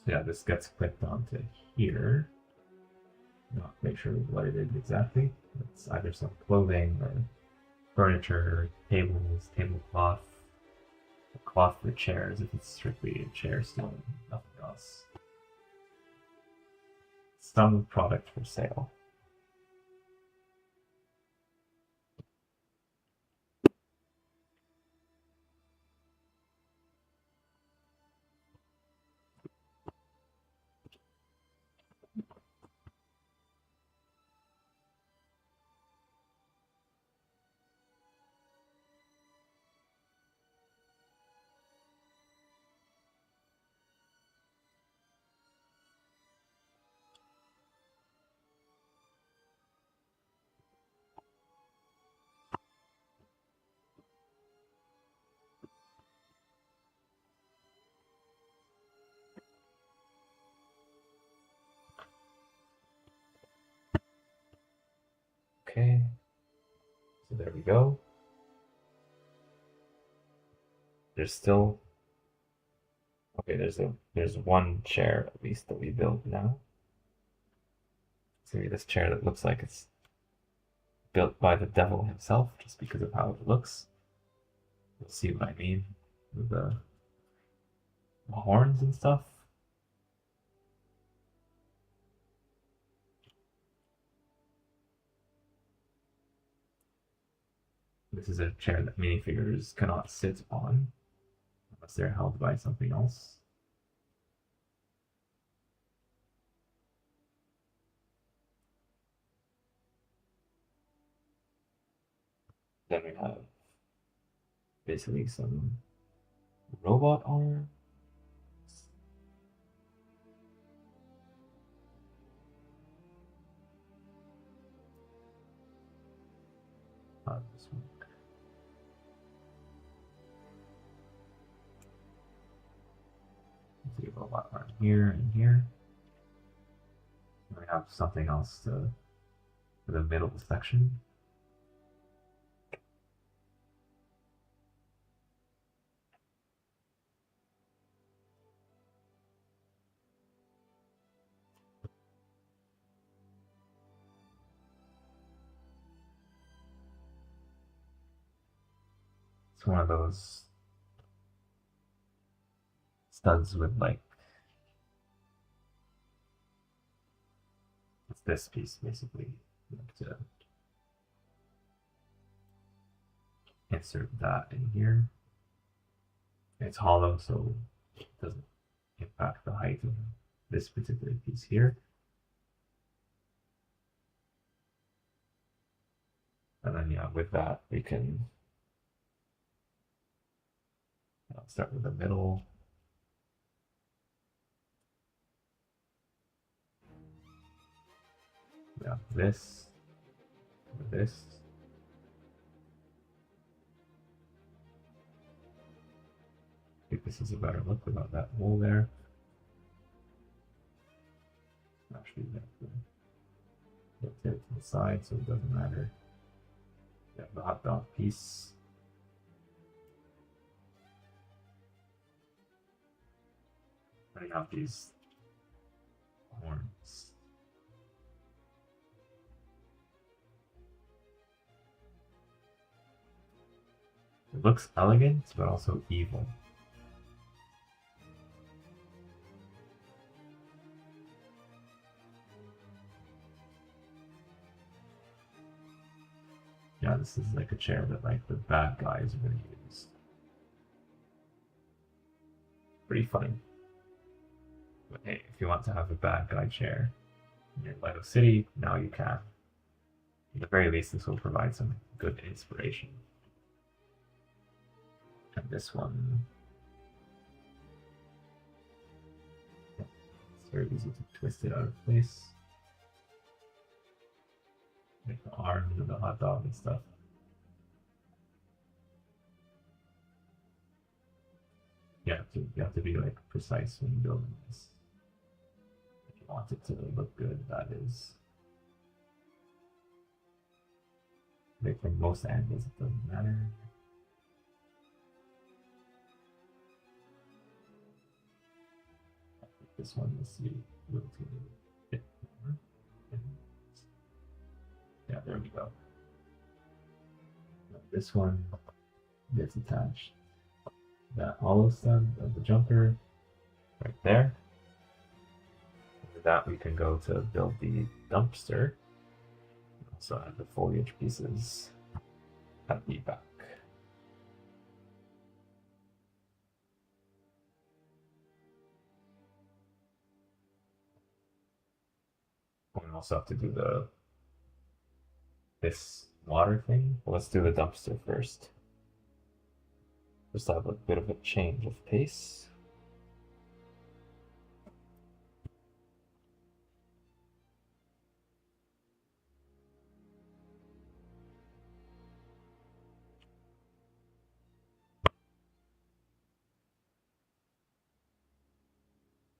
So yeah, this gets clipped onto here. Not make sure what it is exactly. It's either some clothing or furniture, tables, tablecloth, a cloth for chairs if it's strictly a chair still, nothing else. Some product for sale. Okay, so there we go. There's still okay. There's one chair at least that we built now. So this chair that looks like it's built by the devil himself, just because of how it looks. You'll see what I mean with the horns and stuff. This is a chair that minifigures cannot sit on unless they're held by something else. Then we have basically some robot arms. This one. Let's see a robot arm here and here. And we have something else for the middle section. It's one of those studs with like it's this piece basically. You have to insert that in here. It's hollow, so it doesn't impact the height of this particular piece here. And then yeah, with that we can start with the middle. Yeah, this, this. I think this is a better look without that hole there. Actually, rotate it to the side so it doesn't matter. Yeah, the hot dog piece. I have these horns. It looks elegant, but also evil. Yeah, this is like a chair that like the bad guys are gonna use. Pretty funny. But hey, if you want to have a bad guy chair in your Lego City, now you can. At the very least, this will provide some good inspiration. And this one, it's very easy to twist it out of place. Like the arms and the hot dog and stuff. You have to be like precise when building this. If you want it to look good, that is. Like from most angles, it doesn't matter. This this one. Let's see. Yeah, there we go. This one gets attached. That hollow stud of the jumper right there. With that, we can go to build the dumpster. Also have the foliage pieces at the back. We also have to do this water thing. Well, let's do the dumpster first. Just have a bit of a change of pace.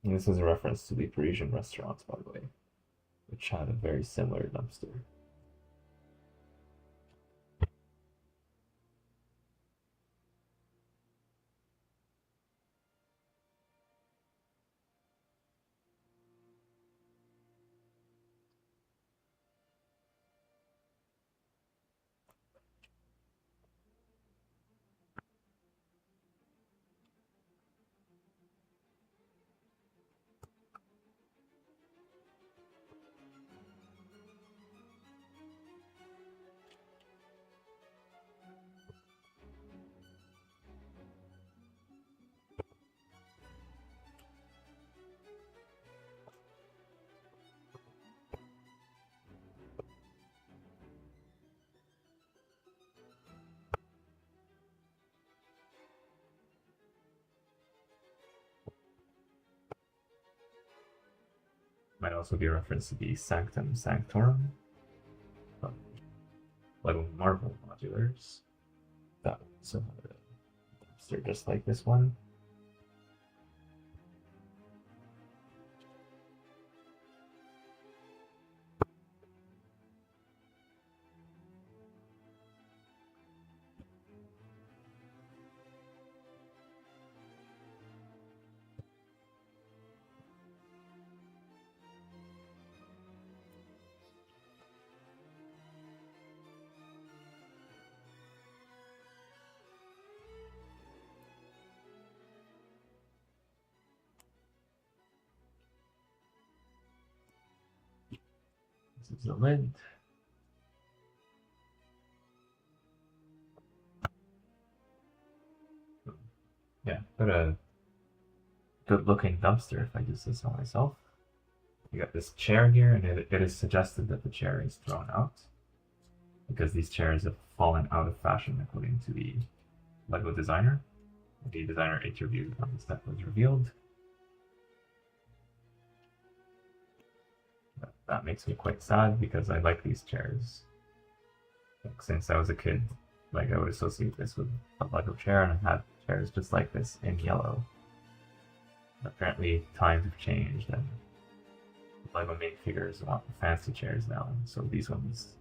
And this is a reference to the Parisian restaurants, by the way, which had a very similar dumpster. Might also be a reference to the Sanctum Sanctorum from Lego Marvel Modulars. That one's a dumpster just like this one. This is the lid. Yeah, but a good looking dumpster if I do say so myself. You got this chair here, and it is suggested that the chair is thrown out because these chairs have fallen out of fashion according to the Lego designer. The designer interviewed when this stuff was revealed. That makes me quite sad because I like these chairs. Like, since I was a kid, like I would associate this with a Lego chair, and I had chairs just like this in yellow. Apparently times have changed and Lego minifigures want fancy chairs now, so these ones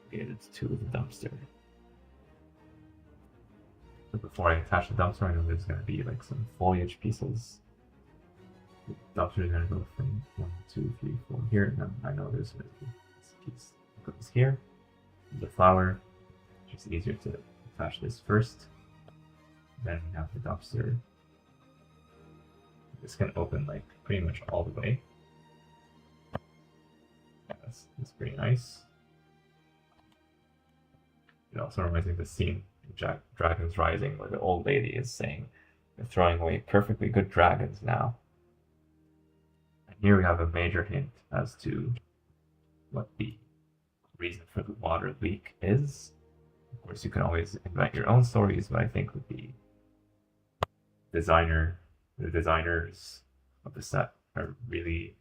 created to the dumpster. So before I attach the dumpster, I know there's going to be like some foliage pieces. The dumpster is going to go from 1, 2, 3, 4 here, and then I know there's going to be this piece that goes here. The flower, it's just easier to attach this first. Then we have the dumpster. This can open like pretty much all the way. Yeah, that's pretty nice. It also reminds me of the scene in Dragons Rising where the old lady is saying, "They're throwing away perfectly good dragons now." And here we have a major hint as to what the reason for the water leak is. Of course, you can always invent your own stories, but I think with the designers of the set are really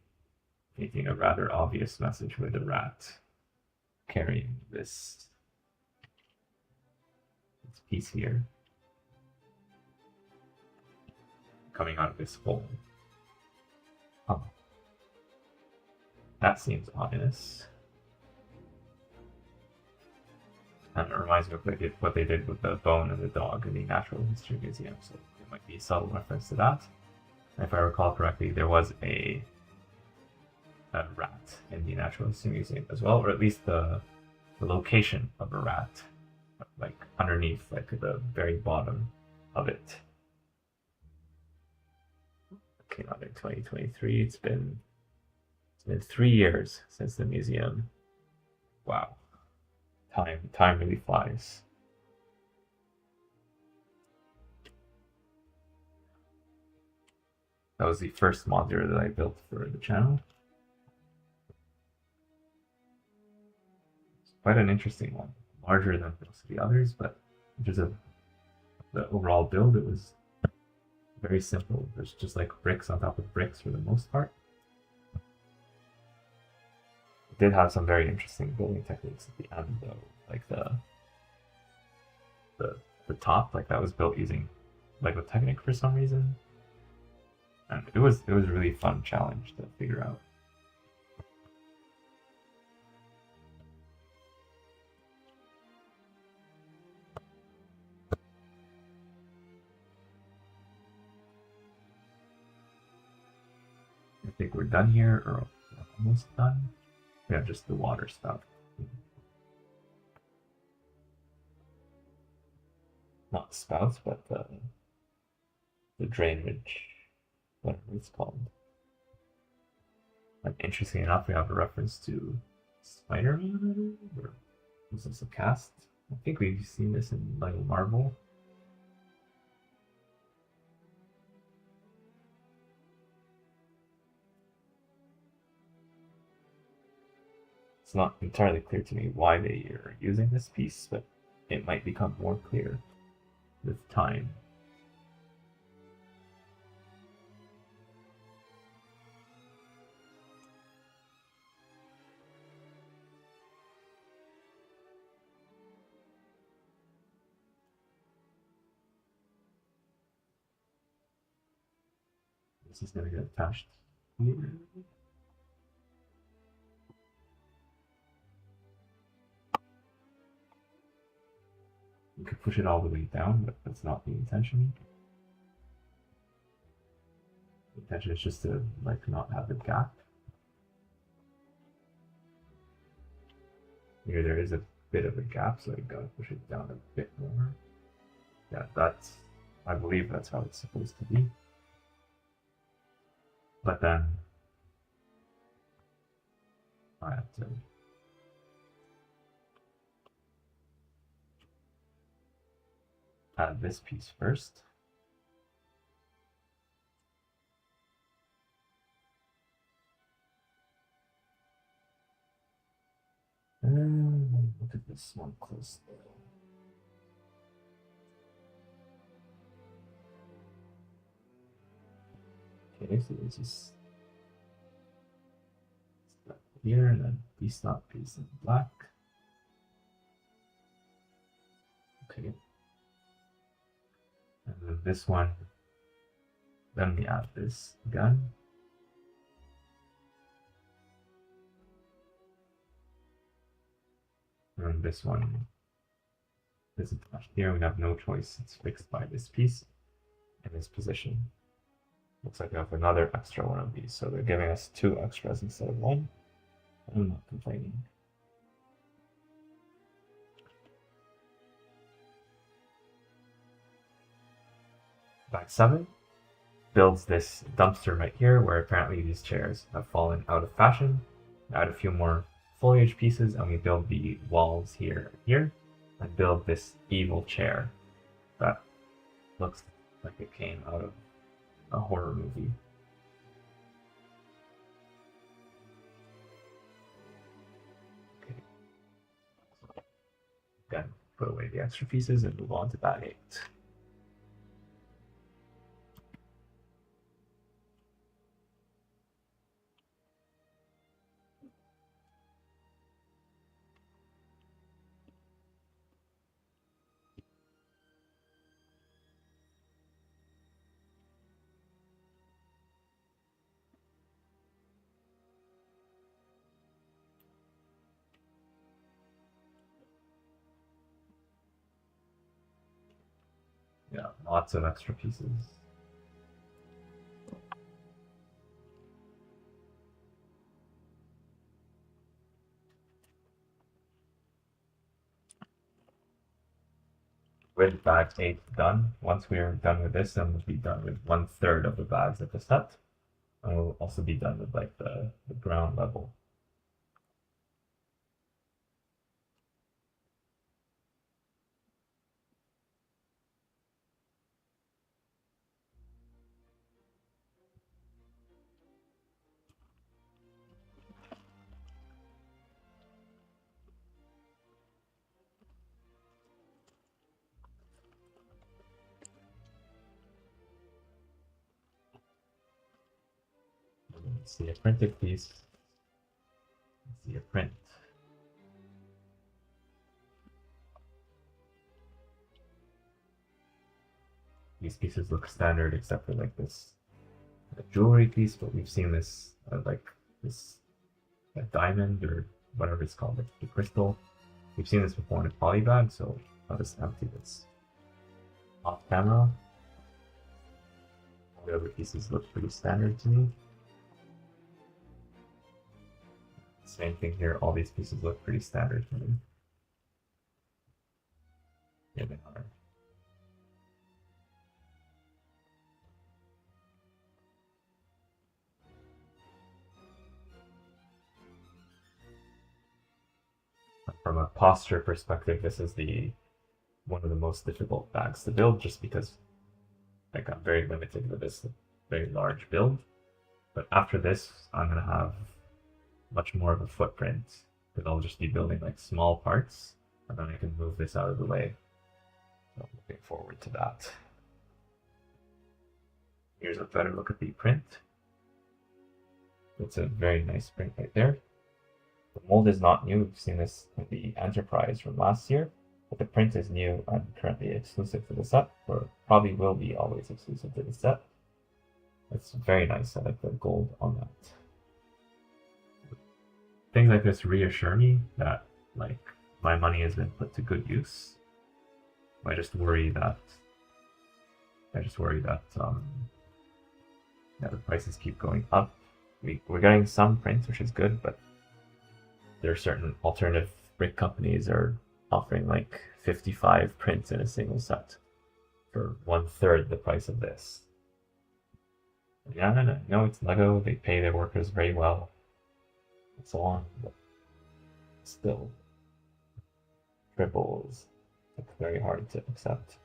painting a rather obvious message with the rat carrying this piece here coming out of this hole. Oh, that seems ominous. And it reminds me of what they did with the bone and the dog in the Natural History Museum, so it might be a subtle reference to that. If I recall correctly, there was a rat in the Natural History Museum as well, or at least the location of a rat, like underneath, like at the very bottom of it. Came out in 2023. It's been 3 years since the museum. Wow, time really flies. That was the first modular that I built for the channel. It's quite an interesting one, larger than most of the others, but in terms of the overall build, it was very simple. There's just like bricks on top of bricks for the most part. It did have some very interesting building techniques at the end, though, like the top, like that was built using Lego Technic for some reason, and it was a really fun challenge to figure out. I think we're done here, or almost done. Yeah, just the water stuff. Not spouts, but the drainage, whatever it's called. And interesting enough, we have a reference to Spider-Man, or was this a cast? I think we've seen this in Lego Marvel. It's not entirely clear to me why they are using this piece, but it might become more clear with time. This is going to get attached here. You could push it all the way down, but that's not the intention. The intention is just to like not have a gap. Here there is a bit of a gap, so I gotta push it down a bit more. Yeah, I believe that's how it's supposed to be. But then I have to add this piece first. And look at this one closely. Okay, so this is here, and then B-stop piece in black. Okay. And then this one, then we add this gun. And this one is attached here. We have no choice. It's fixed by this piece in this position. Looks like we have another extra one of these. So they're giving us 2 extras instead of 1. I'm not complaining. Bag 7 builds this dumpster right here, where apparently these chairs have fallen out of fashion. Add a few more foliage pieces, and we build the walls here and here, and build this evil chair that looks like it came out of a horror movie. Okay. Then put away the extra pieces and move on to bag 8. Yeah, lots of extra pieces. with bag 8 done, once we're done with this, then we'll be done with 1/3 of the bags of the set. And we'll also be done with like the ground level. Let's see a printed piece. Let's see a print. These pieces look standard except for like this jewelry piece, but we've seen this like this diamond or whatever it's called, like the crystal. We've seen this before in a poly bag, so I'll just empty this off camera. All the other pieces look pretty standard to me. Same thing here, all these pieces look pretty standard to me. Yeah, they are. From a posture perspective, this is one of the most difficult bags to build, just because like I'm very limited with this very large build. But after this, I'm gonna have much more of a footprint, because I'll just be building like small parts, and then I can move this out of the way. So I'm looking forward to that. Here's a better look at the print. It's a very nice print right there. The mold is not new. We've seen this in the Enterprise from last year, but the print is new and currently exclusive to the set, or probably will be always exclusive to the set. It's very nice. I like the gold on that. Things like this reassure me that like my money has been put to good use. I just worry that yeah, the prices keep going up. We're getting some prints, which is good, but there are certain alternative brick companies are offering like 55 prints in a single set for 1/3 the price of this. Yeah, no, it's Lego. They pay their workers very well, and so on. But still, triples. It's very hard to accept.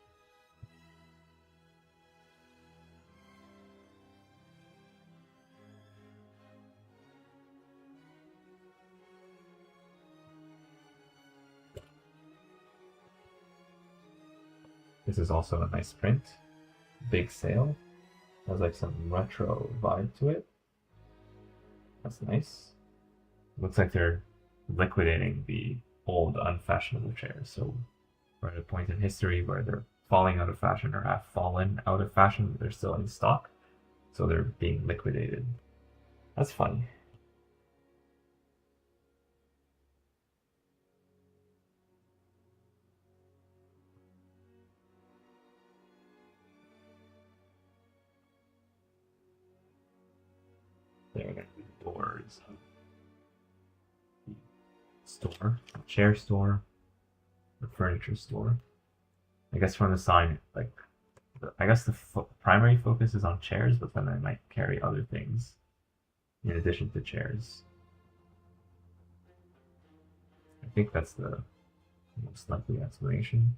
This is also a nice print. Big sale. Has like some retro vibe to it. That's nice. Looks like they're liquidating the old unfashionable chairs. So we're at a point in history where they're falling out of fashion or have fallen out of fashion, but they're still in stock. So they're being liquidated. That's funny. There are going to be the doors of the store, the chair store, the furniture store. I guess from the sign, like, I guess the primary focus is on chairs, but then I might carry other things in addition to chairs. I think that's the most likely explanation.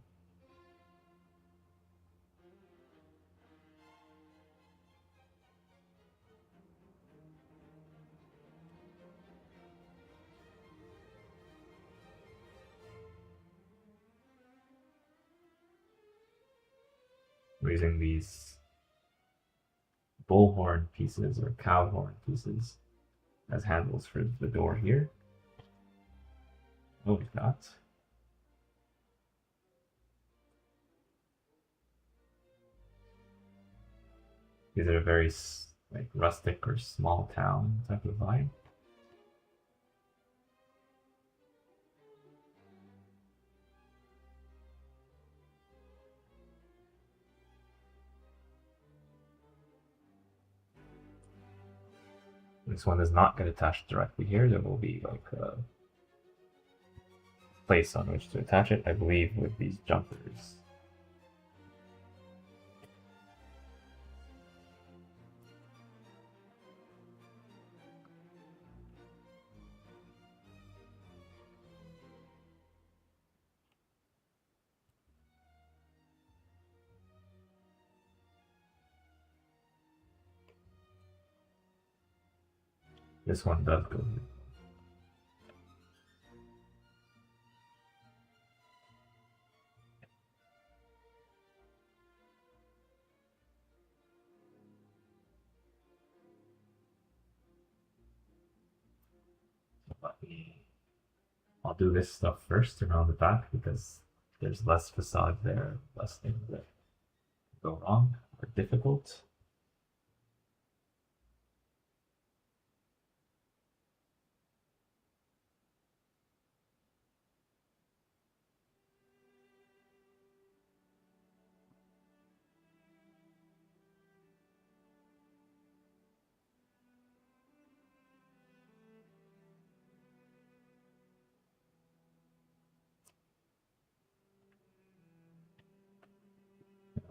We're using these bullhorn pieces or cow horn pieces as handles for the door here. Oh, we've got. These are a very like rustic or small town type of vibe. This one does not get attached directly here. There will be like a place on which to attach it, I believe, with these jumpers. This one does go here. I'll do this stuff first around the back because there's less facade there, less things that go wrong or difficult.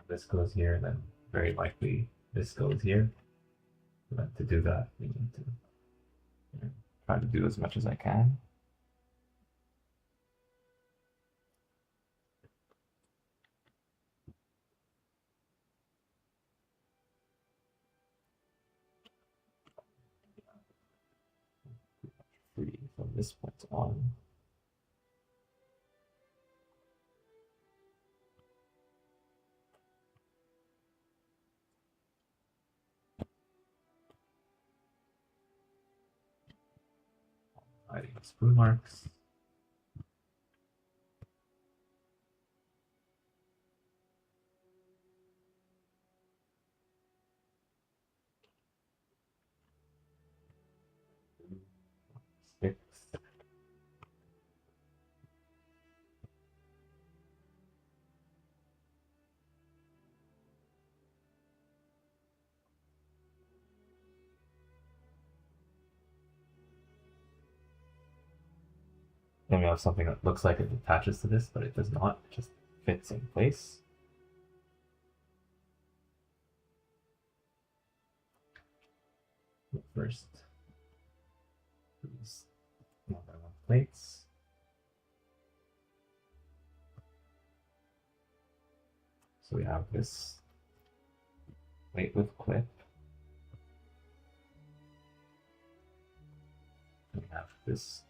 This goes here, then very likely this goes here. But to do that, we need to try to do as much as I can. Free from this point on. Hiding sprue marks. Six. Then we have something that looks like it attaches to this, but it does not. It just fits in place. First, these 1x1 plates. So we have this plate with clip. We have this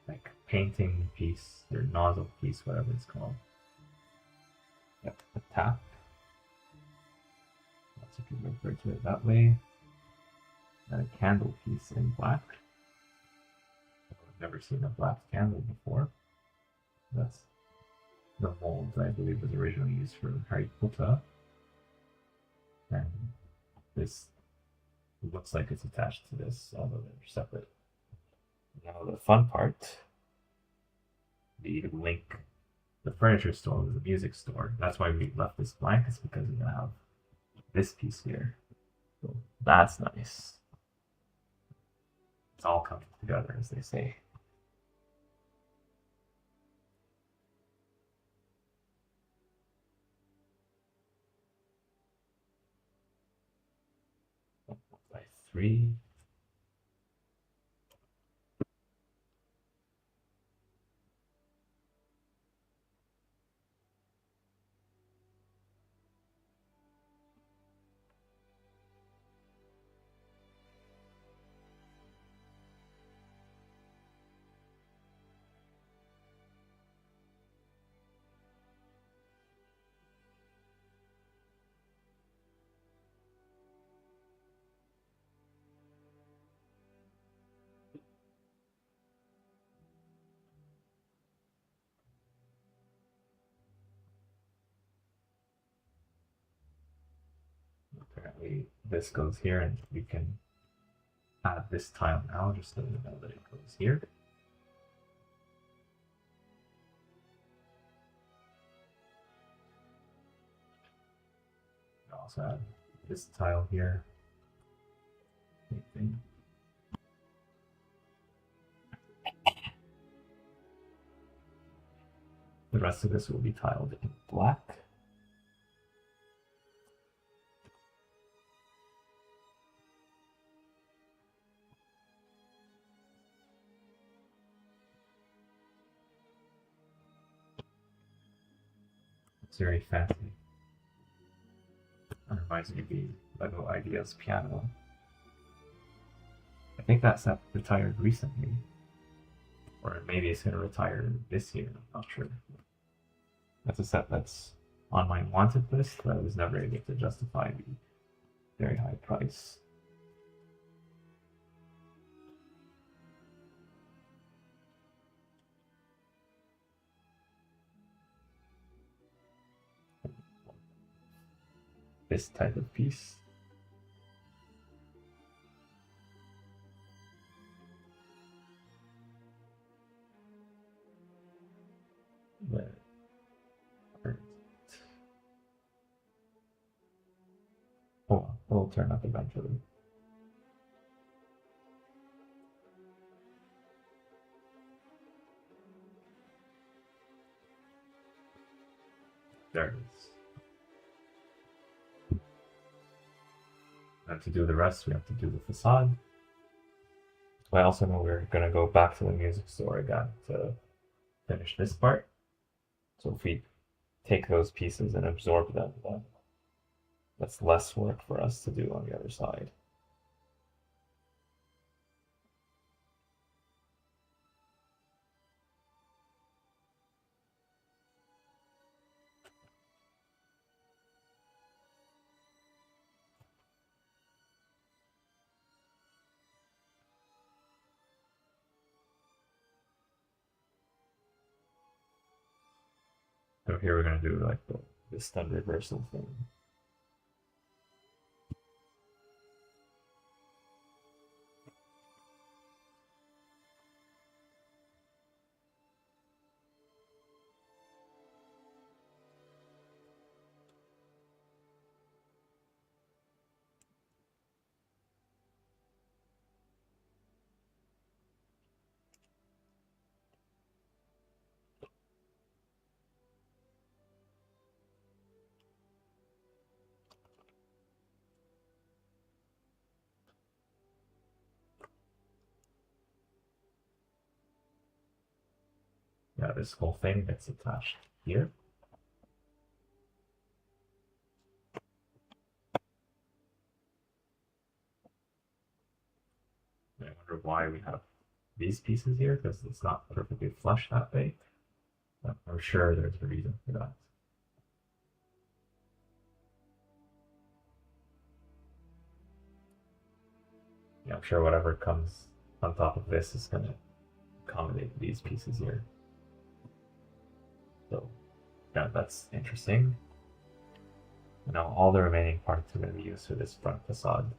like painting piece or nozzle piece, whatever it's called. Yep, the tap. That's if you refer to it that way. And a candle piece in black. I've never seen a black candle before. That's the mold I believe was originally used for Harry Potter. And this looks like it's attached to this, although they're separate. Now the fun part, the link, the furniture store was a music store. That's why we left this blank, is because we're gonna have this piece here. So that's nice. It's all coming together, as they say. By 3. Apparently this goes here, and we can add this tile now, just so you know that it goes here. We also add this tile here. Same thing. The rest of this will be tiled in black. It's very fancy. That reminds me of the Lego Ideas piano. I think that set retired recently. Or maybe it's going to retire this year, I'm not sure. That's a set that's on my wanted list, but I was never able to justify the very high price. This type of piece. Oh, it'll turn up eventually. There it is. And to do the rest, we have to do the facade. I also know we're going to go back to the music store again to finish this part. So if we take those pieces and absorb them, then that's less work for us to do on the other side. So here we're going to do like the stud reversal thing. Yeah, this whole thing gets attached here. I wonder why we have these pieces here, because it's not perfectly flush that way. But I'm sure there's a reason for that. Yeah, I'm sure whatever comes on top of this is going to accommodate these pieces here. So, yeah, that's interesting. Now all the remaining parts are going to be used for this front facade.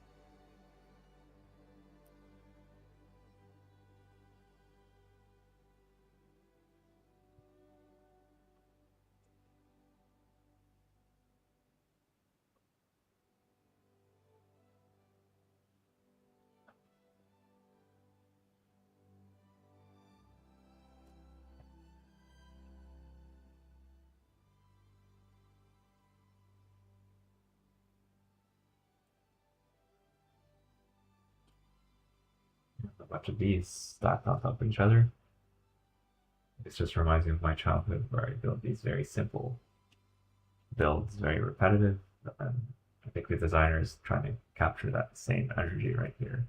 A bunch of these stacked on top of each other. This just reminds me of my childhood where I built these very simple builds, very repetitive. And I think the designer is trying to capture that same energy right here.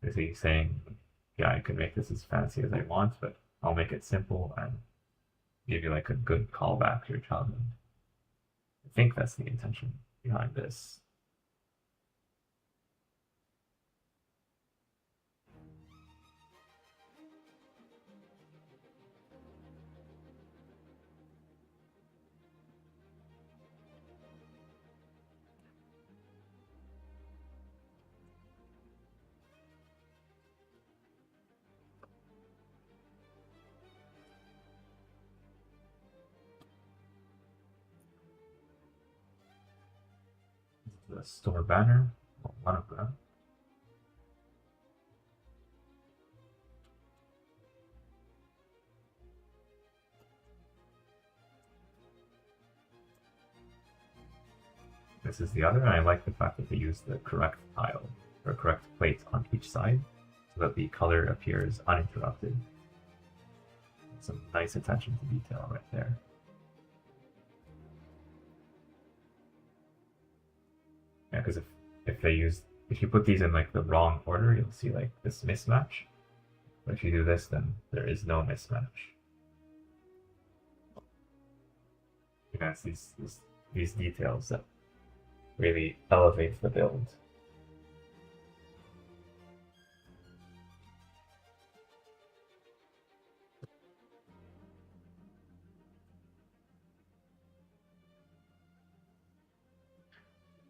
Is he saying, yeah, I can make this as fancy as I want, but I'll make it simple and give you like a good callback to your childhood. I think that's the intention behind this. The store banner, well, one of them. This is the other, and I like the fact that they use the correct tile, or correct plate on each side, so that the color appears uninterrupted. Some nice attention to detail right there. Yeah, because if they use if you put these in like the wrong order, you'll see like this mismatch. But if you do this, then there is no mismatch. Because these details that really elevate the build.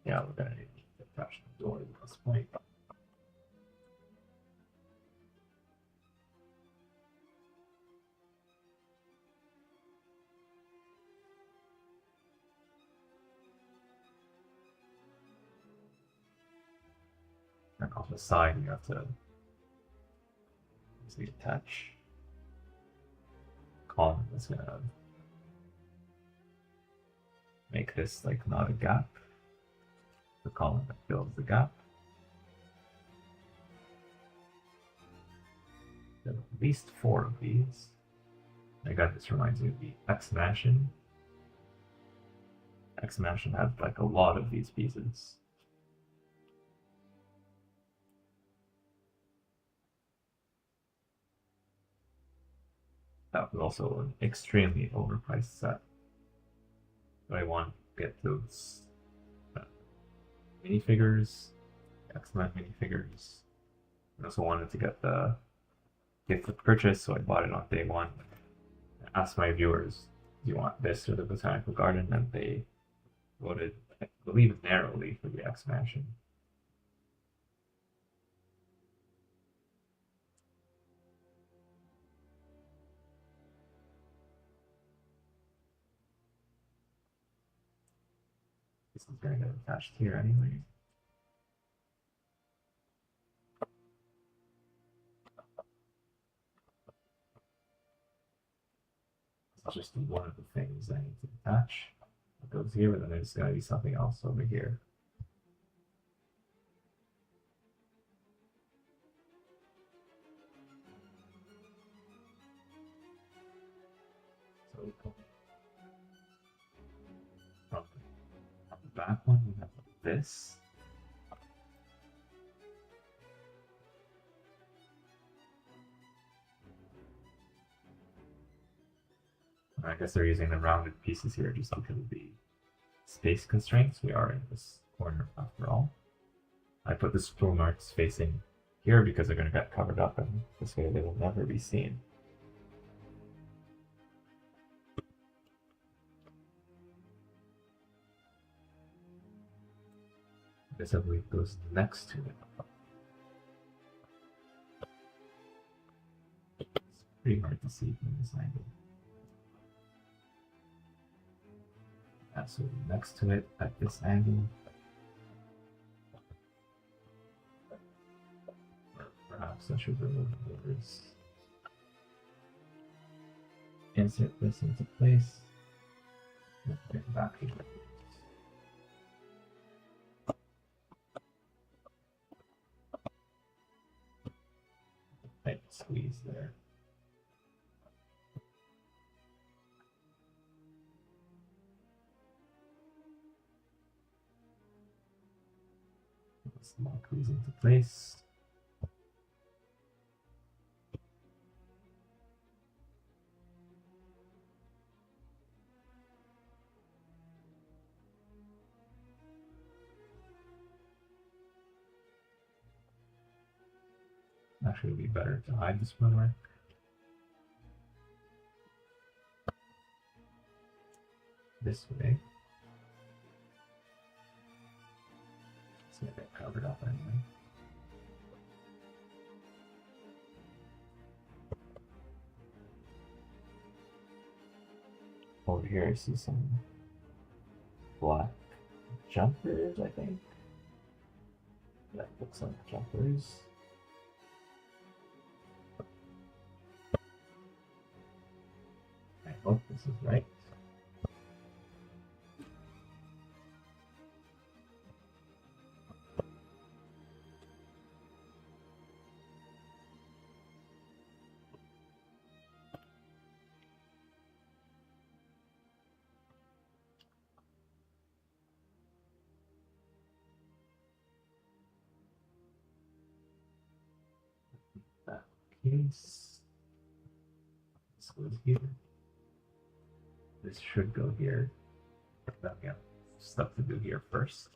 Yeah, we're gonna need to attach the door at this point. And off the side, you have to easily attach column that's gonna make this like not a gap. The column that fills the gap. There are at least 4 of these. Again, this reminds me of the X Mansion. X Mansion had like a lot of these pieces. That was also an extremely overpriced set. But I want to get those minifigures, X-Men minifigures. I also wanted to get the gift of purchase, so I bought it on day 1. I asked my viewers, do you want this or the Botanical Garden? And they voted, I believe, narrowly for the X Mansion. This is going to get attached here anyway. It's just one of the things I need to attach. It goes here, but then there's going to be something else over here. So from the back one, we have this. I guess they're using the rounded pieces here just because of the space constraints. We are in this corner after all. I put the spool marks facing here because they're going to get covered up, and this way they will never be seen. This I believe goes next to it. It's pretty hard to see from this angle. Yeah, so next to it at this angle. Perhaps I should remove the doors. Insert this into place. And put it back here. Tight squeeze there. Lock these into place. Actually, it would be better to hide the spoon mark. This way. It's gonna get covered up anyway. Over here, I see some black jumpers, I think. That looks like jumpers. I hope this is right. case, this goes here. This should go here. But we have stuff to do here first.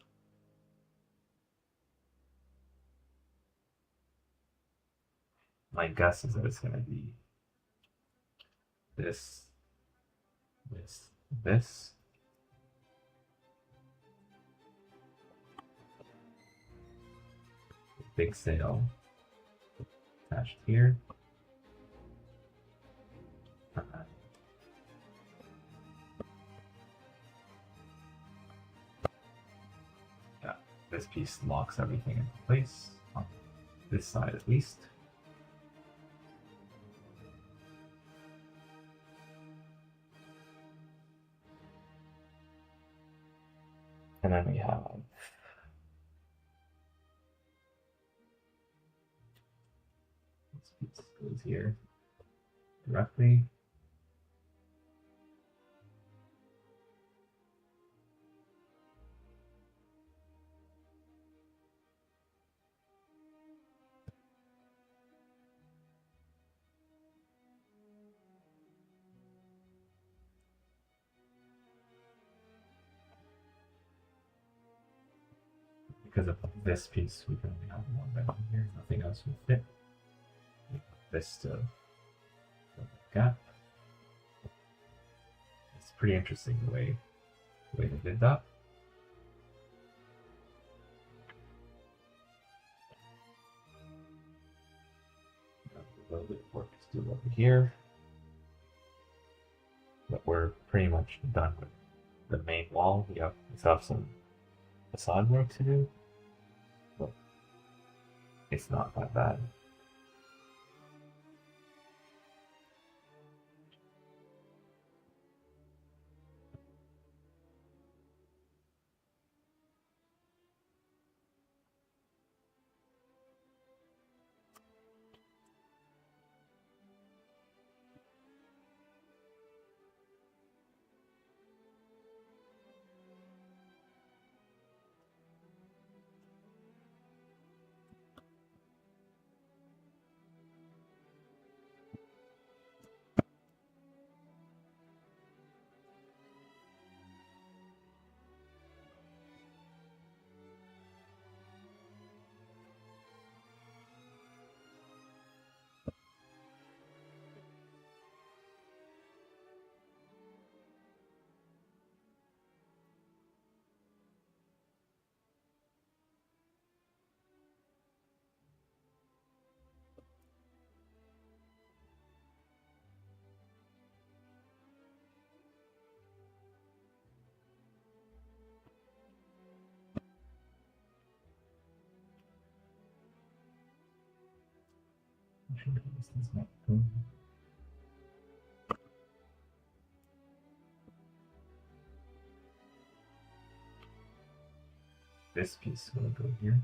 My guess is that it's going to be this, this, this. Big sail attached here. Yeah, this piece locks everything into place on this side at least. And then we have this piece goes here directly. Because of this piece, we can only have one bed here. Nothing else will fit. This to fill the gap. It's pretty interesting the way they did that. A little bit of work to do over here, but we're pretty much done with the main wall. We still have some facade work to do, but it's not that bad. This piece will go here.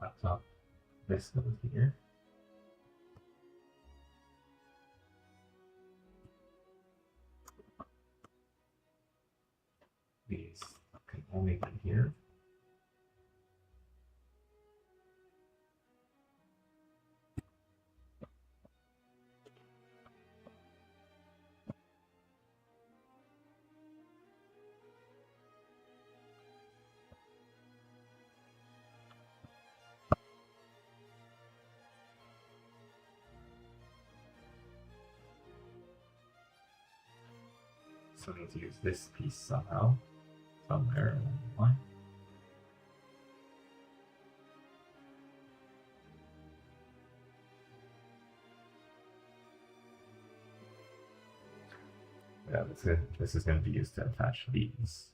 Laptop. This goes here. These can only be here. So I need to use this piece somehow, somewhere along the line. Yeah, this is going to be used to attach these.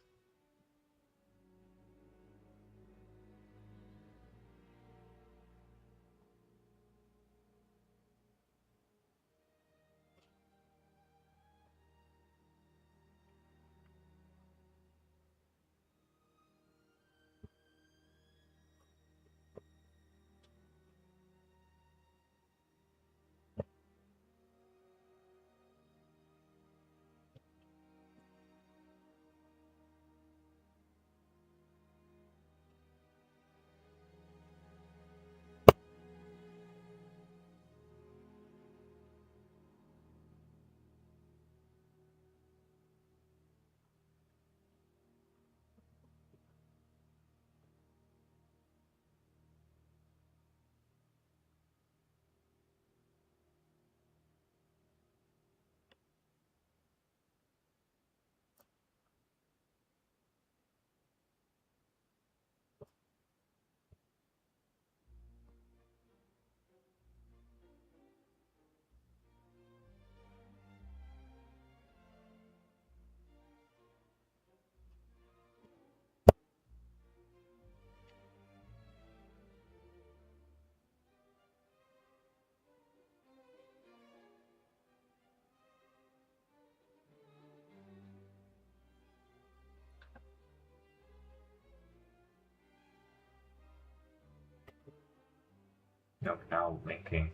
You know, now linking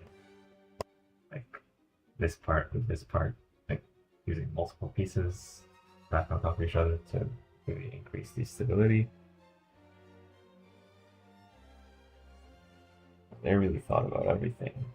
like this part with this part, like using multiple pieces back on top of each other to really increase the stability. They really thought about everything.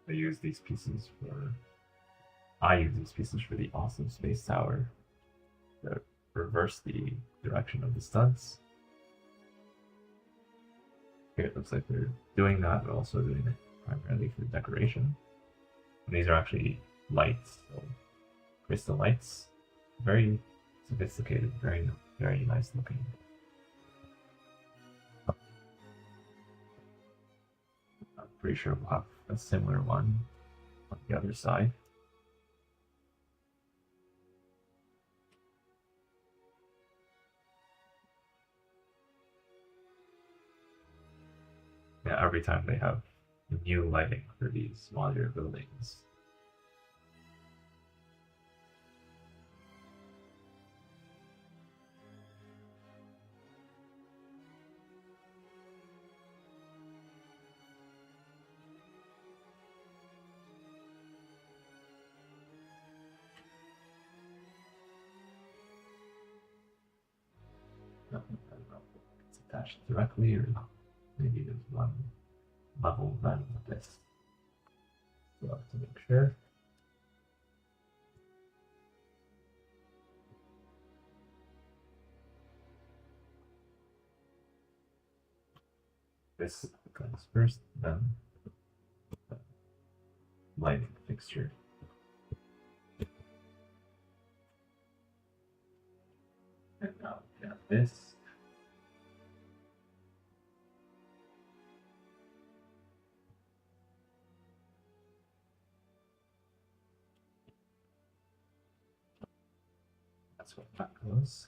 I use these pieces for the awesome space tower to reverse the direction of the studs. Here it looks like they're doing that, but also doing it primarily for decoration. And these are actually lights, so crystal lights. Very sophisticated, very, very nice looking. I'm pretty sure we'll have a similar one on the other side. Yeah, every time they have new lighting for these modular buildings. I don't know if it's attached directly or not. Maybe there's one level then with this. So I have to make sure. This comes first, then the lighting fixture. And now we have this. That's what that goes.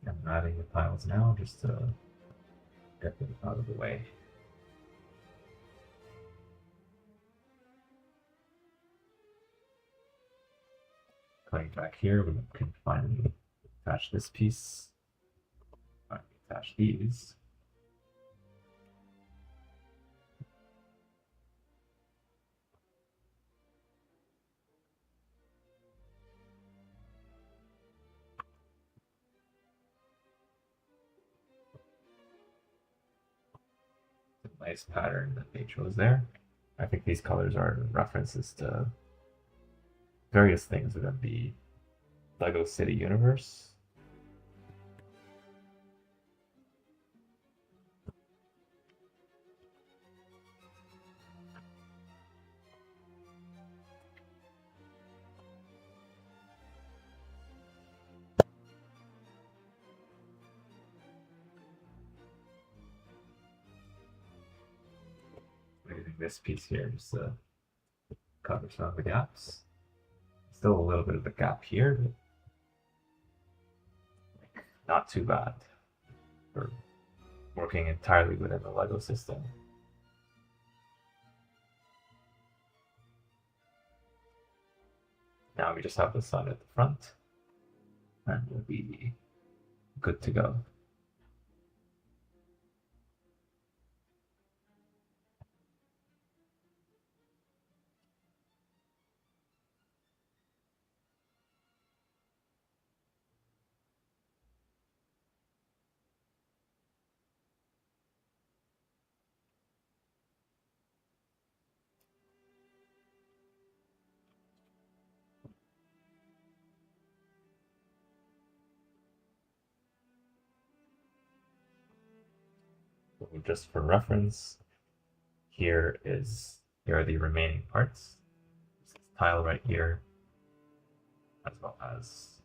I'm adding the tiles now just to get them out of the way. Coming back here, we can finally attach this piece. Attach these. Nice pattern that they chose there. I think these colors are references to various things within the LEGO City universe. Using this piece here just to cover some of the gaps. Still a little bit of a gap here, but not too bad for working entirely within the LEGO system. Now we just have the sun at the front, and we'll be good to go. So just for reference, here are the remaining parts. This tile right here, as well as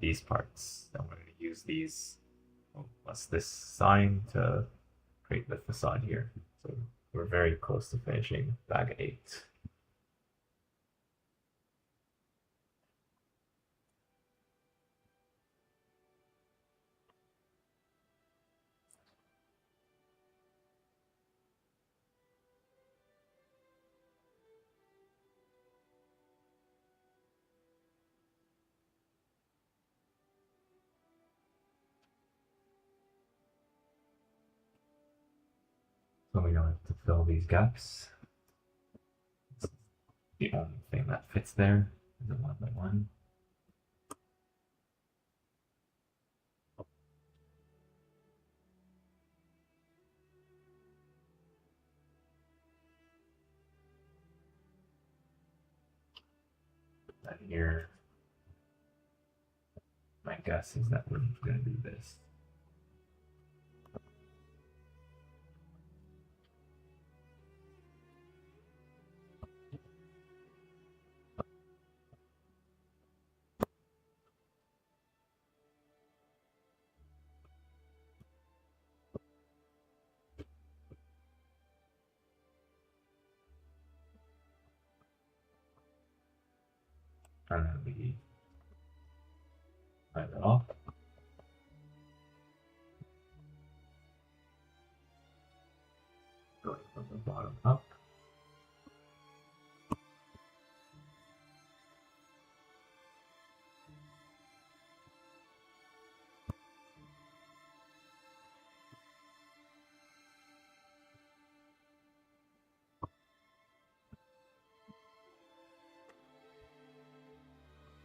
these parts. And we're going to use these plus this sign to create the facade here. So we're very close to finishing bag 8. So we don't have to fill these gaps. It's the only thing that fits there is a 1 by 1. And here, my guess is that we're going to do this. And then we line it off. Going from the bottom up.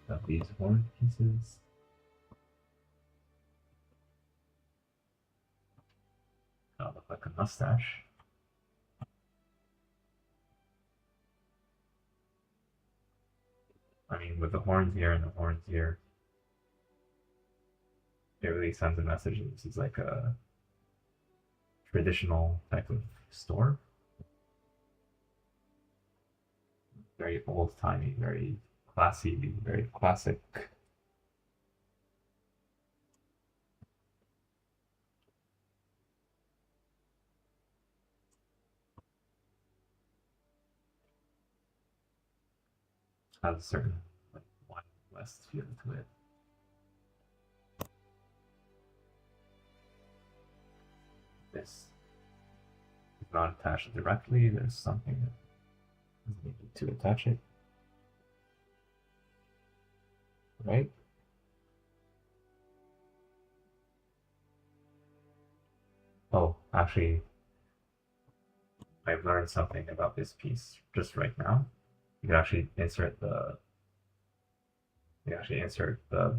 Got these horn pieces. That'll look like a mustache. I mean, with the horns here and the horns here, it really sends a message that this is like a traditional type of store. Very old-timey, very classy, very classic. Has a certain like Wild West feel to it. This is not attached directly. There's something that is needed to attach it. right? Oh, actually, I've learned something about this piece just right now. You can actually insert the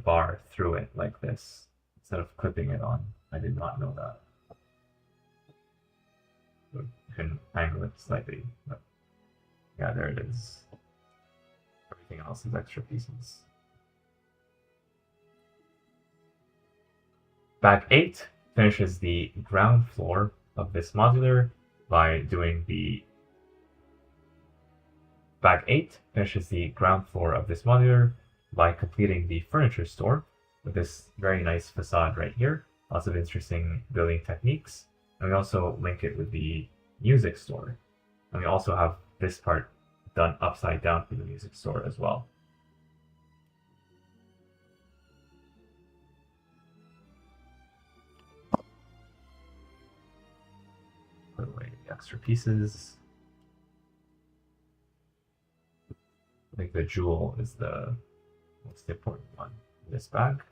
bar through it like this instead of clipping it on. I did not know that. You can angle it slightly, but yeah, there it is. Everything else is extra pieces. Bag 8 finishes the ground floor of this modular by doing the Bag 8 finishes the ground floor of this modular by completing the furniture store with this very nice facade right here. Lots of interesting building techniques. And we also link it with the music store. And we also have this part done upside down for the music store as well. Put away the extra pieces. I think the jewel is the most important one in this bag.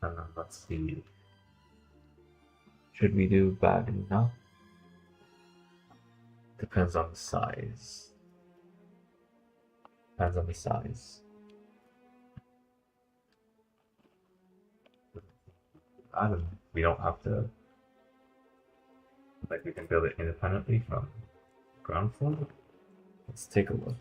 And then let's see. Should we do bag enough? Depends on the size. Depends on the size. We don't have to, like, we can build it independently from ground floor. Let's take a look.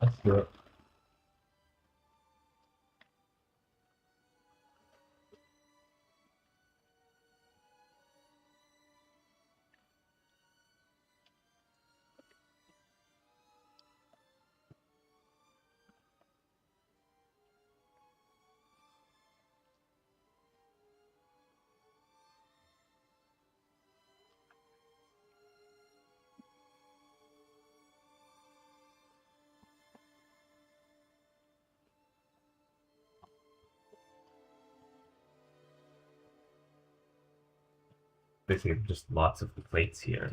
Let's do it. Basically, just lots of plates here.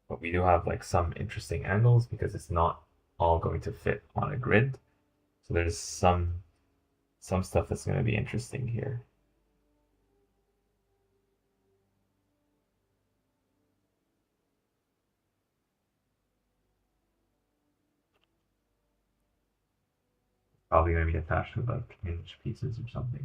But we do have like some interesting angles because it's not all going to fit on a grid. So there's some stuff that's going to be interesting here. Probably going to be attached with like hinge pieces or something.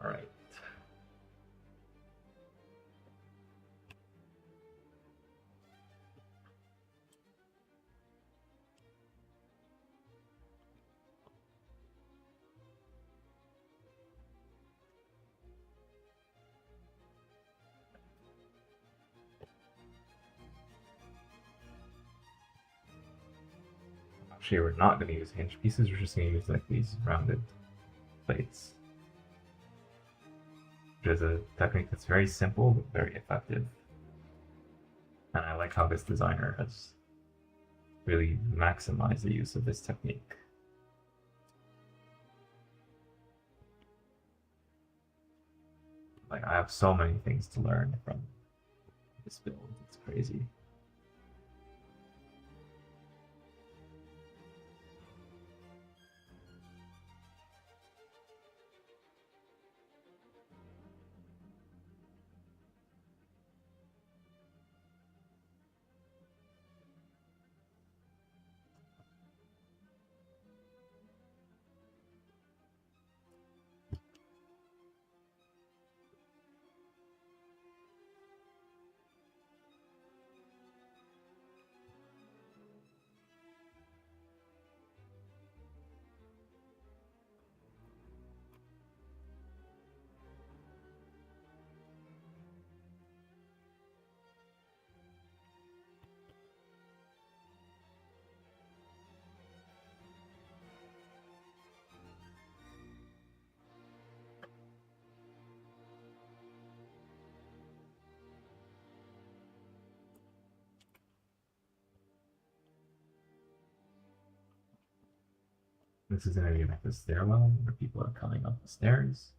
All right. Actually, we're not going to use hinge pieces. We're just going to use like these rounded plates, which is a technique that's very simple but very effective. And I like how this designer has really maximized the use of this technique. Like, I have so many things to learn from this build. It's crazy. This is going to be like the stairwell where people are coming up the stairs.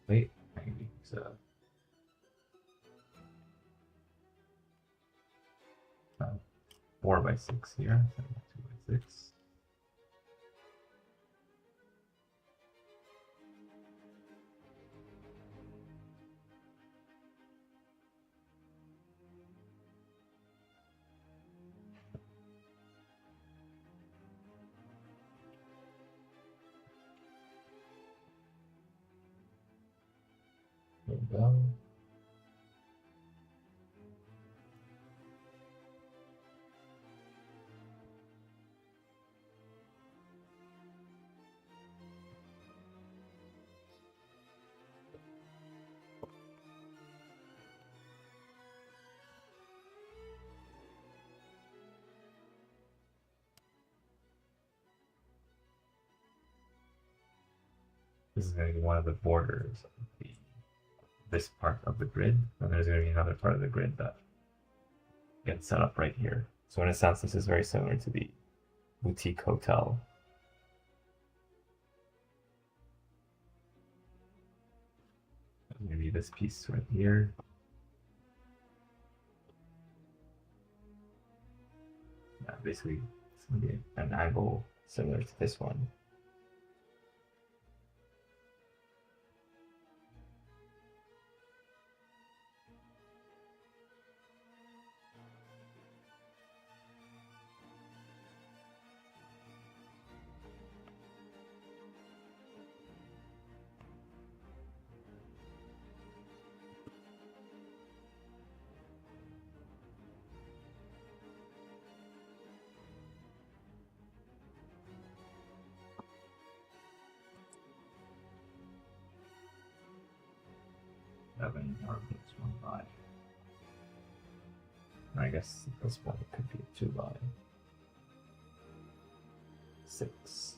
Wait, maybe so. 4x6 here, 2x6. There we go. This is going to be one of the borders of this part of the grid, and there's going to be another part of the grid that gets set up right here. So in a sense, this is very similar to the boutique hotel. Maybe this piece right here. Yeah, basically, it's going to be an angle similar to this one. 7 or plus 1 line. I guess at this point it could be a 2 line. 6.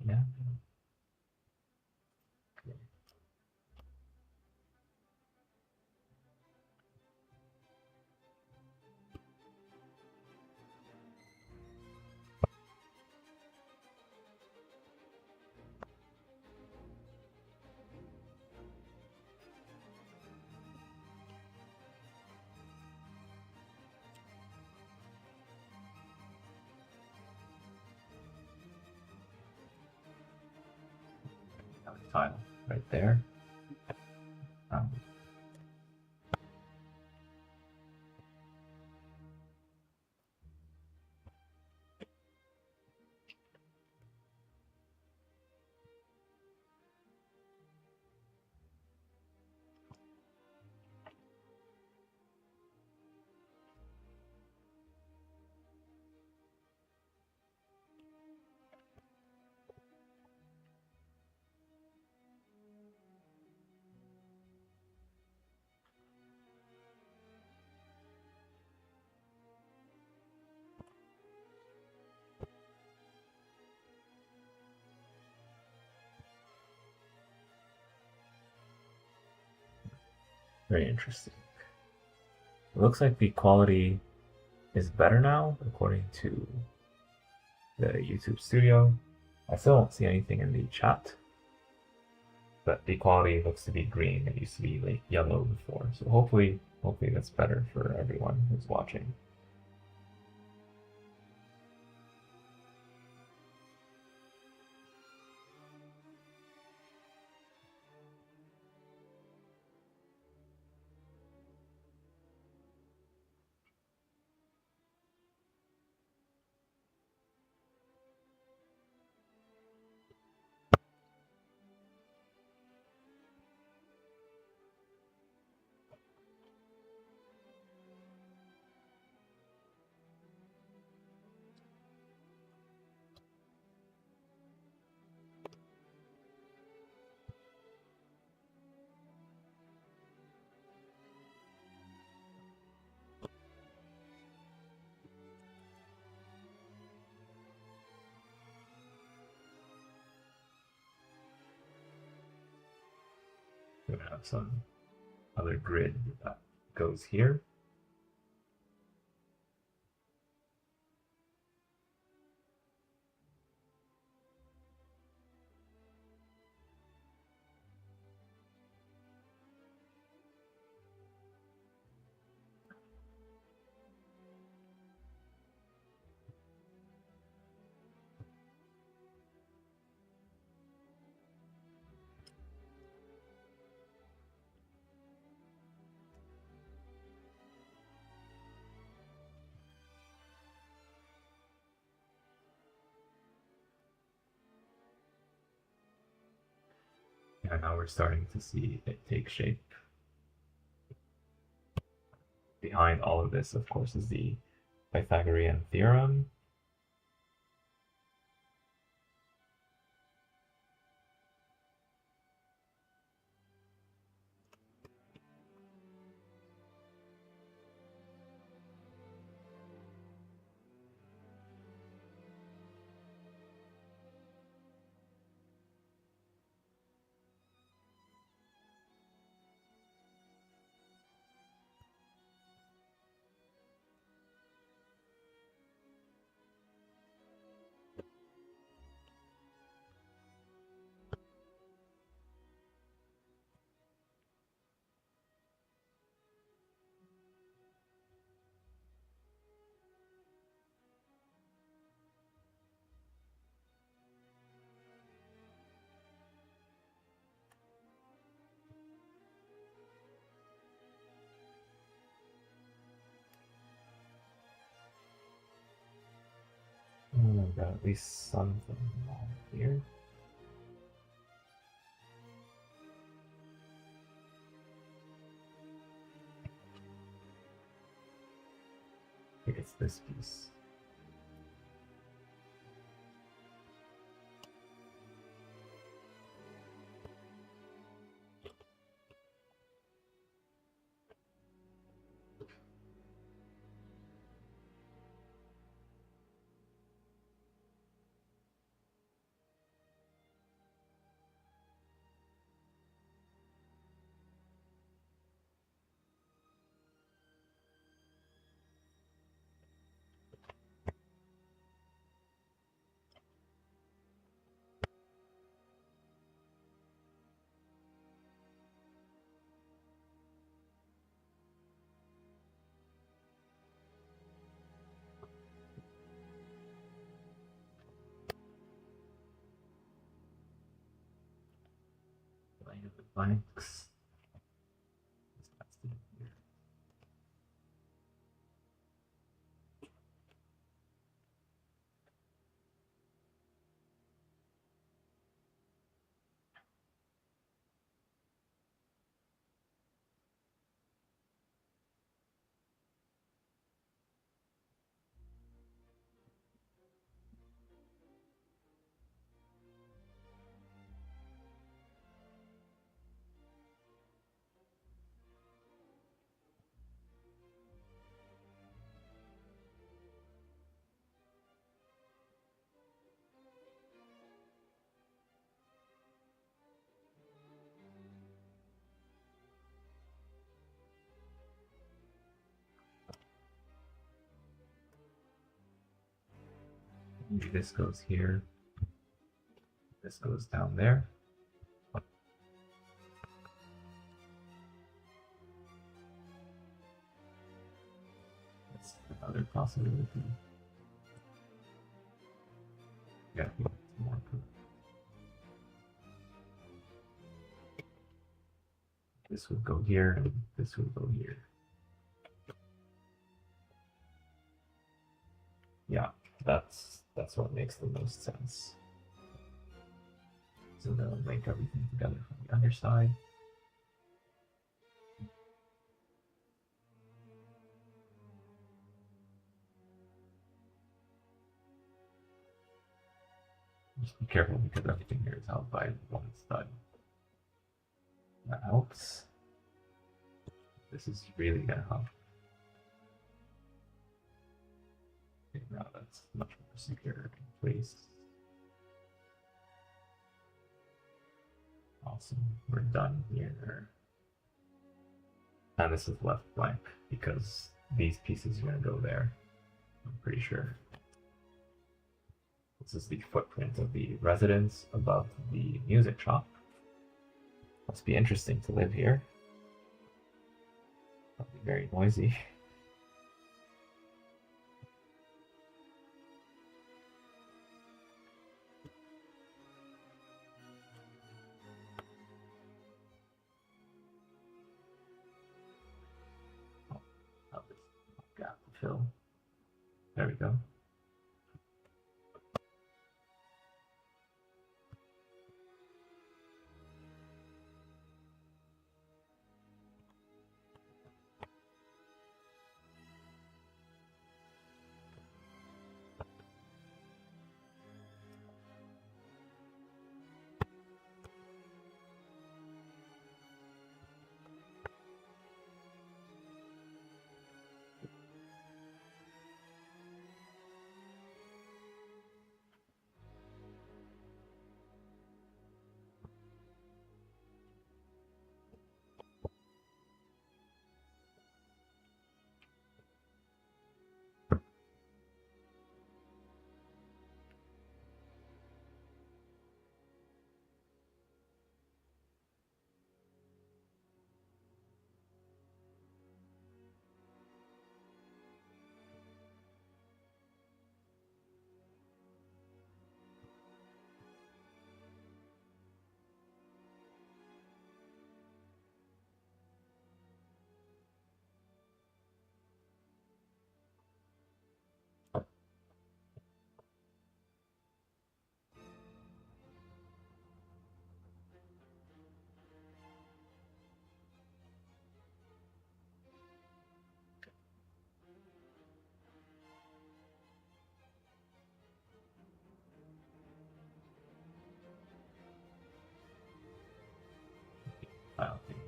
Yeah. Tile right there. Um, Very interesting. It looks like the quality is better now, according to the YouTube studio. I still don't see anything in the chat, but the quality looks to be green. It used to be like yellow before, so hopefully that's better for everyone who's watching. We're gonna have some other grid that goes here. And now we're starting to see it take shape. Behind all of this, of course, is the Pythagorean theorem. got at least something along here. I think it's this piece. Line of the blanks. Maybe this goes here. This goes down there. That's another possibility. Yeah, more. This would go here, and this would go here. Yeah, that's what makes the most sense. So they'll link everything together from the other side. Just be careful because everything here is held by one stud. That helps. This is really gonna help. Okay, now that's much more secure in place. Awesome, we're done here. And this is left blank because these pieces are gonna go there, I'm pretty sure. This is the footprint of the residence above the music shop. Must be interesting to live here. Probably very noisy. Oh, this gap to fill. There we go.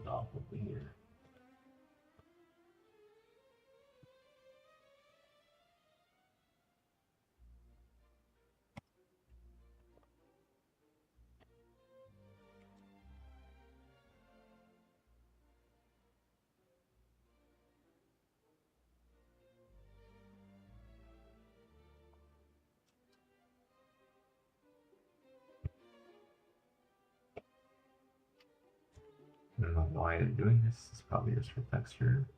off over here. I don't know why they're doing this. It's probably just for texture.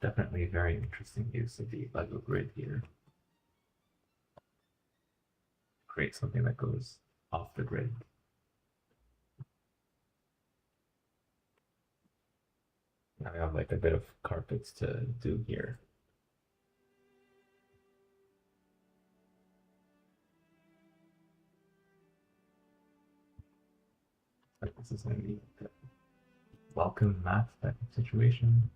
Definitely a very interesting use of the Lego grid here. Create something that goes off the grid. Now we have like a bit of carpets to do here. Like this is going to be a welcome mat type of situation.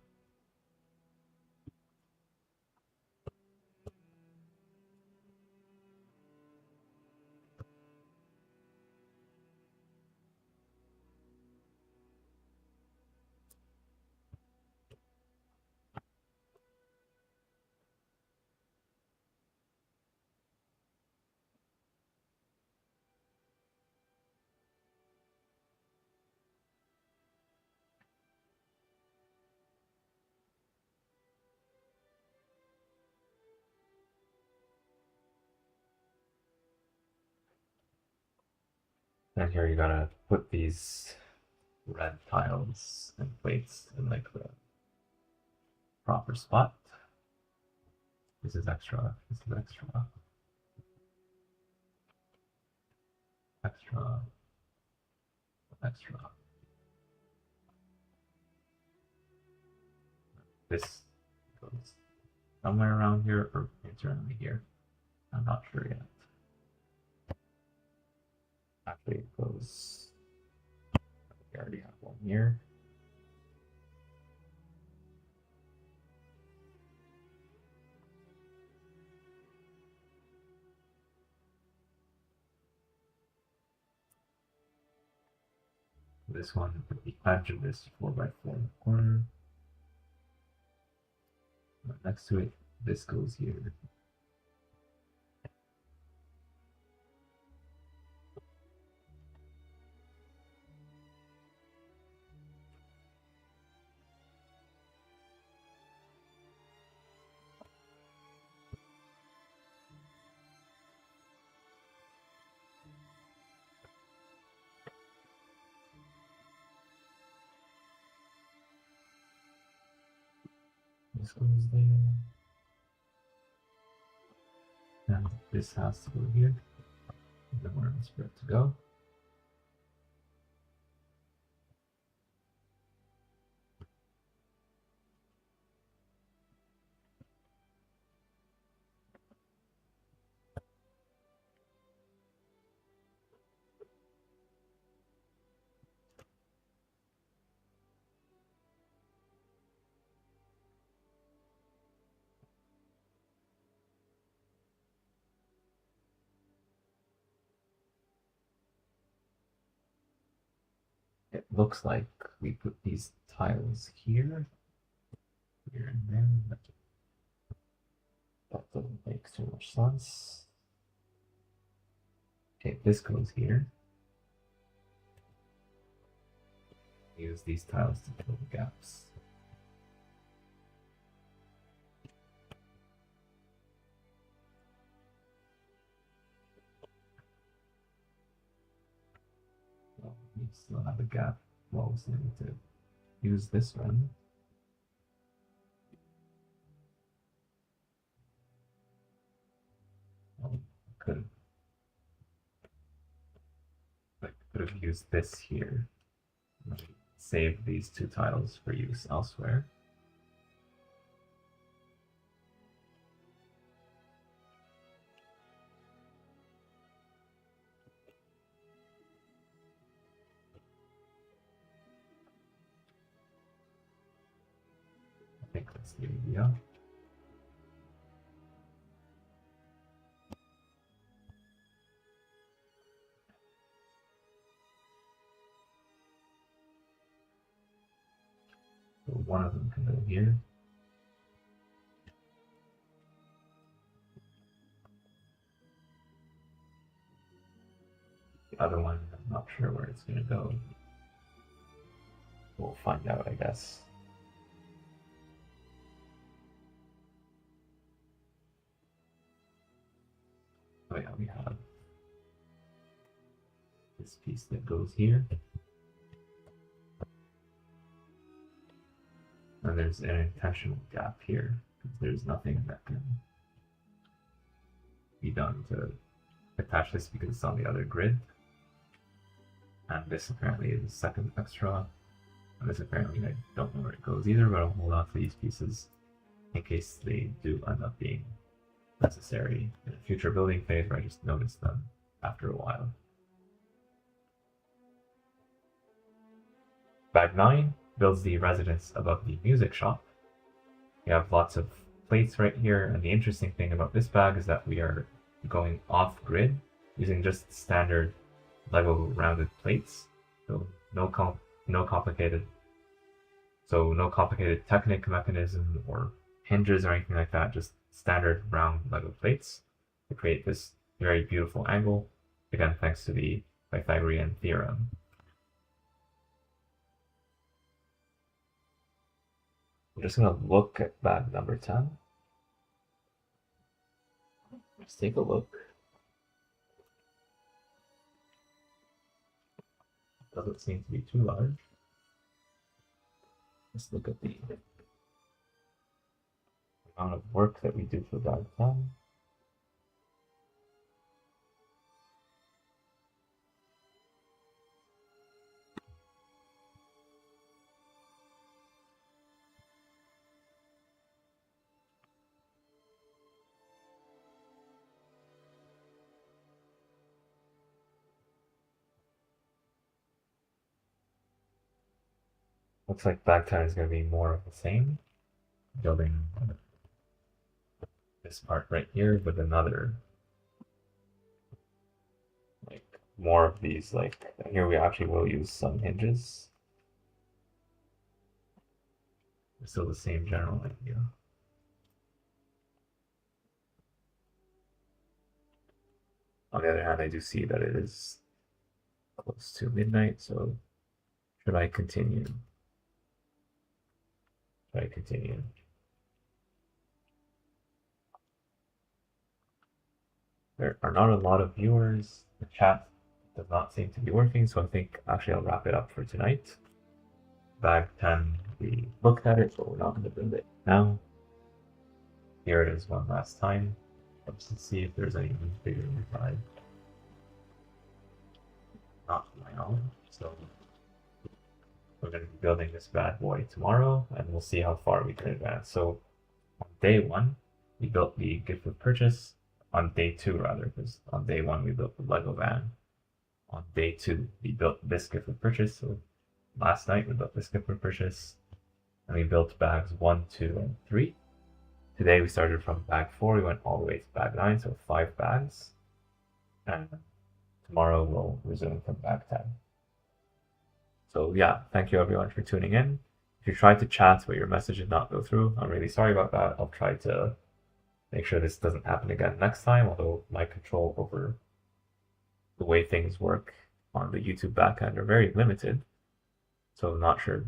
And here you gotta put these red tiles and plates in like the proper spot. This is extra, this is extra. Extra. Extra. This goes somewhere around here or internally here. I'm not sure yet. Actually, it goes. We already have one here. This one, the edge of this 4x4 corner. Next to it, this goes here. This goes there. And this has to go here. Then where else for it to go? It looks like we put these tiles here, here and there. That doesn't make too much sense. Okay, this goes here. Use these tiles to fill the gaps. we still have a gap. Well, we still need to use this one. Could have used this here. Save these two tiles for use elsewhere. I think that's the idea. So one of them can go here. The other one, I'm not sure where it's going to go. We'll find out, I guess. Oh yeah, we have this piece that goes here. And there's an intentional gap here. There's nothing that can be done to attach this because it's on the other grid. And this apparently is the second extra. And this apparently, I don't know where it goes either, but I'll hold on to these pieces in case they do end up being necessary in a future building phase where I just notice them after a while. Bag 9 builds the residence above the music shop. We have lots of plates right here, and the interesting thing about this bag is that we are going off grid using just standard Lego rounded plates. So no complicated Technic mechanism or hinges or anything like that, just standard round Lego plates to create this very beautiful angle, again thanks to the Pythagorean theorem. I'm just going to look at bag number 10. Let's take a look. Doesn't seem to be too large. Let's look at the amount of work that we do for bag 10. Looks like bag 10 is going to be more of the same. Building this part right here with another, like more of these, like here we actually will use some hinges. It's still the same general idea. On the other hand, I do see that it is close to midnight, so should I continue? Should I continue? There are not a lot of viewers. The chat does not seem to be working, so I think actually I'll wrap it up for tonight. Bag 10, we looked at it, but we're not going to build it now. Here it is one last time. Let's see if there's anything bigger inside. Not to my knowledge. So we're going to be building this bad boy tomorrow, and we'll see how far we can advance. So on day 1, we built the gift of purchase. On day 2, rather, because on day 1 we built the Lego van. On day 2, we built this gift of purchase. So last night we built this gift of purchase, and we built bags 1, 2, and 3. Today we started from bag 4, we went all the way to bag 9, so 5 bags. And tomorrow we'll resume from bag 10. So yeah, thank you everyone for tuning in. If you tried to chat but your message did not go through, I'm really sorry about that. I'll try to make sure this doesn't happen again next time, although my control over the way things work on the YouTube backend are very limited. So I'm not sure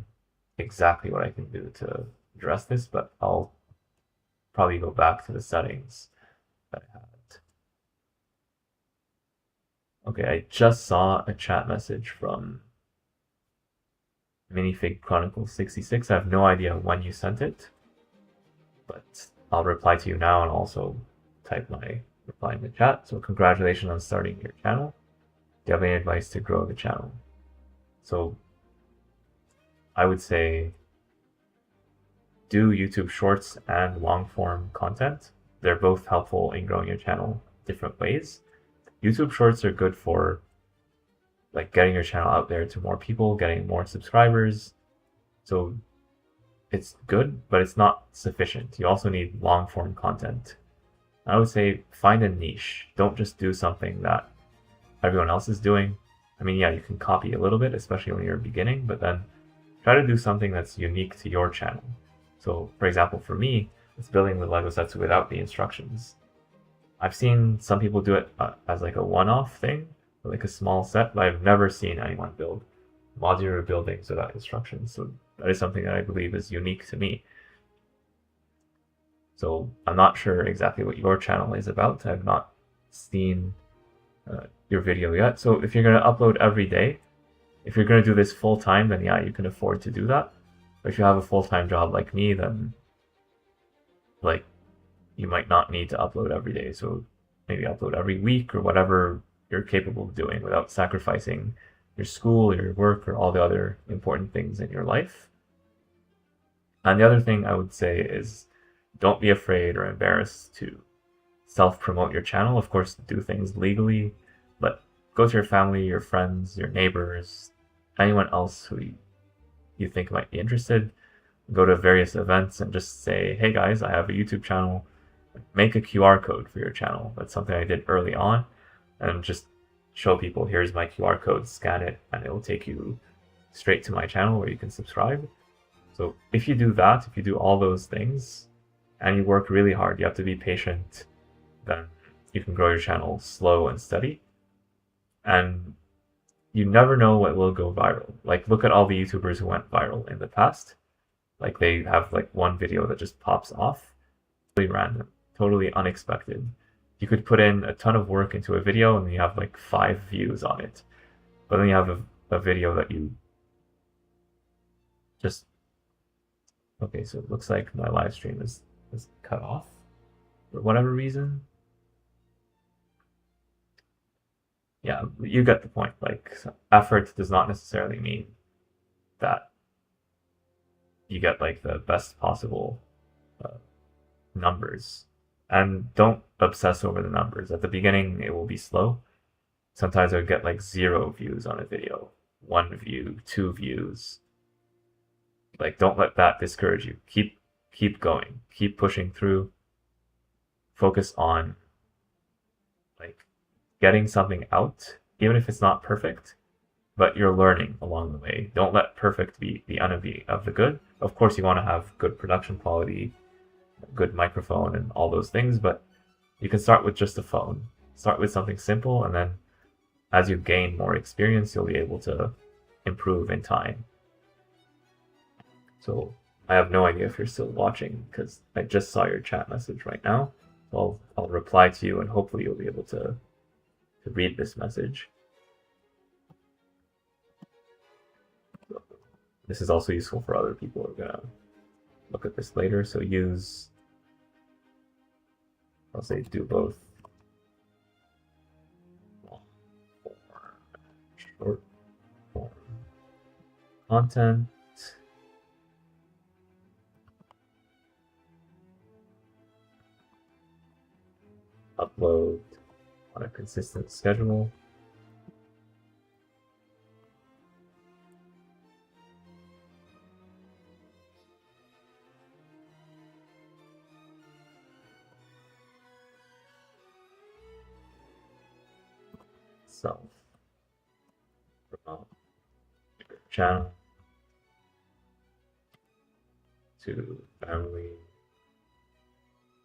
exactly what I can do to address this, but I'll probably go back to the settings that I had Okay, I just saw a chat message from Minifig Chronicles 66. I have no idea when you sent it, but I'll reply to you now and also type my reply in the chat. So congratulations on starting your channel. Do you have any advice to grow the channel? So I would say do YouTube Shorts and long form content. They're both helpful in growing your channel different ways. YouTube Shorts are good for like getting your channel out there to more people, getting more subscribers. So it's good, but it's not sufficient. You also need long form content. I would say find a niche. Don't just do something that everyone else is doing. I mean, yeah, you can copy a little bit, especially when you're beginning, but then try to do something that's unique to your channel. So, for example, for me, it's building the Lego sets without the instructions. I've seen some people do it as like a one-off thing, like a small set, but I've never seen anyone build modular buildings without instructions. So that is something that I believe is unique to me. So I'm not sure exactly what your channel is about. I've not seen your video yet. So if you're going to upload every day, if you're going to do this full time, then yeah, you can afford to do that. But if you have a full-time job like me, then like you might not need to upload every day. So maybe upload every week or whatever you're capable of doing without sacrificing your school, your work, or all the other important things in your life. And the other thing I would say is don't be afraid or embarrassed to self-promote your channel. Of course, do things legally, but go to your family, your friends, your neighbors, anyone else who you think might be interested. Go to various events and just say, hey guys, I have a YouTube channel. Make a QR code for your channel. That's something I did early on. And just show people, here's my QR code, scan it, and it will take you straight to my channel where you can subscribe. So if you do that, if you do all those things, and you work really hard, you have to be patient, then you can grow your channel slow and steady. And you never know what will go viral. Like, look at all the YouTubers who went viral in the past. Like, they have like one video that just pops off. Totally random, totally unexpected. You could put in a ton of work into a video and you have like 5 views on it. But then you have a video that you just... Okay, so it looks like my live stream is cut off for whatever reason. Yeah, you get the point. Like, effort does not necessarily mean that you get like the best possible numbers. And don't obsess over the numbers. At the beginning, it will be slow. Sometimes I would get like 0 views on a video, 1 view, 2 views. Like, don't let that discourage you. Keep going. Keep pushing through. Focus on like getting something out, even if it's not perfect, but you're learning along the way. Don't let perfect be the enemy of the good. Of course, you want to have good production quality, good microphone, and all those things, but you can start with just a phone. Start with something simple, and then as you gain more experience, you'll be able to improve in time. So I have no idea if you're still watching because I just saw your chat message right now. So I'll reply to you and hopefully you'll be able to read this message. So this is also useful for other people who are gonna look at this later. So use, I'll say do both long form, short form content. Upload on a consistent schedule. Self promote your channel to family,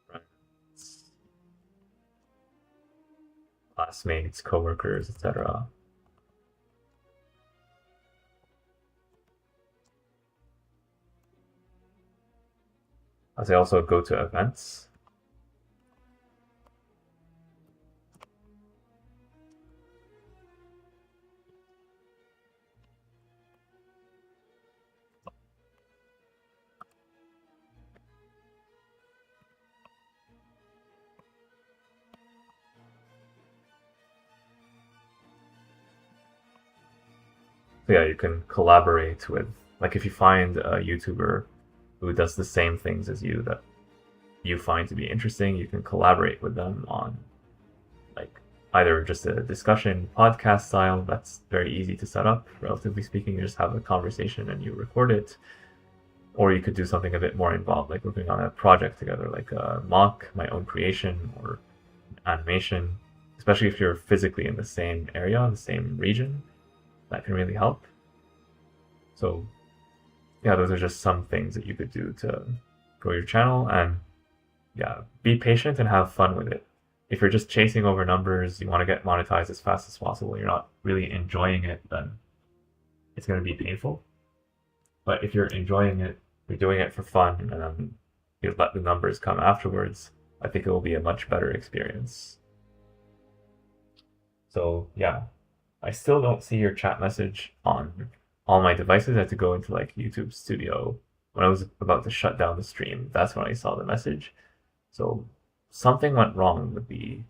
friends, classmates, coworkers, etc. As I also go to events. So yeah, you can collaborate with, like if you find a YouTuber who does the same things as you that you find to be interesting, you can collaborate with them on like either just a discussion podcast style that's very easy to set up, relatively speaking. You just have a conversation and you record it, or you could do something a bit more involved, like working on a project together, like a mock, my own creation, or animation, especially if you're physically in the same area, the same region. That can really help. So yeah, those are just some things that you could do to grow your channel. And yeah, be patient and have fun with it. If you're just chasing over numbers, you want to get monetized as fast as possible, you're not really enjoying it, then it's going to be painful. But if you're enjoying it, you're doing it for fun, and then you let the numbers come afterwards, I think it will be a much better experience. So yeah, I still don't see your chat message on all my devices. I had to go into like YouTube Studio. When I was about to shut down the stream, that's when I saw the message. So something went wrong with the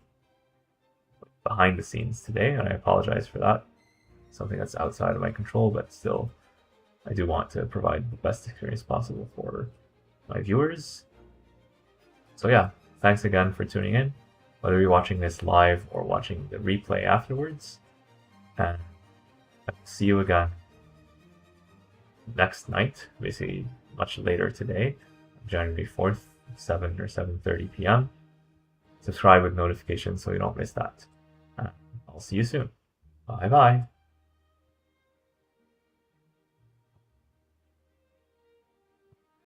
behind the scenes today, and I apologize for that. Something that's outside of my control, but still, I do want to provide the best experience possible for my viewers. So yeah, thanks again for tuning in, whether you're watching this live or watching the replay afterwards. And I'll see you again next night, basically much later today, January 4th, 7 or 7:30 p.m. Subscribe with notifications so you don't miss that. And I'll see you soon. Bye bye.